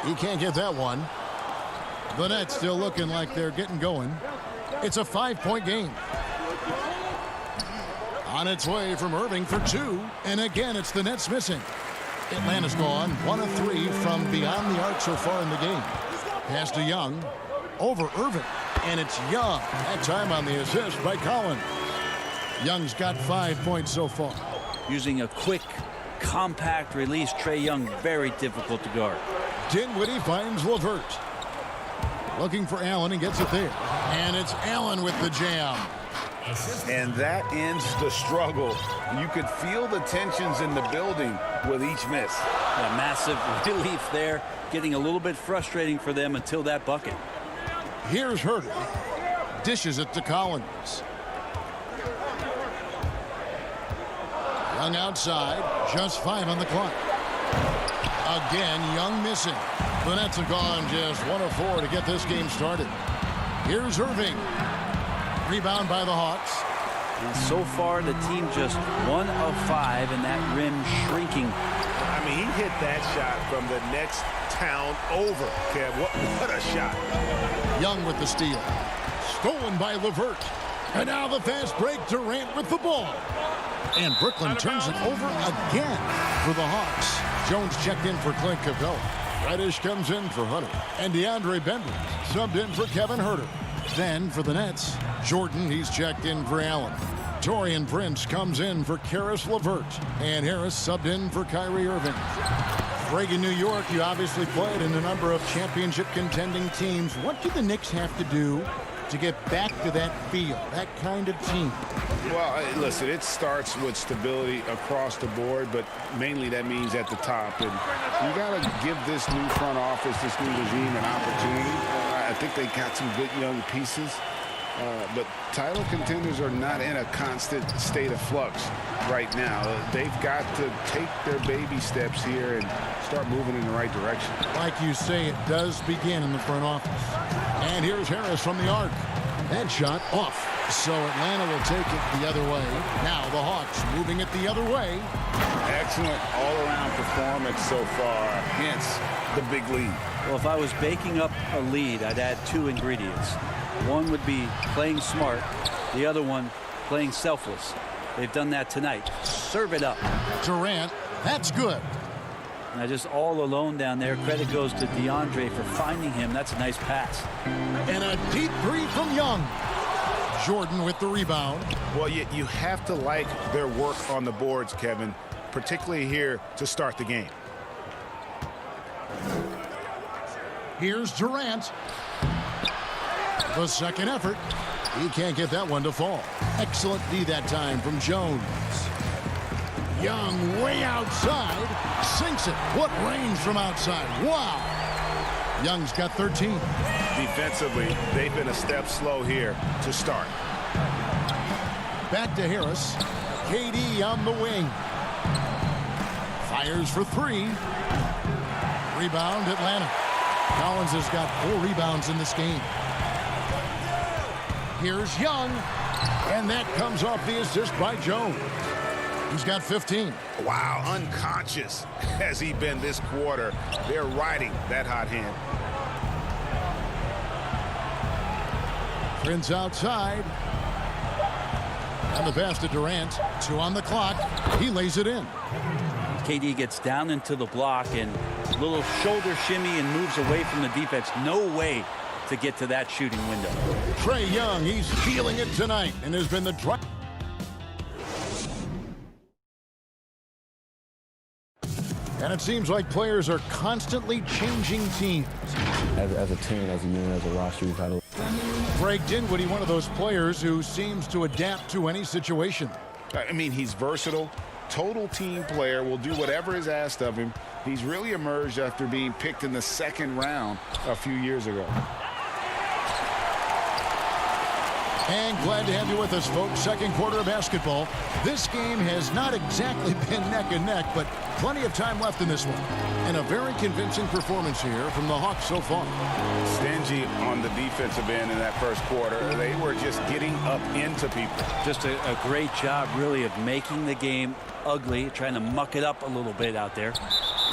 He can't get that one. The Nets still looking like they're getting going. It's a 5-point game. On its way from Irving for 2. And again, it's the Nets missing. Atlanta's gone 1 of 3 from beyond the arc so far in the game. Pass to Young. Over Irving. And it's Young. That time on the assist by Collins. Young's got 5 points so far. Using a quick, compact release, Trae Young very difficult to guard. Dinwiddie finds LeVert. Looking for Allen and gets it there. And it's Allen with the jam. And that ends the struggle. You could feel the tensions in the building with each miss. A massive relief there. Getting a little bit frustrating for them until that bucket. Here's Herter. Dishes it to Collins. Young outside. Just 5 on the clock. Again, Young missing. The Nets have gone just 1 of 4 to get this game started. Here's Irving. Rebound by the Hawks. And so far, the team just 1 of 5, and that rim shrinking. I mean, he hit that shot from the next town over. Kev, what a shot. Young with the steal. Stolen by LeVert. And now the fast break. Durant with the ball. And Brooklyn turns it over again for the Hawks. Jones checked in for Clint Capella. Reddish comes in for Hunter. And DeAndre Bembry subbed in for Kevin Herter. Then for the Nets, Jordan, he's checked in for Allen. Taurean Prince comes in for Caris LeVert. And Harris subbed in for Kyrie Irving. Reagan, New York, you obviously played in a number of championship contending teams. What do the Knicks have to do to get back to that feel, that kind of team? Well, listen, it starts with stability across the board, but mainly that means at the top. And you got to give this new front office, this new regime an opportunity. I think they got some good young pieces, but title contenders are not in a constant state of flux right now. They've got to take their baby steps here and start moving in the right direction. Like you say, it does begin in the front office. And here's Harris from the arc. That shot off. So Atlanta will take it the other way. Now the Hawks moving it the other way. Excellent all-around performance so far, hence the big lead. Well, if I was baking up a lead, I'd add 2 ingredients. One would be playing smart. The other one, playing selfless. They've done that tonight. Serve it up. Durant, that's good. Now just all alone down there. Credit goes to DeAndre for finding him. That's a nice pass. And a deep 3 from Young. Jordan with the rebound. Well, you have to like their work on the boards, Kevin, particularly here to start the game. Here's Durant. The second effort. He can't get that one to fall. Excellent D that time from Jones. Young way outside. Sinks it. What range from outside. Wow. Young's got 13. Defensively, they've been a step slow here to start. Back to Harris. KD on the wing. Fires for 3. Rebound, Atlanta. Collins has got 4 rebounds in this game. Here's Young. And that comes off the assist by Jones. He's got 15. Wow, unconscious has he been this quarter. They're riding that hot hand. Prince outside. And the pass to Durant. 2 on the clock. He lays it in. KD gets down into the block and a little shoulder shimmy and moves away from the defense. No way to get to that shooting window. Trae Young, he's feeling it tonight and has been the drive. And it seems like players are constantly changing teams. As a team, as a unit, as a roster, we've had a... Greg Dinwiddie, one of those players who seems to adapt to any situation. I mean, he's versatile, total team player, will do whatever is asked of him. He's really emerged after being picked in the 2nd round a few years ago. And glad to have you with us, folks. Second quarter of basketball. This game has not exactly been neck and neck, but plenty of time left in this one. And a very convincing performance here from the Hawks so far. Stingy on the defensive end in that first quarter. They were just getting up into people. Just a great job, really, of making the game ugly, trying to muck it up a little bit out there.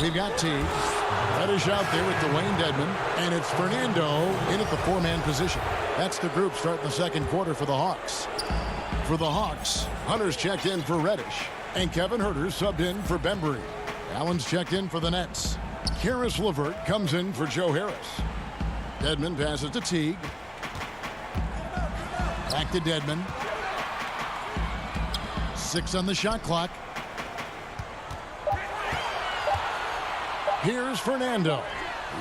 We've got Teague. Reddish out there with Dwayne Dedmon. And it's Fernando in at the 4-man position. That's the group starting the second quarter for the Hawks. For the Hawks, Hunter's checked in for Reddish. And Kevin Huerter's subbed in for Bembry. Allen's checked in for the Nets. Karis LeVert comes in for Joe Harris. Dedmon passes to Teague. Back to Dedmon. 6 on the shot clock. Here's Fernando.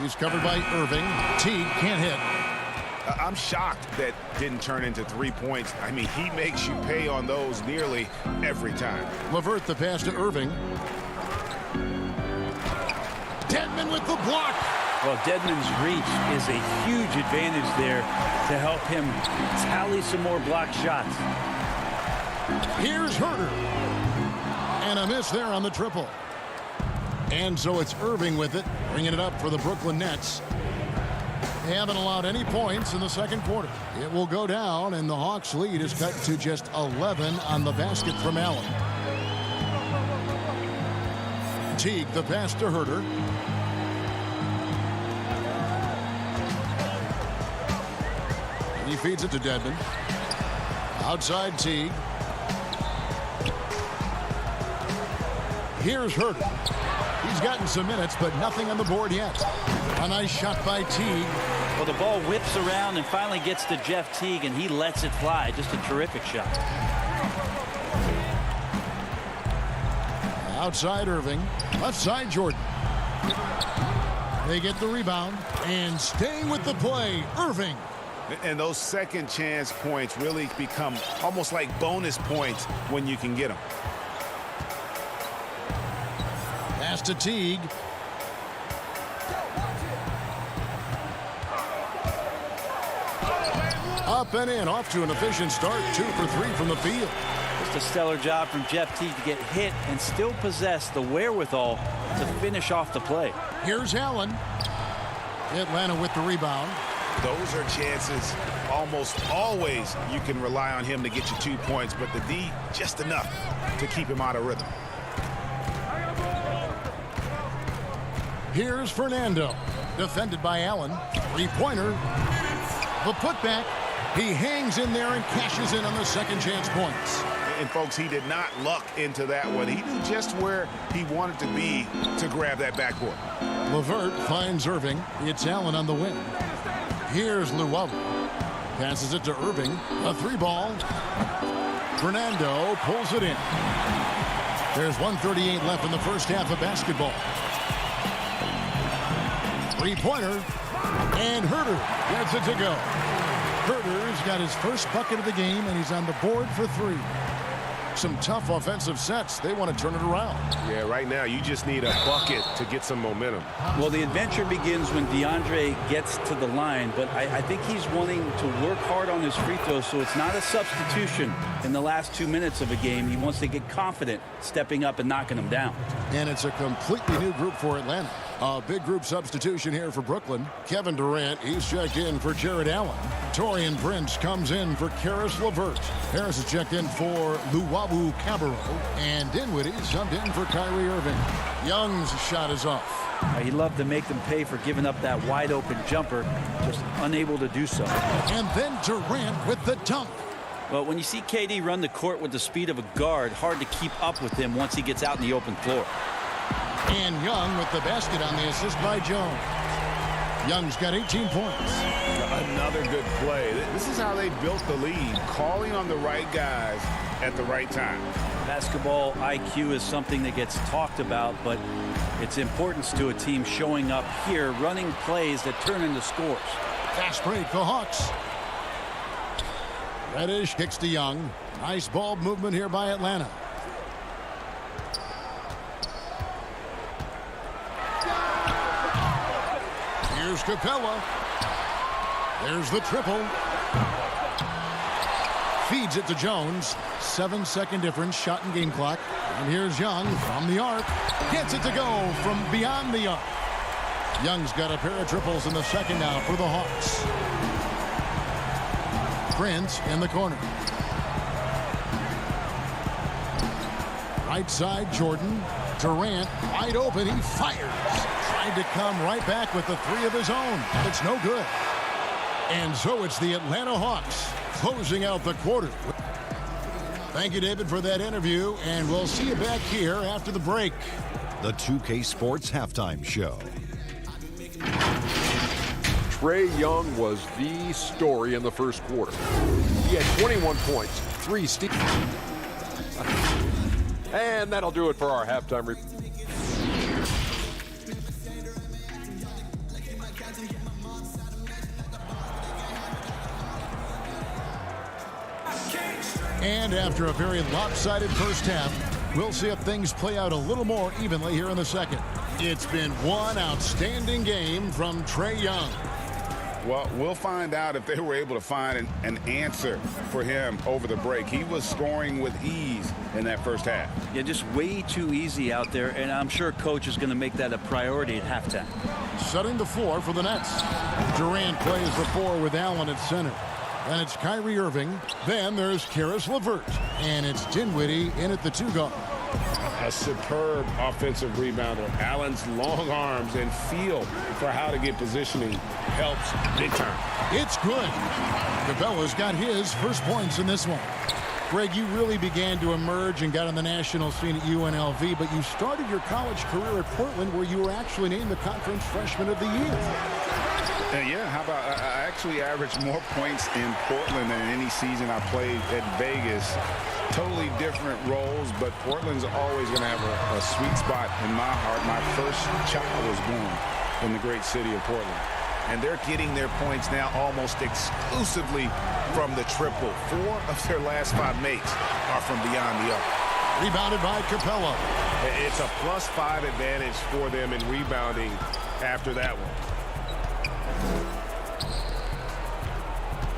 He's covered by Irving. Teague can't hit. I'm shocked that didn't turn into 3 points. I mean, he makes you pay on those nearly every time. LeVert the pass to Irving. Dedmon with the block. Well, Dedmon's reach is a huge advantage there to help him tally some more block shots. Here's Huerter. And a miss there on the triple. And so it's Irving with it, bringing it up for the Brooklyn Nets. They haven't allowed any points in the second quarter. It will go down, and the Hawks' lead is cut to just 11 on the basket from Allen. Teague, the pass to Huerter. He feeds it to Dedmon. Outside Teague. Here's Huerter. He's gotten some minutes, but nothing on the board yet. A nice shot by Teague. Well, the ball whips around and finally gets to Jeff Teague, and he lets it fly. Just a terrific shot. Outside Irving. Left side Jordan. They get the rebound. And staying with the play, Irving. And those second chance points really become almost like bonus points when you can get them. Pass to Teague. Up and in, off to an efficient start. 2 for 3 from the field. Just a stellar job from Jeff Teague to get hit and still possess the wherewithal to finish off the play. Here's Allen. Atlanta with the rebound. Those are chances almost always you can rely on him to get you 2 points, but the D just enough to keep him out of rhythm. Here's Fernando. Defended by Allen. 3-pointer. The putback. He hangs in there and cashes in on the second chance points. And folks, he did not luck into that one. He knew just where he wanted to be to grab that backboard. LeVert finds Irving. It's Allen on the wing. Here's Llewellyn. Passes it to Irving. A 3-ball. Fernando pulls it in. There's 1:38 left in the first half of basketball. 3-pointer. And Huerter gets it to go. Huerter's got his first bucket of the game, and he's on the board for 3. some tough offensive sets. They want to turn it around. Yeah, right now you just need a bucket to get some momentum. Well, the adventure begins when DeAndre gets to the line, but I think he's wanting to work hard on his free throws, so it's not a substitution in the last 2 minutes of a game. He wants to get confident stepping up and knocking them down. And it's a completely new group for Atlanta. A big group substitution here for Brooklyn. Kevin Durant, he's checked in for Jared Allen. Taurean Prince comes in for Karis LeVert. Harris is checked in for Luwawu Cabarro. And Dinwiddie's jumped in for Kyrie Irving. Young's shot is off. He loved to make them pay for giving up that wide open jumper, just unable to do so. And then Durant with the dunk. Well, when you see KD run the court with the speed of a guard, hard to keep up with him once he gets out in the open floor. And Young with the basket on the assist by Jones. Young's got 18 points. Another good play. This is how they built the lead, calling on the right guys at the right time. Basketball IQ is something that gets talked about, but its importance to a team showing up here, running plays that turn into scores. Fast break, the Hawks. Reddish kicks to Young. Nice ball movement here by Atlanta. Here's Capella. There's the triple. Feeds it to Jones. 7-second difference, shot and game clock. And here's Young from the arc. Gets it to go from beyond the arc. Young's got a pair of triples in the second now for the Hawks. Prince in the corner. Right side, Jordan. Durant wide open. He fires. Tried to come right back with the three of his own. It's no good. And so it's the Atlanta Hawks closing out the quarter. Thank you, David, for that interview, and we'll see you back here after the break. The 2K Sports Halftime Show. Trae Young was the story in the first quarter. He had 21 points, 3 steals. And that'll do it for our halftime report. And after a very lopsided first half, we'll see if things play out a little more evenly here in the second. It's been one outstanding game from Trae Young. Well, we'll find out if they were able to find an answer for him over the break. He was scoring with ease in that first half. Yeah, just way too easy out there, and I'm sure coach is going to make that a priority at halftime. Setting the floor for the Nets. Durant plays the 4 with Allen at center. Then it's Kyrie Irving. Then there's Karis LeVert. And it's Dinwiddie in at the 2 guard. A superb offensive rebounder. Allen's long arms and feel for how to get positioning helps big time. It's good. Capella's got his first points in this one. Greg, you really began to emerge and got on the national scene at UNLV, but you started your college career at Portland, where you were actually named the Conference Freshman of the Year. Yeah, how about I actually averaged more points in Portland than any season I played at Vegas. Totally different roles, but Portland's always going to have a sweet spot in my heart. My first child was born in the great city of Portland. And they're getting their points now almost exclusively from the triple. 4 of their last 5 makes are from beyond the arc. Rebounded by Capella. It's a +5 advantage for them in rebounding after that one.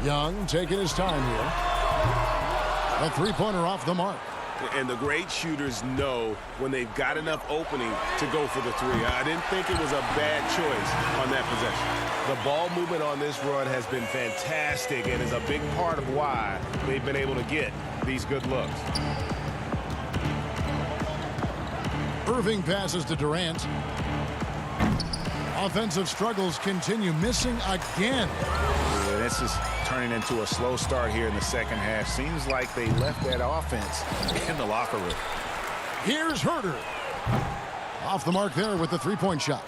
Young taking his time here. A 3-pointer off the mark. And the great shooters know when they've got enough opening to go for the 3. I didn't think it was a bad choice on that possession. The ball movement on this run has been fantastic and is a big part of why they've been able to get these good looks. Irving passes to Durant. Offensive struggles continue, missing again. Yeah, this is turning into a slow start here in the second half. Seems like they left that offense in the locker room. Here's Herter. Off the mark there with the 3-point shot.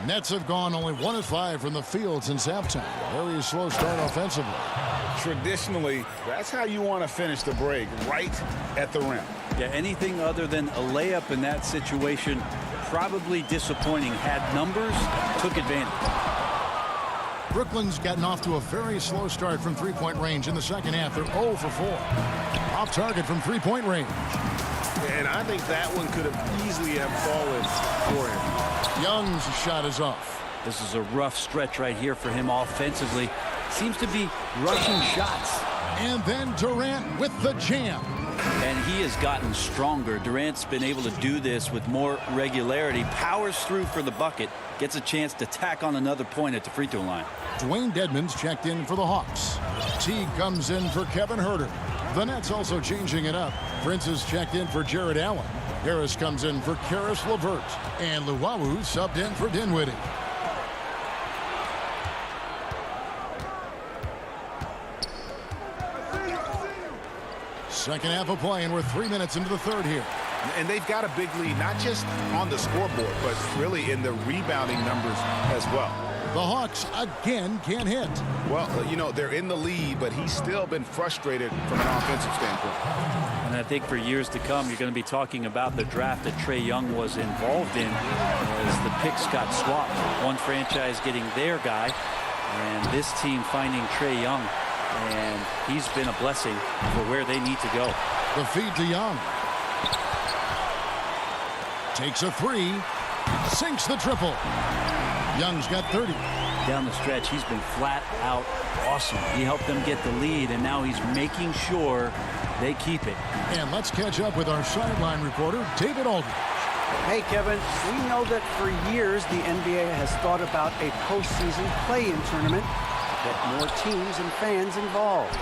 Nets have gone only 1 of 5 from the field since halftime. Very slow start offensively. Traditionally, that's how you want to finish the break, right at the rim. Yeah, anything other than a layup in that situation, probably disappointing. Had numbers, took advantage. Brooklyn's gotten off to a very slow start from three-point range in the second half. They're 0 for 4. Off target from three-point range. And I think that one could have easily have fallen for him. Young's shot is off. This is a rough stretch right here for him offensively. Seems to be rushing shots. And then Durant with the jam. And he has gotten stronger. Durant's been able to do this with more regularity. Powers through for the bucket. Gets a chance to tack on another point at the free throw line. Dwayne Dedmon's checked in for the Hawks. Teague comes in for Kevin Huerter. The Nets also changing it up. Prince is checked in for Jared Allen. Harris comes in for Karis LeVert. And Luwawu subbed in for Dinwiddie. Second half of play, and we're 3 minutes into the third here. And they've got a big lead, not just on the scoreboard, but really in the rebounding numbers as well. The Hawks again can't hit. Well, you know, they're in the lead, but he's still been frustrated from an offensive standpoint. And I think for years to come, you're going to be talking about the draft that Trae Young was involved in as the picks got swapped. One franchise getting their guy, and this team finding Trae Young. And he's been a blessing for where they need to go. The feed to Young. Takes a three. Sinks the triple. Young's got 30. Down the stretch, he's been flat out awesome. He helped them get the lead, and now he's making sure they keep it. And let's catch up with our sideline reporter, David Aldridge. Hey, Kevin, we know that for years the NBA has thought about a postseason play-in tournament to get more teams and fans involved.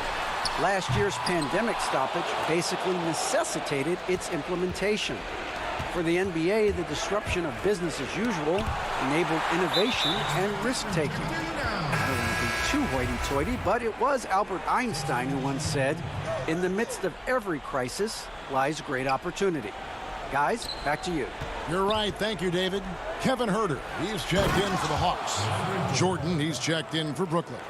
Last year's pandemic stoppage basically necessitated its implementation. For the NBA, the disruption of business as usual enabled innovation and risk-taking. I don't want to be too hoity-toity, but it was Albert Einstein who once said, "In the midst of every crisis lies great opportunity." Guys, back to you. You're right. Thank you, David. Kevin Huerter, he's checked in for the Hawks. Jordan, he's checked in for Brooklyn.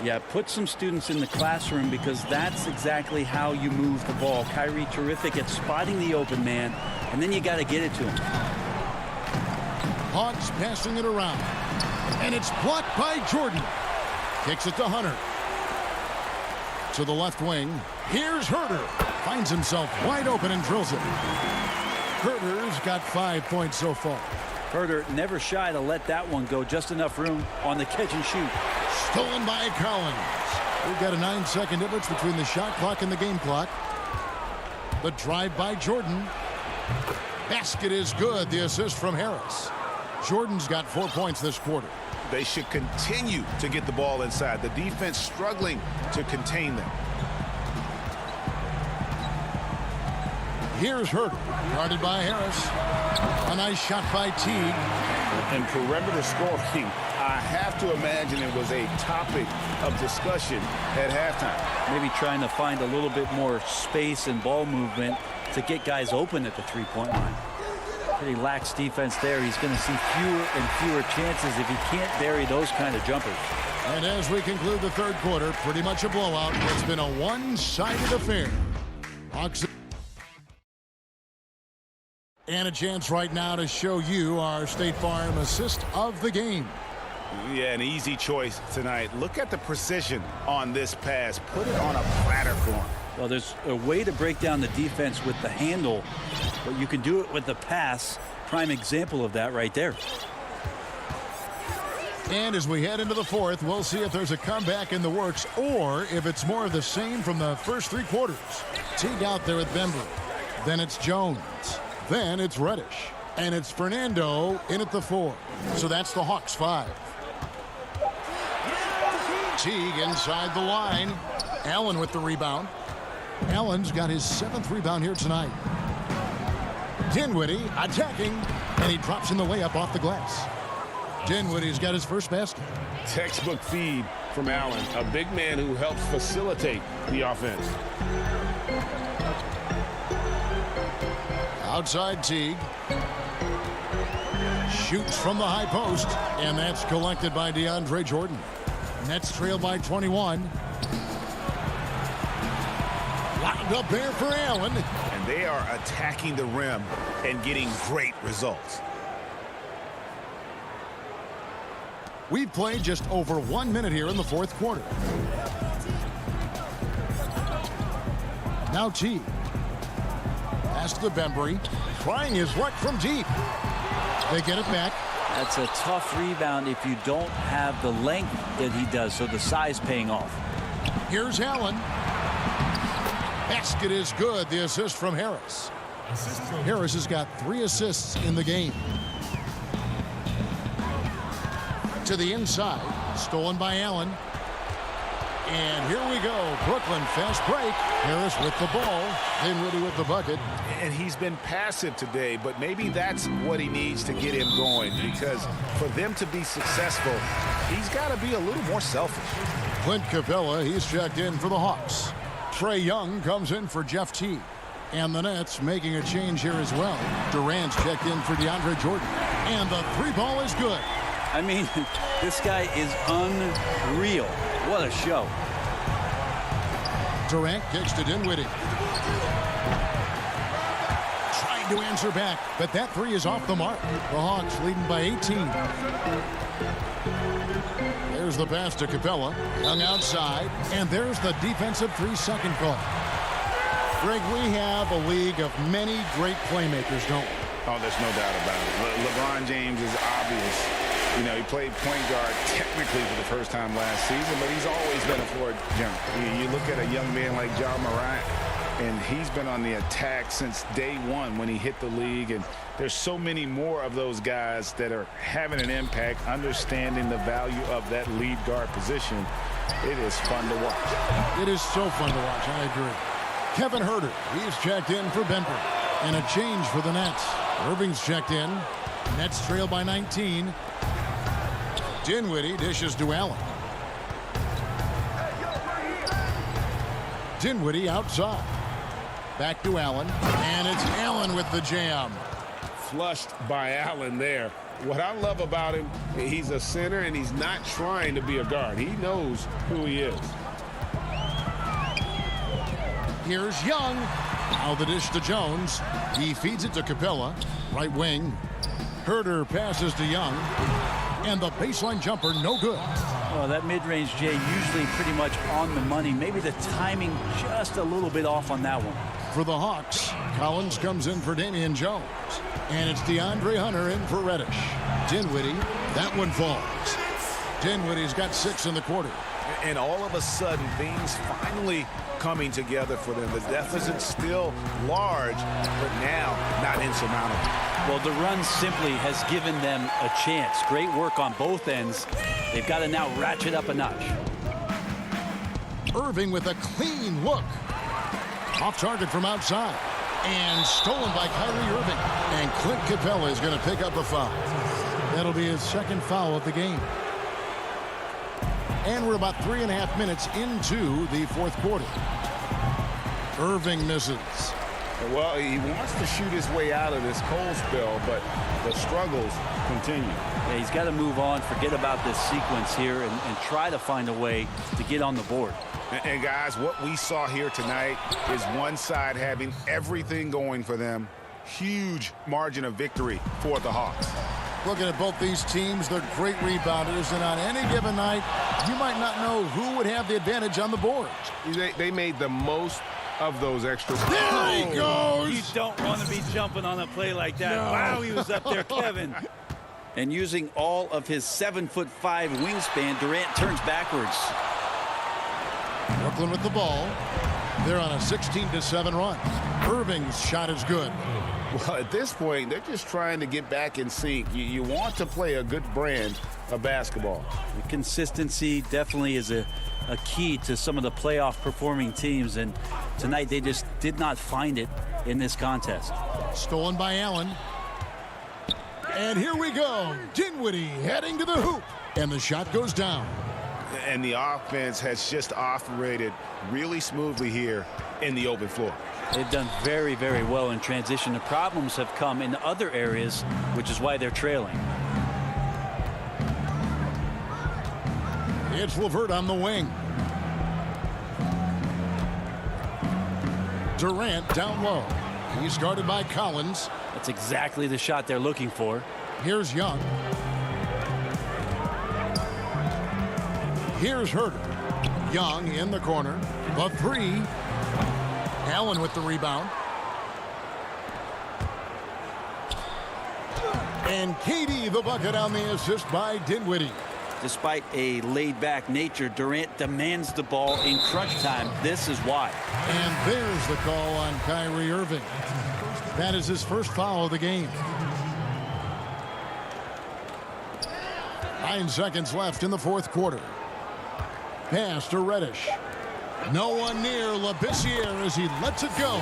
Yeah, put some students in the classroom because that's exactly how you move the ball. Kyrie terrific at spotting the open man, and then you got to get it to him. Hawks passing it around. And it's blocked by Jordan. Kicks it to Hunter. To the left wing. Here's Huerter. Finds himself wide open and drills it. Huerter's got 5 points so far. Huerter never shy to let that one go. Just enough room on the catch and shoot. Stolen by Collins. We've got a 9-second difference between the shot clock and the game clock. The drive by Jordan. Basket is good. The assist from Harris. Jordan's got 4 points this quarter. They should continue to get the ball inside. The defense struggling to contain them. Here's Huerter, guarded by Harris. A nice shot by Teague. And perimeter scoring, I have to imagine it was a topic of discussion at halftime. Maybe trying to find a little bit more space and ball movement to get guys open at the three-point line. Pretty lax defense there. He's going to see fewer and fewer chances if he can't bury those kind of jumpers. And as we conclude the third quarter, pretty much a blowout. It's been a one-sided affair. Hawks. And a chance right now to show you our State Farm assist of the game. Yeah, an easy choice tonight. Look at the precision on this pass. Put it on a platter for him. Well, there's a way to break down the defense with the handle, but you can do it with the pass. Prime example of that right there. And as we head into the fourth, we'll see if there's a comeback in the works or if it's more of the same from the first three quarters. Teague out there at Bembry. Then it's Jones. Then it's Reddish. And it's Fernando in at the 4. So that's the Hawks 5. Teague inside the line. Allen with the rebound. Allen's got his 7th rebound here tonight. Dinwiddie attacking, and he drops in the layup off the glass. Dinwiddie's got his first basket. Textbook feed from Allen, a big man who helps facilitate the offense. Outside Teague. Shoots from the high post, and that's collected by DeAndre Jordan. Nets trail by 21. Locked up there for Allen. And they are attacking the rim and getting great results. We've played just over 1 minute here in the fourth quarter. Now T. Pass to Bembry. Trying his luck from deep. They get it back. That's a tough rebound if you don't have the length that he does, so the size paying off. Here's Allen. Basket is good. The assist from Harris. Harris has got 3 assists in the game. To the inside. Stolen by Allen. And here we go. Brooklyn fast break. Harris with the ball. Dinwiddie with the bucket. And he's been passive today, but maybe that's what he needs to get him going, because for them to be successful, he's got to be a little more selfish. Clint Capella, he's checked in for the Hawks. Trae Young comes in for Jeff T. And the Nets making a change here as well. Durant's checked in for DeAndre Jordan. And the 3-ball is good. I mean, this guy is unreal. What a show. Durant kicks to Dinwiddie. Trying to answer back, but that 3 is off the mark. The Hawks leading by 18. There's the pass to Capella. Young outside, and there's the defensive 3-second call. Greg, we have a league of many great playmakers, don't we? Oh, there's no doubt about it. LeBron James is obvious. You know, he played point guard technically for the first time last season, but he's always been a floor general. You look at a young man like Ja Morant, and he's been on the attack since day one when he hit the league. And there's so many more of those guys that are having an impact, understanding the value of that lead guard position. It is fun to watch. It is so fun to watch. I agree. Kevin Huerter, he's checked in for Benford. And a change for the Nets. Irving's checked in. Nets trail by 19. Dinwiddie dishes to Allen. Dinwiddie outside. Back to Allen. And it's Allen with the jam. Flushed by Allen there. What I love about him, he's a center and he's not trying to be a guard. He knows who he is. Here's Young. Now the dish to Jones. He feeds it to Capella. Right wing. Huerter passes to Young. And the baseline jumper, no good. Well, that mid-range, Jay, usually pretty much on the money. Maybe the timing just a little bit off on that one. For the Hawks, Collins comes in for Damian Jones. And it's DeAndre Hunter in for Reddish. Dinwiddie, that one falls. Dinwiddie's got 6 in the quarter. And all of a sudden, things finally coming together for them. The deficit's still large, but now not insurmountable. Well, the run simply has given them a chance. Great work on both ends. They've got to now ratchet up a notch. Irving with a clean look. Off target from outside. And stolen by Kyrie Irving. And Clint Capella is going to pick up a foul. That'll be his 2nd foul of the game. And we're about 3.5 minutes into the 4th quarter. Irving misses. Well, he wants to shoot his way out of this cold spell, but the struggles continue. Yeah, he's got to move on, forget about this sequence here, and try to find a way to get on the board. And guys, what we saw here tonight is one side having everything going for them. Huge margin of victory for the Hawks. Looking at both these teams, they're great rebounders, and on any given night, you might not know who would have the advantage on the board. They made the most of those extra. There he goes! You don't want to be jumping on a play like that. No. Wow, he was up there, Kevin. And using all of his 7'5" wingspan, Durant turns backwards. Brooklyn with the ball. They're on a 16-7 run. Irving's shot is good. Well, at this point, they're just trying to get back in sync. You want to play a good brand of basketball. The consistency definitely is a key to some of the playoff performing teams, and tonight they just did not find it in this contest. Stolen by Allen. And here we go. Dinwiddie heading to the hoop. And the shot goes down. And the offense has just operated really smoothly here in the open floor. They've done very, very well in transition. The problems have come in other areas, which is why they're trailing. It's LeVert on the wing. Durant down low. He's guarded by Collins. That's exactly the shot they're looking for. Here's Young. Here's Herter. Young in the corner. The three. Allen with the rebound. And KD the bucket on the assist by Dinwiddie. Despite a laid-back nature, Durant demands the ball in crunch time. This is why. And there's the call on Kyrie Irving. That is his first foul of the game. 9 seconds left in the fourth quarter. Pass to Reddish. No one near Labissiere as he lets it go.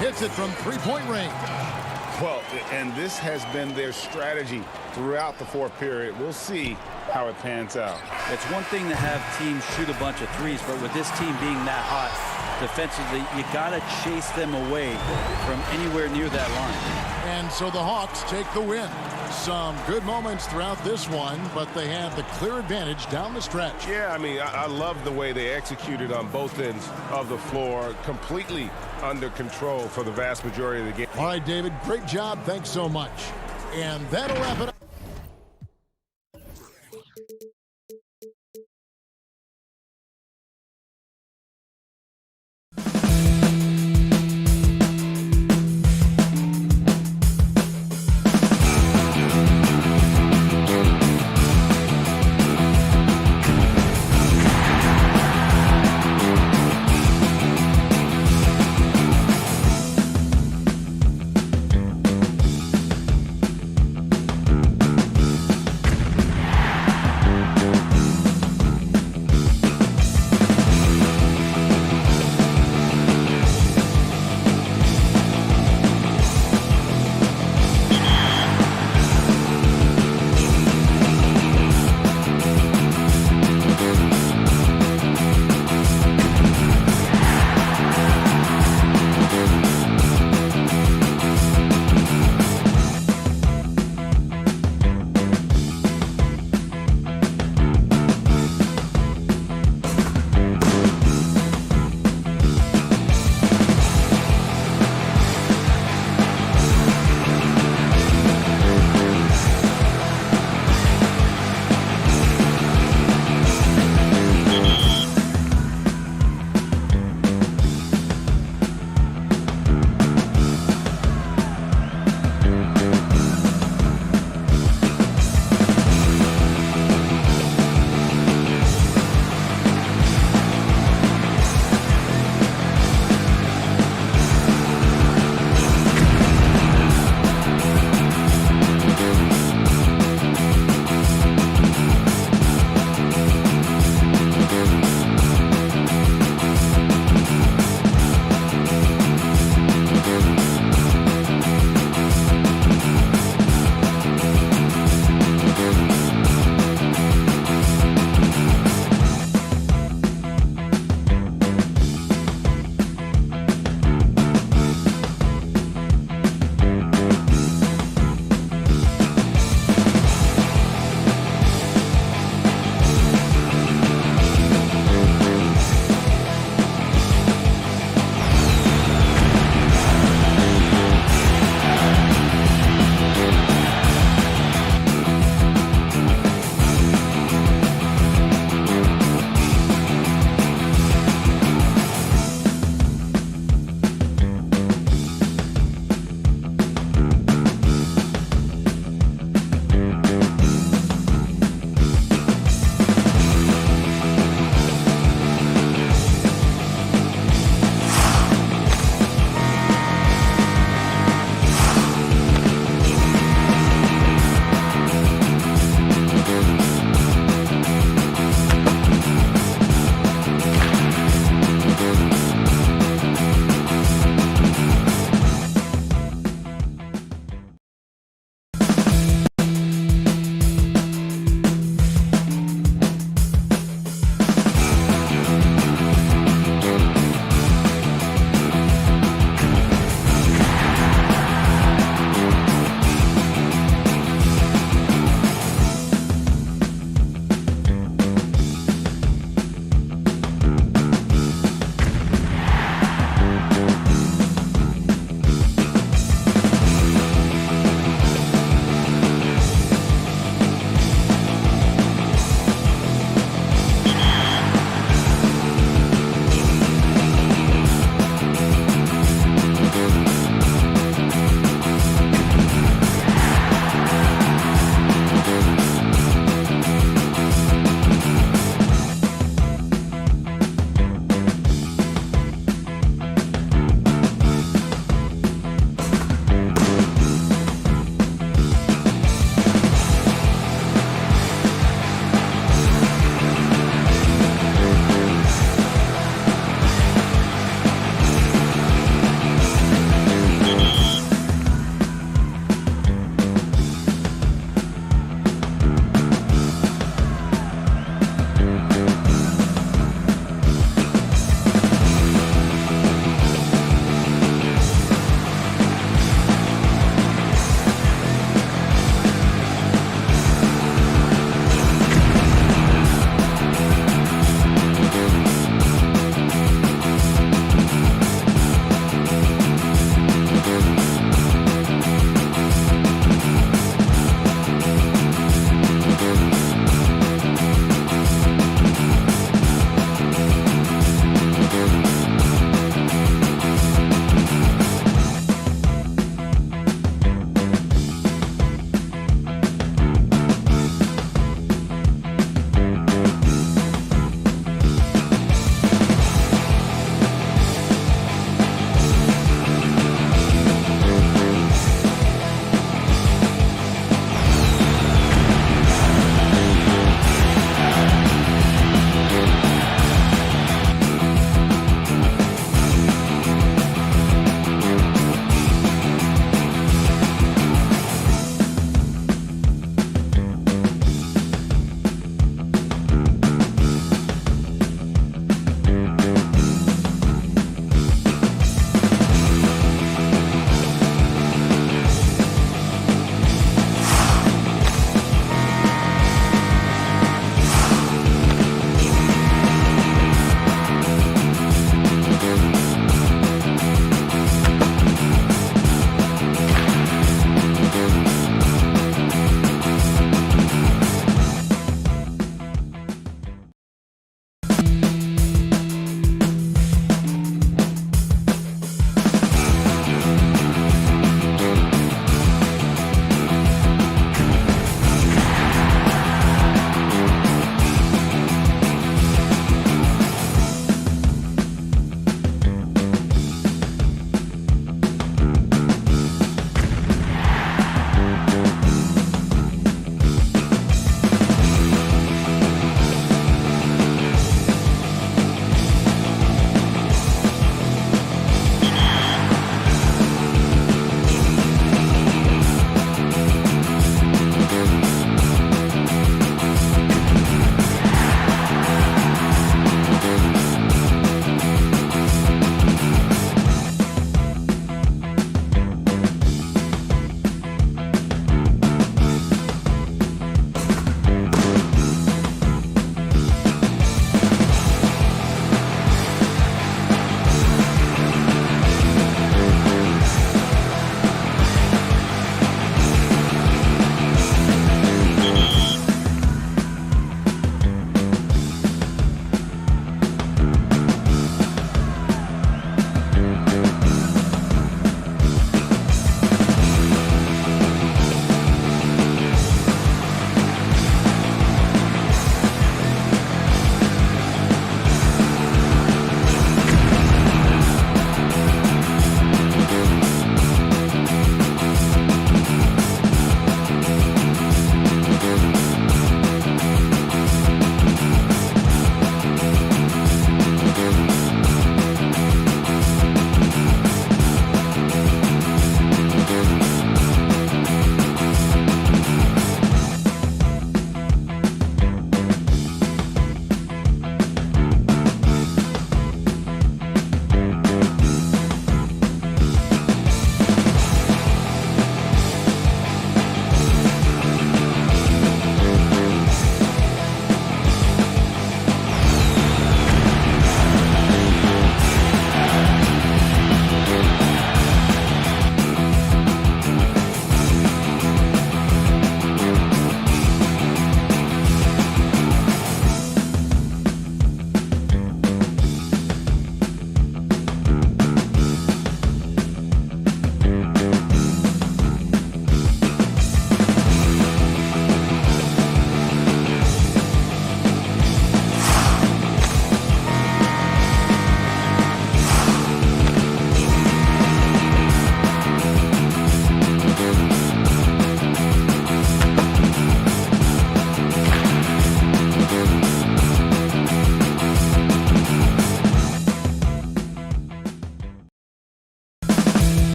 Hits it from three-point range. Well, and this has been their strategy throughout the fourth period. We'll see how it pans out. It's one thing to have teams shoot a bunch of threes, but with this team being that hot defensively, you got to chase them away from anywhere near that line. And so the Hawks take the win. Some good moments throughout this one, but they have the clear advantage down the stretch. Yeah, I mean, I love the way they executed on both ends of the floor, completely under control for the vast majority of the game. All right, David, great job. Thanks so much. And that'll wrap it up.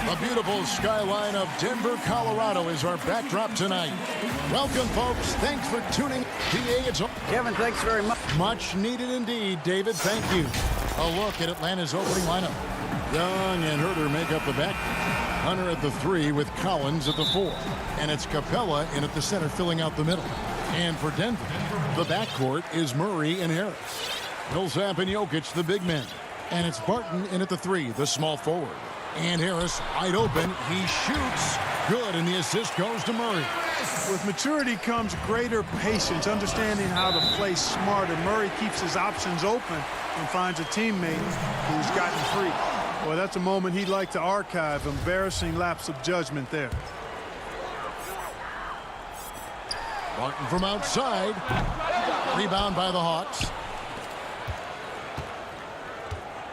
The beautiful skyline of Denver, Colorado is our backdrop tonight. Welcome, folks. Thanks for tuning. PA, it's Kevin, thanks very much. much needed indeed, David. Thank you. A look at Atlanta's opening lineup. Young and Herter make up the back. Hunter at the 3 with Collins at the 4. And it's Capella in at the center filling out the middle. And for Denver, the backcourt is Murray and Harris. Millsap and Jokic, the big men. And it's Barton in at the 3, the small forward. And Harris wide open. He shoots. Good, and the assist goes to Murray. With maturity comes greater patience, understanding how to play smarter. Murray keeps his options open and finds a teammate who's gotten free. Boy, that's a moment he'd like to archive. Embarrassing lapse of judgment there. Barton from outside. Rebound by the Hawks.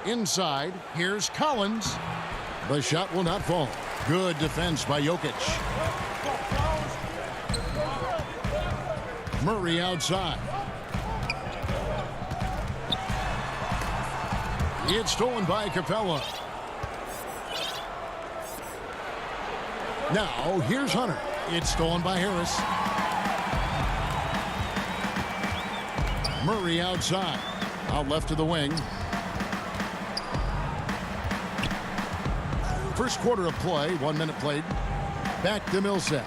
Inside, here's Collins. The shot will not fall. Good defense by Jokic. Murray outside. It's stolen by Capella. Now, here's Hunter. It's stolen by Harris. Murray outside. Out left to the wing. First quarter of play, 1 minute played. Back to Millsap.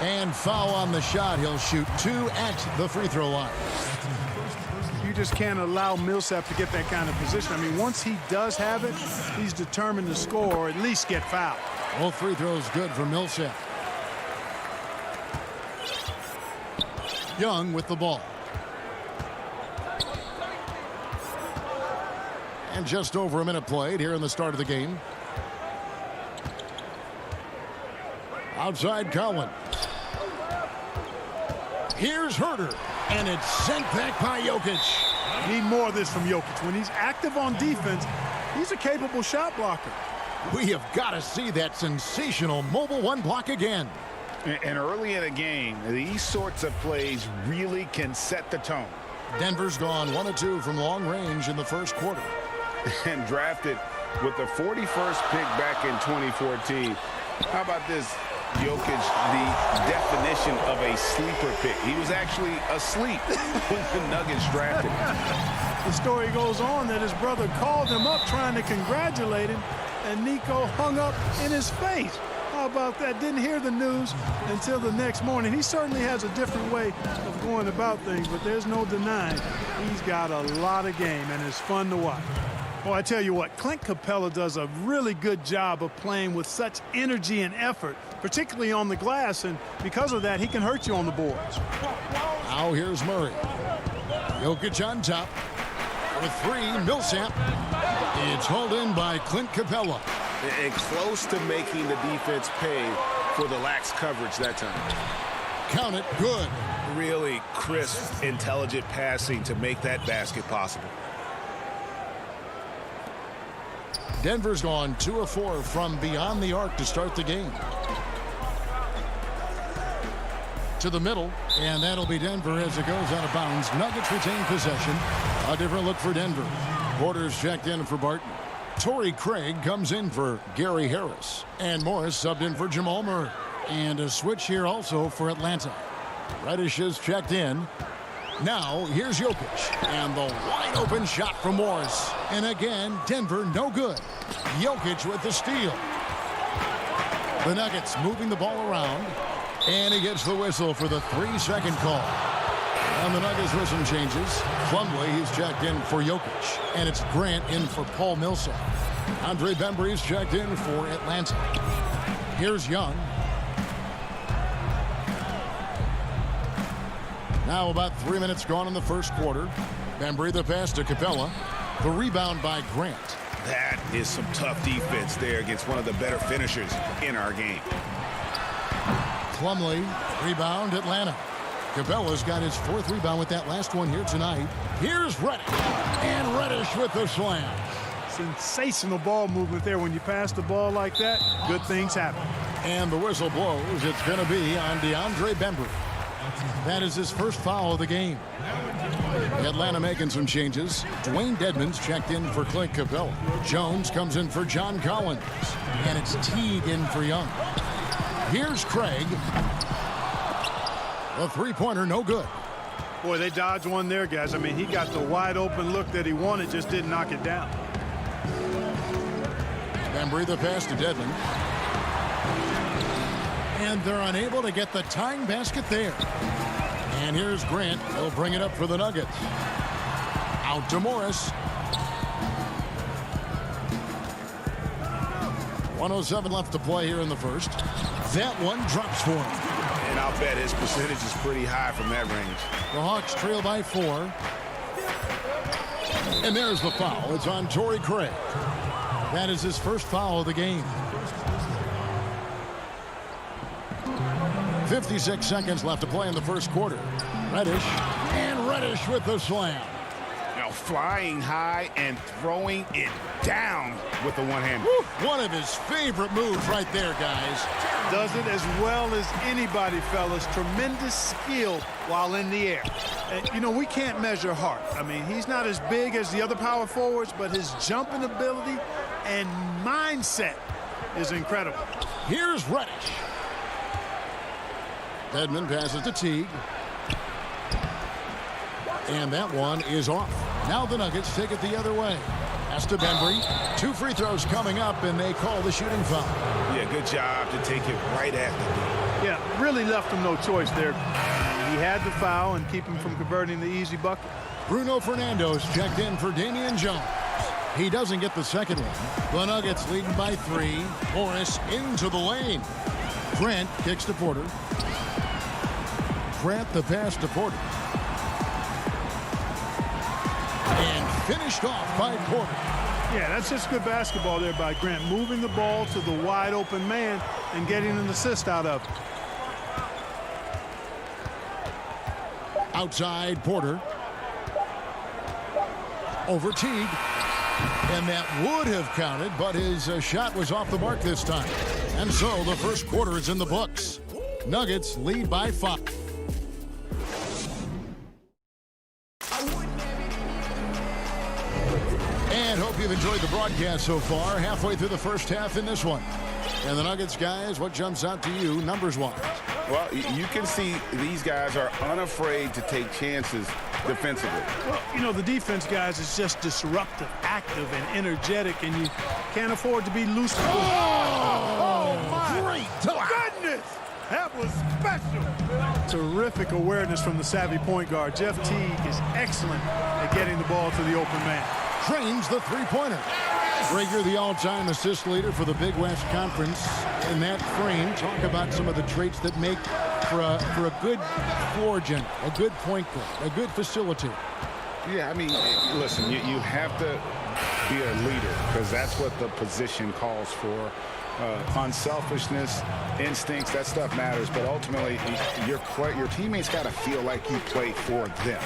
And foul on the shot. He'll shoot 2 at the free throw line. You just can't allow Millsap to get that kind of position. I mean, once he does have it, he's determined to score or at least get fouled. Both free throws good for Millsap. Young with the ball. And just over a minute played here in the start of the game. Outside Collins. Here's Herter. And it's sent back by Jokic. Need more of this from Jokic. When he's active on defense, he's a capable shot blocker. We have got to see that sensational mobile one block again. And early in a game, these sorts of plays really can set the tone. Denver's gone 1 of 2 from long range in the first quarter. And drafted with the 41st pick back in 2014. How about this? Jokic, the definition of a sleeper pick. He was actually asleep when the Nuggets drafted him. The story goes on that his brother called him up trying to congratulate him, and Nico hung up in his face. How about that? Didn't hear the news until the next morning. He certainly has a different way of going about things, but there's no denying he's got a lot of game, and it's fun to watch. Well, I tell you what, Clint Capella does a really good job of playing with such energy and effort, particularly on the glass, and because of that, he can hurt you on the boards. Now here's Murray. Jokic on top. With 3, Millsap. It's hauled in by Clint Capella. And close to making the defense pay for the lax coverage that time. Count it, good. Really crisp, intelligent passing to make that basket possible. Denver's gone 2 of 4 from beyond the arc to start the game. To the middle, and that'll be Denver as it goes out of bounds. Nuggets retain possession. A different look for Denver. Porter's checked in for Barton. Torrey Craig comes in for Gary Harris. And Morris subbed in for Jamal Murray. And a switch here also for Atlanta. Reddish is checked in. Now, here's Jokic. And the wide open shot from Morris. And again, Denver no good. Jokic with the steal. The Nuggets moving the ball around. And he gets the whistle for the 3-second call. And the Nuggets with some changes. Plumlee, he's checked in for Jokic. And it's Grant in for Paul Millsap. Andre Bembry's checked in for Atlanta. Here's Young. Now about 3 minutes gone in the first quarter. Bembry the pass to Capella. The rebound by Grant. That is some tough defense there against one of the better finishers in our game. Plumlee, rebound Atlanta. Capella's got his 4th rebound with that last one here tonight. Here's Reddish. And Reddish with the slam. Sensational ball movement there. When you pass the ball like that, good things happen. And the whistle blows. It's going to be on DeAndre Bembry. That is his first foul of the game. Atlanta making some changes. Dwayne Dedmon's checked in for Clint Capella. Jones comes in for John Collins. And it's Teague in for Young. Here's Craig. A three-pointer, no good. Boy, they dodged one there, guys. I mean, he got the wide open look that he wanted, just didn't knock it down. Bembry the pass to Dedmon. And they're unable to get the tying basket there. And here's Grant. He'll bring it up for the Nuggets. Out to Morris. 1:07 left to play here in the first. That one drops for him. And I'll bet his percentage is pretty high from that range. The Hawks trail by 4. And there's the foul. It's on Torrey Craig. That is his first foul of the game. 56 seconds left to play in the first quarter. Reddish. And Reddish with the slam. Now flying high and throwing it down with the one-hand. One of his favorite moves right there, guys. Does it as well as anybody, fellas. Tremendous skill while in the air. You know, we can't measure heart. I mean, he's not as big as the other power forwards, but his jumping ability and mindset is incredible. Here's Reddish. Dedmon passes to Teague. And that one is off. Now the Nuggets take it the other way. Pass to Bembry. 2 free throws coming up, and they call the shooting foul. Yeah, good job to take it right at the Yeah, really left him no choice there. He had the foul and keep him from converting the easy bucket. Bruno Fernando's checked in for Damian Jones. He doesn't get the second one. The Nuggets leading by 3. Morris into the lane. Grant kicks to Porter. Grant the pass to Porter. And finished off by Porter. Yeah, that's just good basketball there by Grant. Moving the ball to the wide open man and getting an assist out of it. Outside Porter. Over Teague. And that would have counted, but his shot was off the mark this time. And so the first quarter is in the books. Nuggets lead by 5. And hope you've enjoyed the broadcast so far. Halfway through the first half in this one. And the Nuggets, guys, what jumps out to you numbers-wise? Well, you can see these guys are unafraid to take chances defensively. Well, you know, the defense, guys, is just disruptive, active, and energetic, and you can't afford to be loose. Oh, my great goodness! That was special. Terrific awareness from the savvy point guard. Jeff Teague is excellent at getting the ball to the open man. Trains the three-pointer. Rager, the all-time assist leader for the Big West Conference. In that frame, talk about some of the traits that make for a good floor general, a good point guard, a good facilitator. Yeah, I mean, listen, you have to be a leader because that's what the position calls for. Unselfishness, instincts, that stuff matters, but ultimately your teammates got to feel like you play for them.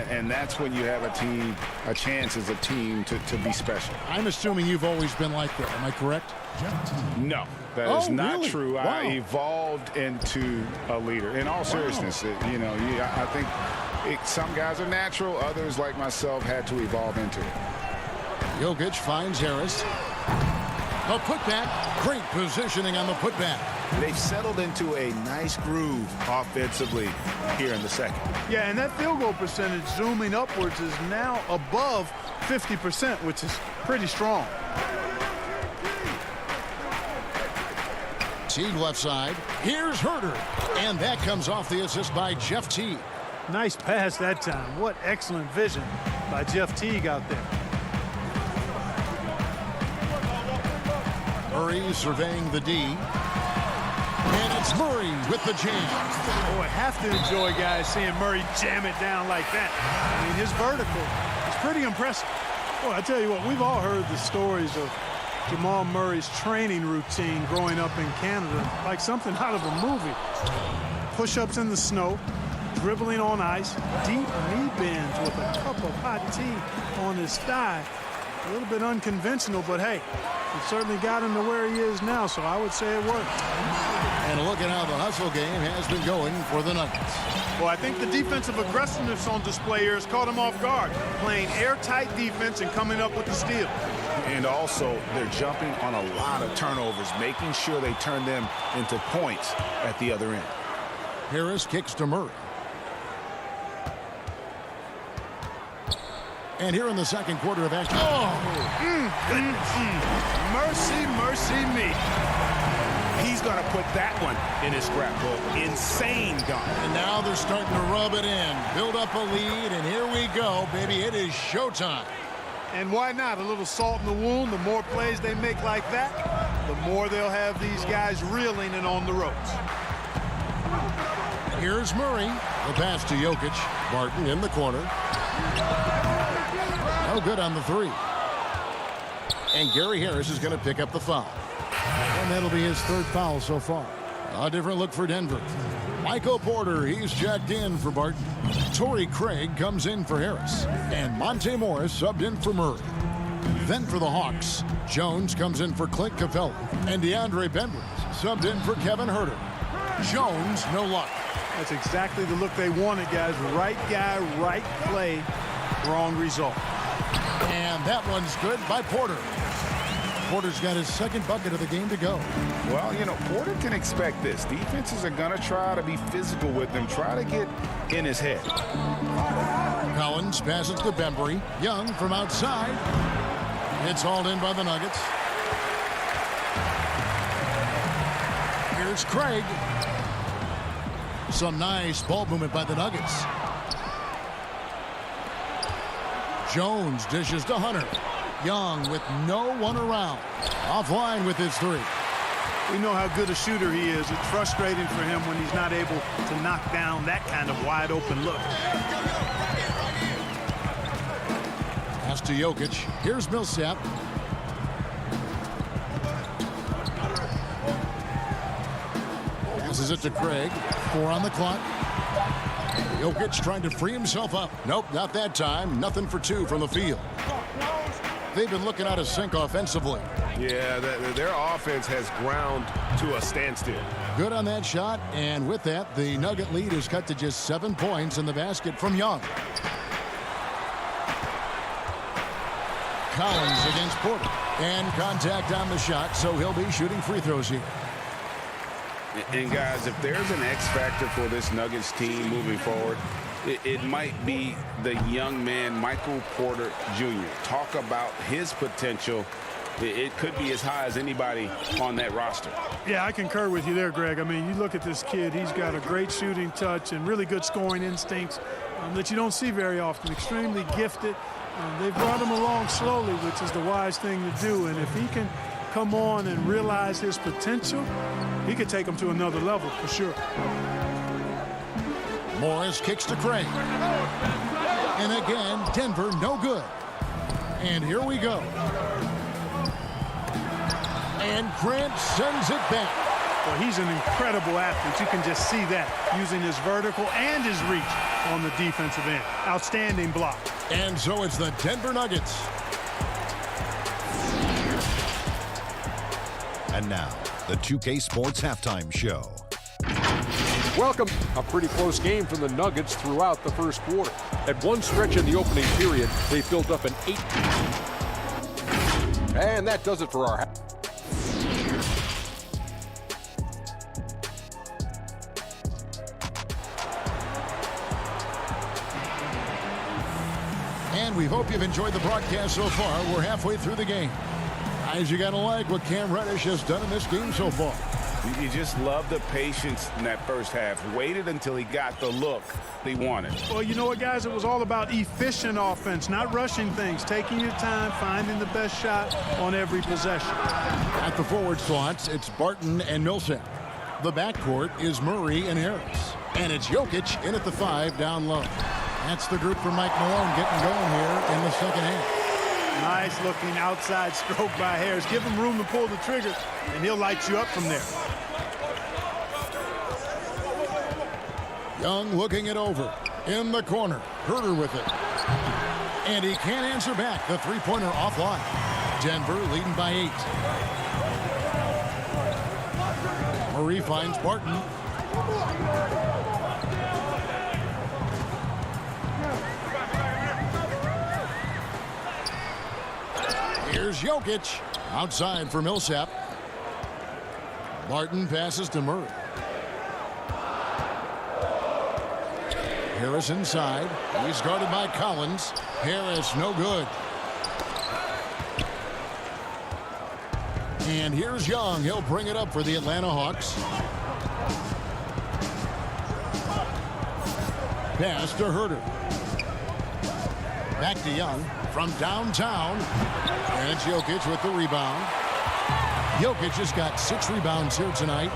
And that's when you have a chance as a team to be special. I'm assuming you've always been like that. Am I correct? No, that is not really? true. Wow. I evolved into a leader. In all seriousness, I think some guys are natural. Others, like myself, had to evolve into it. Jokic finds Harris. A putback. Great positioning on the putback. They've settled into a nice groove offensively here in the second. Yeah, and that field goal percentage zooming upwards is now above 50%, which is pretty strong. Teague left side. Here's Herter. And that comes off the assist by Jeff Teague. Nice pass that time. What excellent vision by Jeff Teague out there. Murray surveying the D. And it's Murray with the jam. Oh, I have to enjoy, guys, seeing Murray jam it down like that. I mean, his vertical is pretty impressive. Boy, I tell you what, we've all heard the stories of Jamal Murray's training routine growing up in Canada, like something out of a movie. Push-ups in the snow, dribbling on ice, deep knee bends with a cup of hot tea on his thigh. A little bit unconventional, but hey, it certainly got him to where he is now, so I would say it worked. And look at how the hustle game has been going for the Nuggets. Well, I think the defensive aggressiveness on display here has caught them off guard, playing airtight defense and coming up with the steal. And also, they're jumping on a lot of turnovers, making sure they turn them into points at the other end. Harris kicks to Murray. And here in the second quarter of action. Mercy, mercy me. He's going to put that one in his scrapbook. Insane dunk. And now they're starting to rub it in. Build up a lead, and here we go, baby. It is showtime. And why not? A little salt in the wound. The more plays they make like that, the more they'll have these guys reeling and on the ropes. Here's Murray. The pass to Jokic. Barton in the corner. No good on the three. And Gary Harris is going to pick up the foul. And that'll be his third foul so far. A different look for Denver. Michael Porter, he's checked in for Barton. Torrey Craig comes in for Harris. And Monte Morris subbed in for Murray. Then for the Hawks, Jones comes in for Clint Capella. And DeAndre Bembry subbed in for Kevin Huerter. Jones, no luck. That's exactly the look they wanted, guys. Right guy, right play, wrong result. And that one's good by Porter. Porter's got his second bucket of the game to go. Well, you know, Porter can expect this. Defenses are going to try to be physical with him, try to get in his head. Collins passes to Bembry. Young from outside. It's hauled in by the Nuggets. Here's Craig. Some nice ball movement by the Nuggets. Jones dishes to Hunter. Young with no one around. Offline with his three. We know how good a shooter he is. It's frustrating for him when he's not able to knock down that kind of wide open look. Pass to Jokic. Here's Millsap. Passes it to Craig. 4 on the clock. Jokic trying to free himself up. Nope, not that time. Nothing for 2 from the field. They've been looking out of sync offensively. Yeah, their offense has ground to a standstill. Good on that shot, and with that, the Nugget lead is cut to just 7 points in the basket from Young. Collins against Porter, and contact on the shot, so he'll be shooting free throws here. And guys, if there's an X factor for this Nuggets team moving forward, it might be the young man, Michael Porter Jr. Talk about his potential. It could be as high as anybody on that roster. Yeah, I concur with you there, Greg. I mean, you look at this kid, he's got a great shooting touch and really good scoring instincts that you don't see very often. Extremely gifted. They've brought him along slowly, which is the wise thing to do. And if he can come on and realize his potential, he could take him to another level for sure. Morris kicks to Craig. And again, Denver no good. And here we go. And Grant sends it back. Well, he's an incredible athlete. You can just see that, using his vertical and his reach on the defensive end. Outstanding block. And so it's the Denver Nuggets. And now, the 2K Sports Halftime Show. Welcome. A pretty close game from the Nuggets throughout the first quarter. At one stretch in the opening period, they built up an 8. And that does it for our half. And we hope you've enjoyed the broadcast so far. We're halfway through the game. Guys, you got to like what Cam Reddish has done in this game so far. You just love the patience in that first half. Waited until he got the look he wanted. Well, you know what, guys? It was all about efficient offense, not rushing things, taking your time, finding the best shot on every possession. At the forward spots, it's Barton and Millsap. The backcourt is Murray and Harris. And it's Jokic in at the 5 down low. That's the group for Mike Malone getting going here in the second half. Nice looking outside stroke by Harris. Give him room to pull the trigger, and he'll light you up from there. Young looking it over. In the corner. Huerter with it. And he can't answer back. The three-pointer offline. Denver leading by 8. Murray finds Barton. Here's Jokic. Outside for Millsap. Barton passes to Murray. Harris inside. He's guarded by Collins. Harris, no good. And here's Young. He'll bring it up for the Atlanta Hawks. Pass to Herter. Back to Young from downtown. And it's Jokic with the rebound. Jokic has got 6 rebounds here tonight.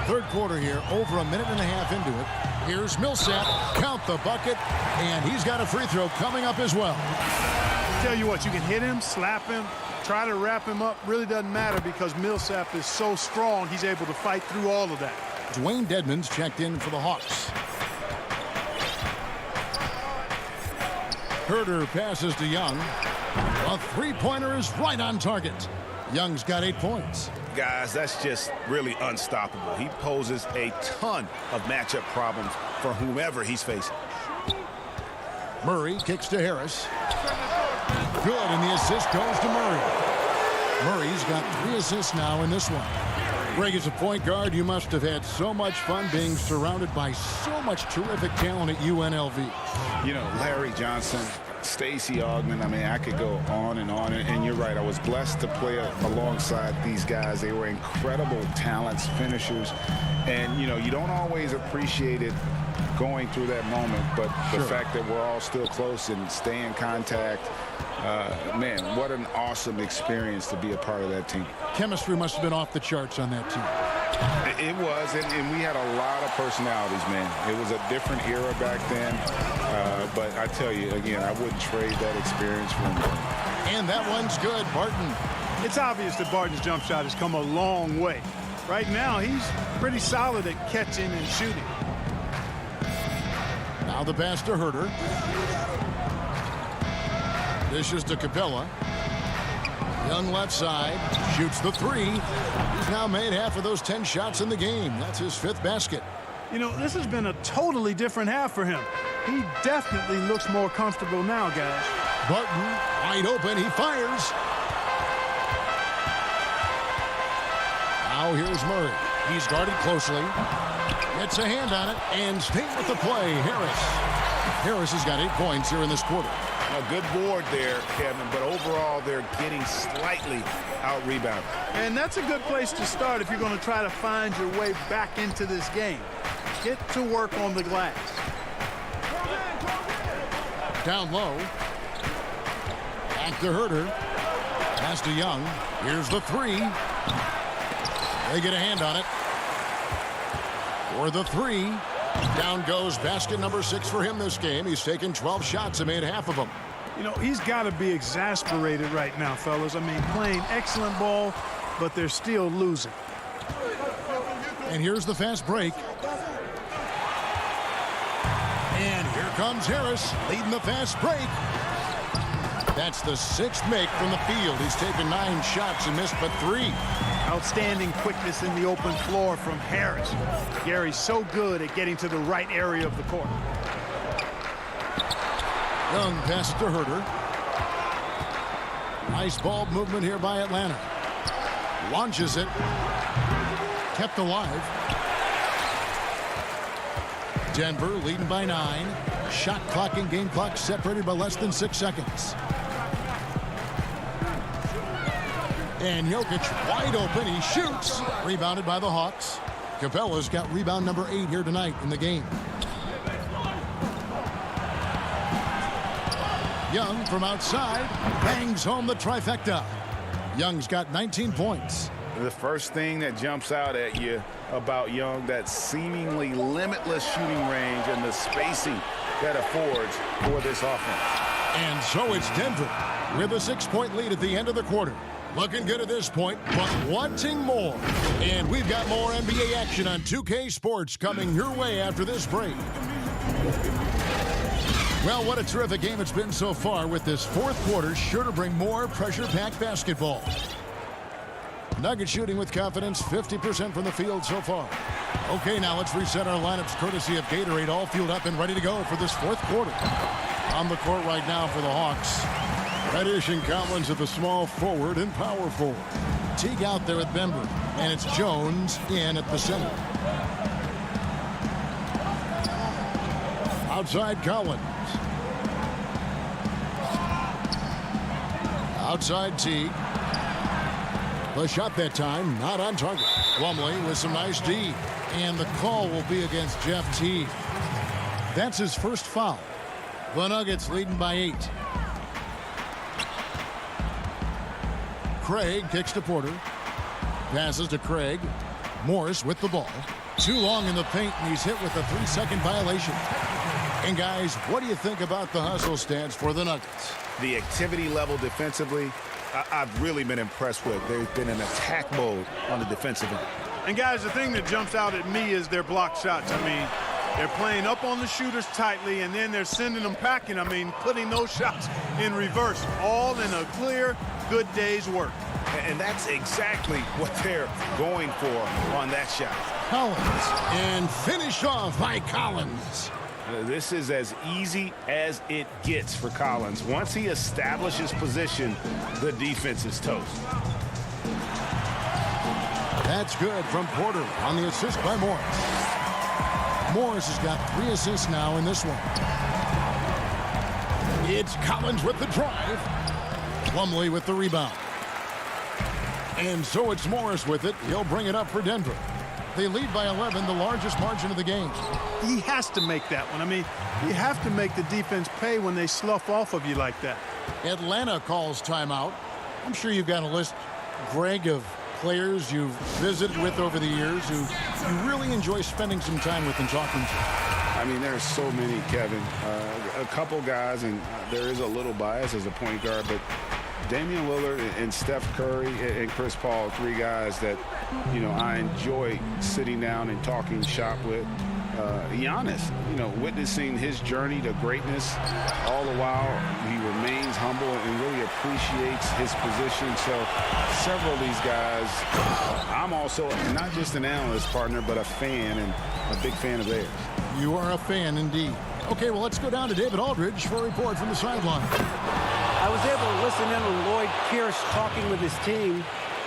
Third quarter here, over a minute and a half into it. Here's Millsap. Count the bucket. And he's got a free throw coming up as well. Tell you what, you can hit him, slap him, try to wrap him up. Really doesn't matter because Millsap is so strong, he's able to fight through all of that. Dwayne Dedmon's checked in for the Hawks. Herter passes to Young. A three-pointer is right on target. Young's got 8 points. Guys, that's just really unstoppable. He poses a ton of matchup problems for whomever he's facing. Murray kicks to Harris. Good, and the assist goes to Murray. Murray's got 3 assists now in this one. Greg, as a point guard, you must have had so much fun being surrounded by so much terrific talent at UNLV. You know, Larry Johnson, Stacey Ogden, I mean, I could go on. And you're right, I was blessed to play alongside these guys. They were incredible talents, finishers. And, you know, you don't always appreciate it going through that moment, but the fact that we're all still close and stay in contact, man, what an awesome experience to be a part of that team. Chemistry must have been off the charts on that team. It was, and we had a lot of personalities, man. It was a different era back then, but I tell you, again, I wouldn't trade that experience for anything. And that one's good, Barton. It's obvious that Barton's jump shot has come a long way. Right now, he's pretty solid at catching and shooting. Now the pass to Herter. Dishes to Capella. Young left side. Shoots the 3. He's now made half of those 10 shots in the game. That's his 5th basket. You know, this has been a totally different half for him. He definitely looks more comfortable now, guys. Barton, wide open. He fires. Now here's Murray. He's guarded closely. Gets a hand on it and staying with the play, Harris. Harris has got 8 points here in this quarter. A good board there, Kevin, but overall they're getting slightly out-rebounded. And that's a good place to start if you're going to try to find your way back into this game. Get to work on the glass. Down low. Back to Herter. Pass to Young. Here's the 3. They get a hand on it. For the 3. Down goes basket number 6 for him this game. He's taken 12 shots and made half of them. You know, he's got to be exasperated right now, fellas. I mean, playing excellent ball, but they're still losing. And here's the fast break. And here comes Harris leading the fast break. That's the 6th make from the field. He's taken 9 shots and missed but 3. Outstanding quickness in the open floor from Harris. Gary's so good at getting to the right area of the court. Young pass to Herter. Nice ball movement here by Atlanta. Launches it. Kept alive. Denver leading by 9. Shot clock and game clock separated by less than 6 seconds. And Jokic wide open. He shoots. Rebounded by the Hawks. Capella's got rebound number 8 here tonight in the game. Young from outside bangs home the trifecta. Young's got 19 points. The first thing that jumps out at you about Young, that seemingly limitless shooting range and the spacing that affords for this offense. And so it's Denver with a 6-point lead at the end of the quarter. Looking good at this point, but wanting more. And we've got more NBA action on 2K Sports coming your way after this break. Well, what a terrific game it's been so far, with this 4th quarter sure to bring more pressure-packed basketball. Nuggets shooting with confidence, 50% from the field so far. Okay, now let's reset our lineups courtesy of Gatorade, all fueled up and ready to go for this fourth quarter. On the court right now for the Hawks, Reddish and Collins at the small forward and power forward. Teague out there at Bembry, and it's Jones in at the center. Outside Collins. Outside Teague. The shot that time, not on target. Plumlee with some nice D. And the call will be against Jeff Teague. That's his first foul. The Nuggets leading by 8. Craig kicks to Porter. Passes to Craig. Morris with the ball. Too long in the paint, and he's hit with a 3-second violation. And guys, what do you think about the hustle stats for the Nuggets? The activity level defensively, I've really been impressed with. There's been an attack mode on the defensive end. And guys, the thing that jumps out at me is their block shots. I mean, they're playing up on the shooters tightly, and then they're sending them packing. I mean, putting those shots in reverse, all in a clear, good day's work. And that's exactly what they're going for on that shot. Collins, and finished off by Collins. This is as easy as it gets for Collins. Once he establishes position, the defense is toast. That's good from Porter on the assist by Morris. Morris has got 3 assists now in this one. It's Collins with the drive. Plumlee with the rebound. And so it's Morris with it. He'll bring it up for Denver. They lead by 11, the largest margin of the game. He has to make that one. I mean, you have to make the defense pay when they slough off of you like that. Atlanta calls timeout. I'm sure you've got a list, Greg, of players you've visited with over the years who you really enjoy spending some time with and talking to. I mean, there's so many, Kevin. A couple guys, and there is a little bias as a point guard, but Damian Lillard and Steph Curry and Chris Paul, 3 guys that, you know, I enjoy sitting down and talking shop with. Giannis, you know, witnessing his journey to greatness, all the while he remains humble and really appreciates his position. So several of these guys, I'm also not just an analyst partner, but a fan, and a big fan of theirs. You are a fan indeed. Okay, well, let's go down to David Aldridge for a report from the sideline. I was able to listen in on Lloyd Pierce talking with his team.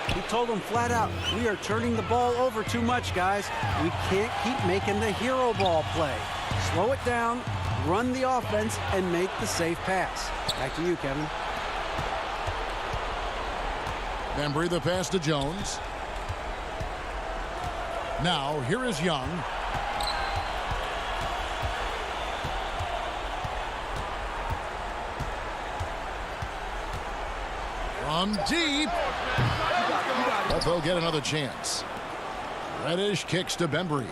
He told them flat out, we are turning the ball over too much, guys. We can't keep making the hero ball play. Slow it down, run the offense, and make the safe pass. Back to you, Kevin. Bembry the pass to Jones. Now, here is Young. From deep. But they'll get another chance. Reddish kicks to Bembry.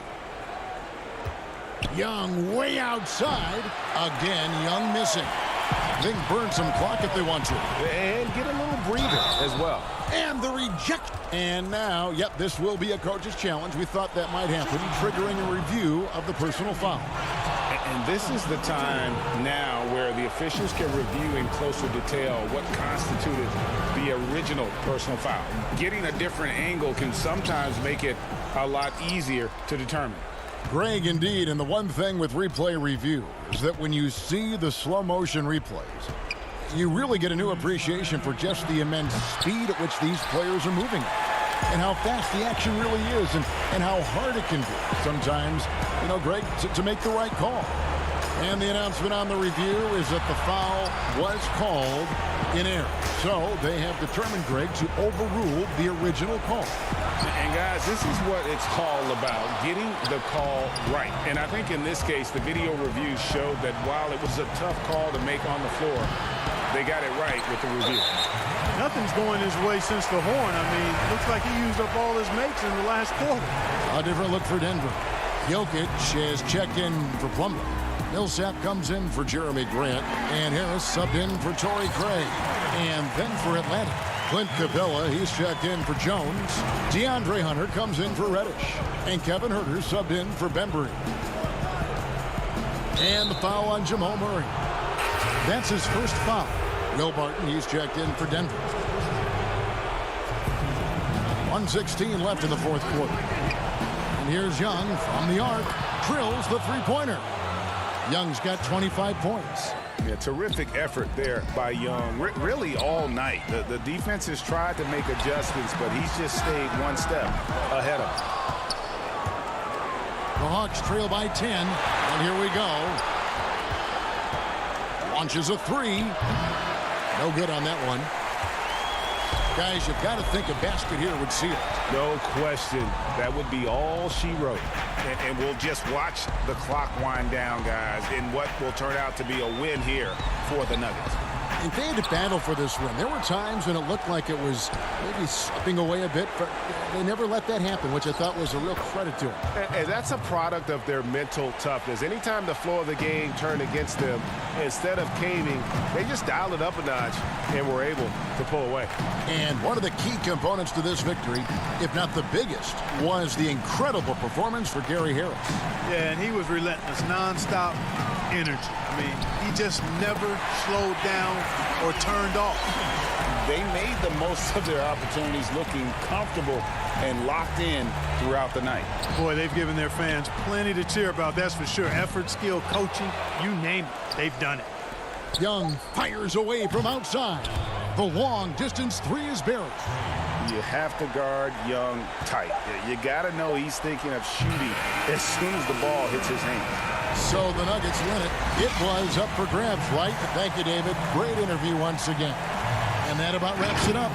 Young way outside. Again, Young missing. They can burn some clock if they want to. And get a little breather as well. And the reject. And now, yep, this will be a coach's challenge. We thought that might happen, triggering a review of the personal foul. And this is the time now where the officials can review in closer detail what constituted the original personal foul. Getting a different angle can sometimes make it a lot easier to determine. Greg, indeed, and the one thing with replay review is that when you see the slow motion replays, you really get a new appreciation for just the immense speed at which these players are moving and how fast the action really is and how hard it can be sometimes, you know, Greg, to make the right call. And the announcement on the review is that the foul was called in error. So they have determined, Greg, to overrule the original call. And guys, this is what it's all about, getting the call right. And I think in this case, the video review showed that while it was a tough call to make on the floor, they got it right with the review. Nothing's going his way since the horn. I mean, looks like he used up all his mates in the last quarter. A different look for Denver. Jokic has checked in for Plumlee. Millsap comes in for Jeremy Grant, and Harris subbed in for Torrey Craig. And then for Atlanta, Clint Capella, he's checked in for Jones. DeAndre Hunter comes in for Reddish, and Kevin Huerter subbed in for Bembry. And the foul on Jamal Murray. That's his first foul. Will Barton, he's checked in for Denver. 1:16 left in the fourth quarter. And here's Young from the arc. Drills the three-pointer. Young's got 25 points. Yeah, terrific effort there by Young, really all night. The defense has tried to make adjustments, but he's just stayed one step ahead of them. The Hawks trail by 10, and here we go. Launches a three. No good on that one. Guys, you've got to think a basket here would seal it. No question. That would be all she wrote. And we'll just watch the clock wind down, guys, in what will turn out to be a win here for the Nuggets. And they had to battle for this win. There were times when it looked like it was maybe slipping away a bit, but they never let that happen, which I thought was a real credit to them. And that's a product of their mental toughness. Anytime the flow of the game turned against them, instead of caving, they just dialed it up a notch and were able to pull away. And one of the key components to this victory, if not the biggest, was the incredible performance for Gary Harris. Yeah, and he was relentless, nonstop energy. I mean, he just never slowed down or turned off. They made the most of their opportunities, looking comfortable and locked in throughout the night. Boy, they've given their fans plenty to cheer about, that's for sure. Effort, skill, coaching, you name it, they've done it. Young fires away from outside. The long-distance three is buried. You have to guard Young tight. You got to know he's thinking of shooting as soon as the ball hits his hand. So the Nuggets win it. It was up for grabs, right? Thank you, David. Great interview once again. And that about wraps it up.